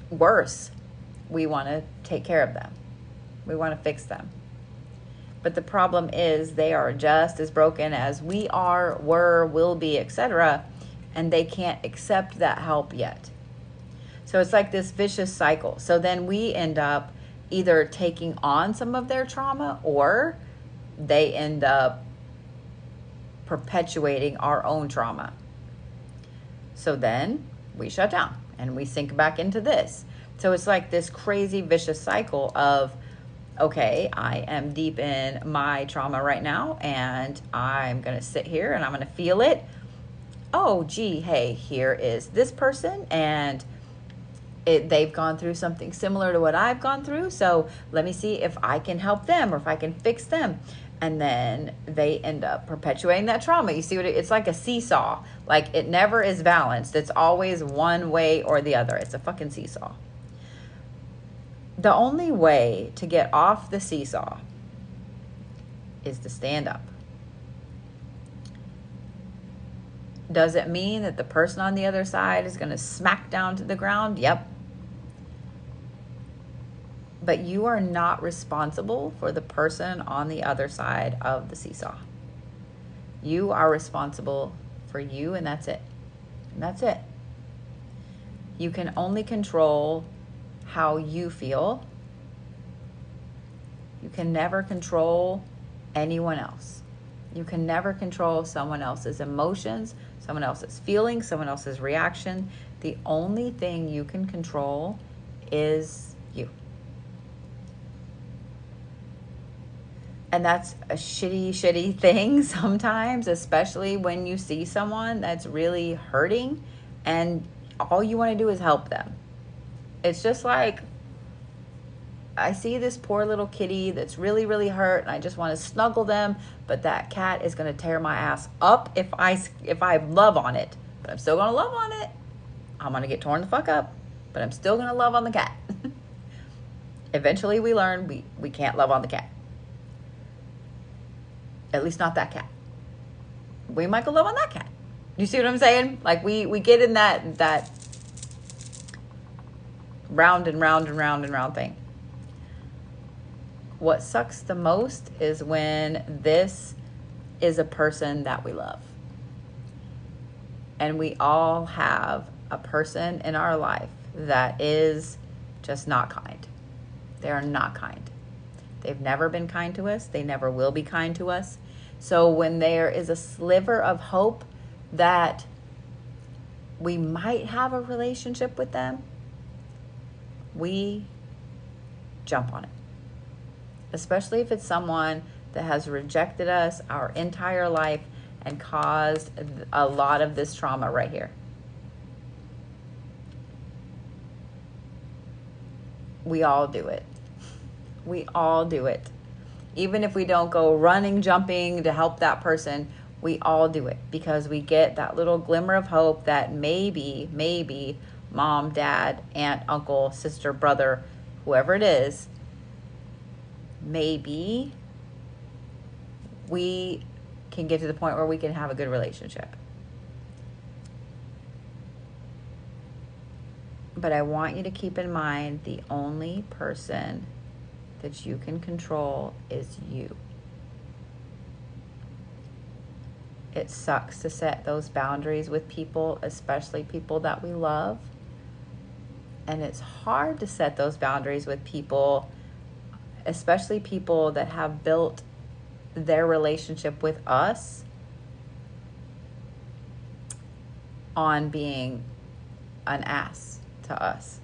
worse. We want to take care of them. We want to fix them. But the problem is they are just as broken as we are, were, will be, etc. And they can't accept that help yet. So it's like this vicious cycle. So then we end up either taking on some of their trauma, or they end up perpetuating our own trauma. So then we shut down and we sink back into this. So it's like this crazy vicious cycle of, okay, I am deep in my trauma right now, and I'm going to sit here and I'm going to feel it. Oh, gee, hey, here is this person, and they've gone through something similar to what I've gone through. So let me see if I can help them or if I can fix them. And then they end up perpetuating that trauma. You see what it's like a seesaw. Like, it never is balanced. It's always one way or the other. It's a fucking seesaw. The only way to get off the seesaw is to stand up. Does it mean that the person on the other side is going to smack down to the ground? Yep. But you are not responsible for the person on the other side of the seesaw. You are responsible for you, and that's it. And that's it. You can only control how you feel. You can never control anyone else. You can never control someone else's emotions, someone else's feelings, someone else's reaction. The only thing you can control is you. And that's a shitty thing sometimes, especially when you see someone that's really hurting and all you want to do is help them. It's just like, I see this poor little kitty that's really hurt, and I just want to snuggle them, but that cat is going to tear my ass up if I love on it. But I'm still going to love on it. I'm going to get torn the fuck up, but I'm still going to love on the cat. Eventually we learn we can't love on the cat. At least not that cat. We might go love on that cat. You see what I'm saying? Like, we get in that round and round thing. What sucks the most is when this is a person that we love. And we all have a person in our life that is just not kind. They are not kind. They've never been kind to us. They never will be kind to us. So when there is a sliver of hope that we might have a relationship with them, we jump on it. Especially if it's someone that has rejected us our entire life and caused a lot of this trauma right here. We all do it. We all do it. Even if we don't go running, jumping to help that person, we all do it because we get that little glimmer of hope that maybe mom, dad, aunt, uncle, sister, brother, whoever it is, maybe we can get to the point where we can have a good relationship. But I want you to keep in mind the only person that you can control is you. It sucks to set those boundaries with people, especially people that we love. And it's hard to set those boundaries with people, especially people that have built their relationship with us on being an ass to us.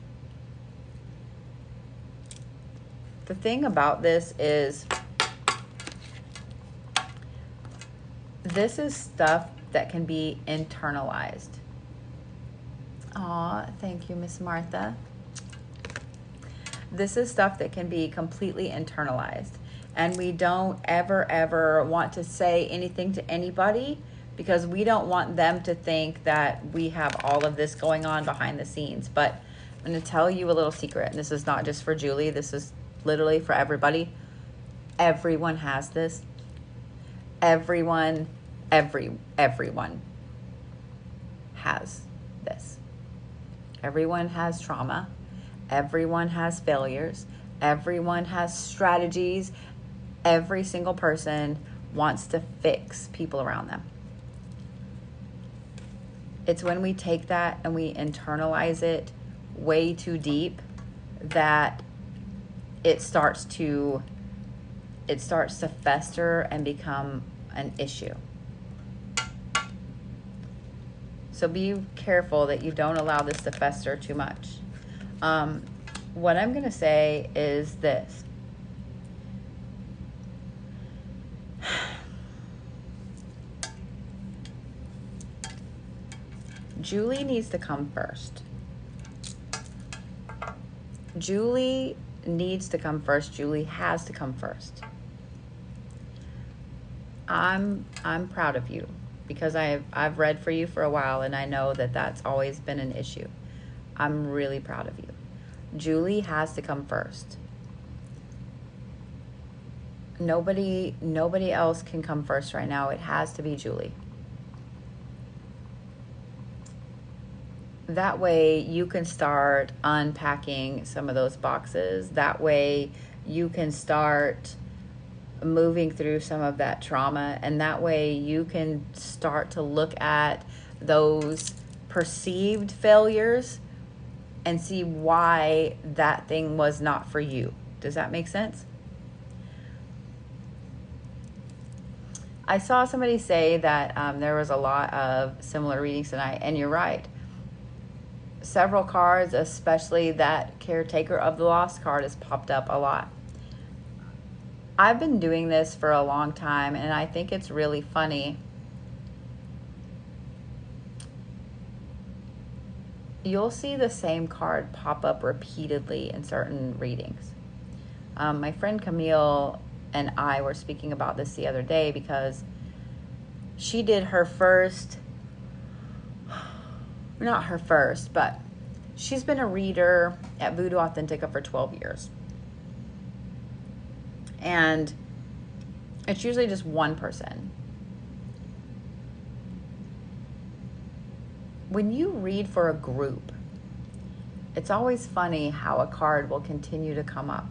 The thing about this is stuff that can be internalized. Aw, thank you, Miss Martha. This is stuff that can be completely internalized. And we don't ever want to say anything to anybody because we don't want them to think that we have all of this going on behind the scenes. But I'm going to tell you a little secret. And this is not just for Julie. This is literally for everybody. Everyone has this. Everyone has this. Everyone has trauma. Everyone has failures. Everyone has strategies. Every single person wants to fix people around them. It's when we take that and we internalize it way too deep that it starts to fester and become an issue. So be careful that you don't allow this to fester too much. What I'm going to say is this. Julie needs to come first. Julie needs to come first. Julie has to come first. I'm proud of you because I've read for you for a while and I know that that's always been an issue. I'm really proud of you. Julie has to come first. Nobody else can come first right now. It has to be Julie. That way you can start unpacking some of those boxes. That way you can start moving through some of that trauma. And that way you can start to look at those perceived failures and see why that thing was not for you. Does that make sense? I saw somebody say that there was a lot of similar readings tonight, and you're right. Several cards, especially that Caretaker of the Lost card, has popped up a lot. I've been doing this for a long time, and I think it's really funny. You'll see the same card pop up repeatedly in certain readings. My friend Camille and I were speaking about this the other day because she did her first, not her first, but she's been a reader at Voodoo Authentica for 12 years. And it's usually just one person. When you read for a group, it's always funny how a card will continue to come up.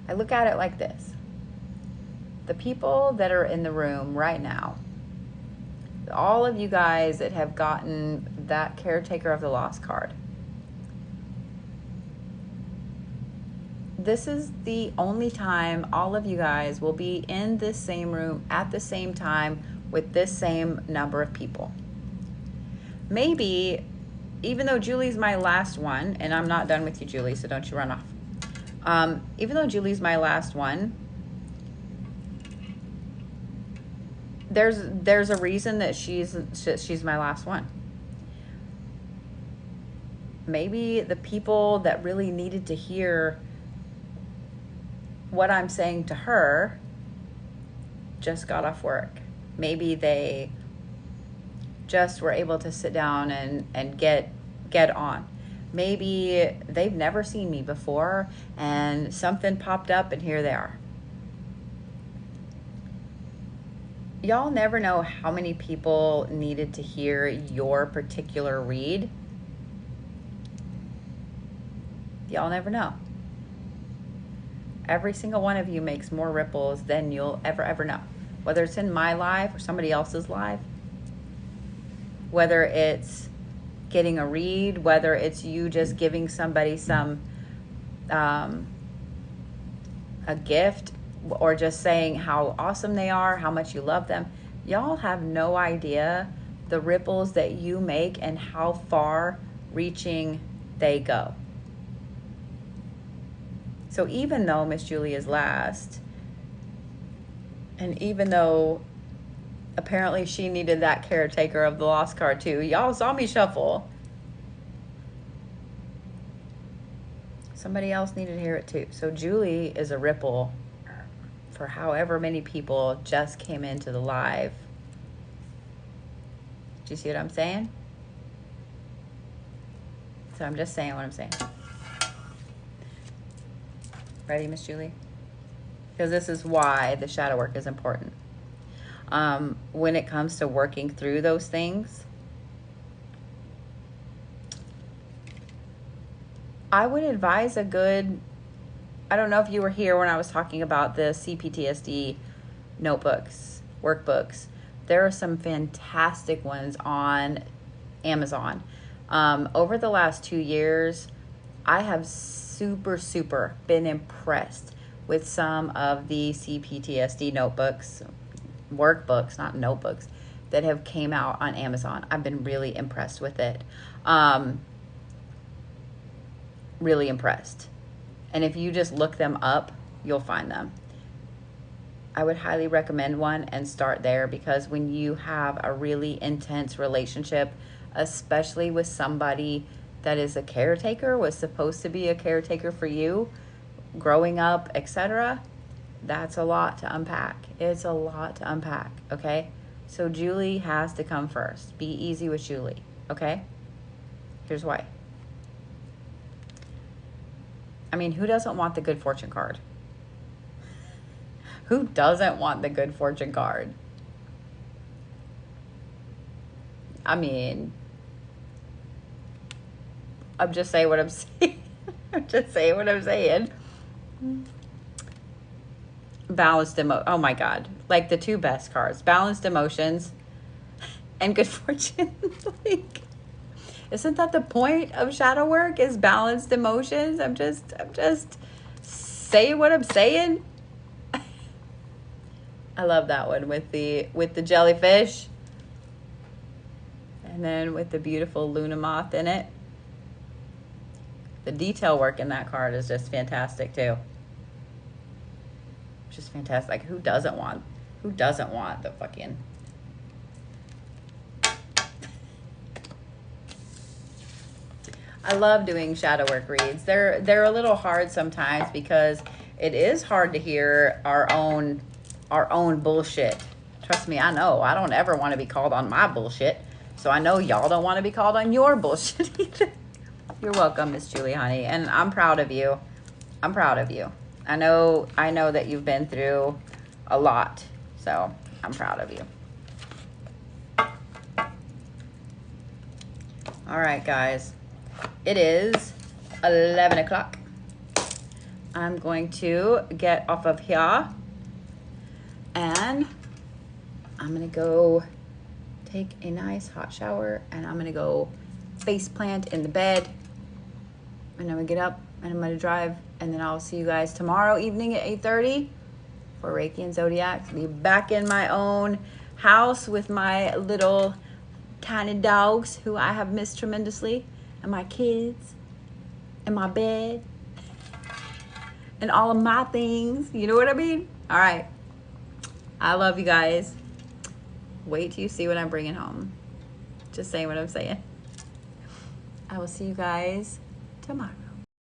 I look at it like this. The people that are in the room right now, all of you guys that have gotten that caretaker of the lost card. This is the only time all of you guys will be in this same room at the same time with this same number of people. Maybe, even though Julie's my last one, and I'm not done with you, Julie, so don't you run off. Even though Julie's my last one, there's a reason that she's my last one. Maybe the people that really needed to hear what I'm saying to her just got off work. Maybe they just were able to sit down and get on. Maybe they've never seen me before and something popped up and here they are. Y'all never know how many people needed to hear your particular read. Y'all never know. Every single one of you makes more ripples than you'll ever know. Whether it's in my life or somebody else's life. Whether it's getting a read, whether it's you just giving somebody some a gift, or just saying how awesome they are, how much you love them. Y'all have no idea the ripples that you make and how far reaching they go. So even though Miss Julie is last, and even though apparently she needed that caretaker of the lost card too, y'all saw me shuffle. Somebody else needed to hear it too. So Julie is a ripple for however many people just came into the live. Do you see what I'm saying? So I'm just saying what I'm saying. Ready, Miss Julie? Because this is why the shadow work is important. When it comes to working through those things, I would advise a good, I don't know if you were here when I was talking about the CPTSD notebooks, workbooks. There are some fantastic ones on Amazon. Over the last 2 years, I have super been impressed with some of the CPTSD notebooks, workbooks, not notebooks, that have came out on Amazon. I've been really impressed with it. Really impressed. And if you just look them up, you'll find them. I would highly recommend one and start there, because when you have a really intense relationship, especially with somebody that is a caretaker, was supposed to be a caretaker for you, growing up, etc., that's a lot to unpack. It's a lot to unpack, okay? So Julie has to come first. Be easy with Julie, okay? Here's why. I mean, who doesn't want the good fortune card? Who doesn't want the good fortune card? I mean, I'm just saying what I'm saying. I'm just saying what I'm saying. Balanced oh my God. Like the two best cards. Balanced emotions and good fortune. Like, isn't that the point of shadow work, is balanced emotions? I'm just saying what I'm saying. I love that one with the jellyfish. And then with the beautiful Luna moth in it. The detail work in that card is just fantastic too. Just fantastic. Like, who doesn't want the fucking... I love doing shadow work reads. They're a little hard sometimes because it is hard to hear our own bullshit. Trust me, I know. I don't ever want to be called on my bullshit. So I know y'all don't want to be called on your bullshit either. You're welcome, Miss Julie, honey. And I'm proud of you. I'm proud of you. I know that you've been through a lot. So I'm proud of you. All right, guys. It is 11 o'clock. I'm going to get off of here. And I'm going to go take a nice hot shower. And I'm going to go face plant in the bed. And I'm gonna get up and I'm gonna drive. And then I'll see you guys tomorrow evening at 8:30 for Reiki and Zodiac. I'll be back in my own house with my little tiny dogs who I have missed tremendously, and my kids, and my bed, and all of my things. You know what I mean? All right. I love you guys. Wait till you see what I'm bringing home. Just saying what I'm saying. I will see you guys tomorrow.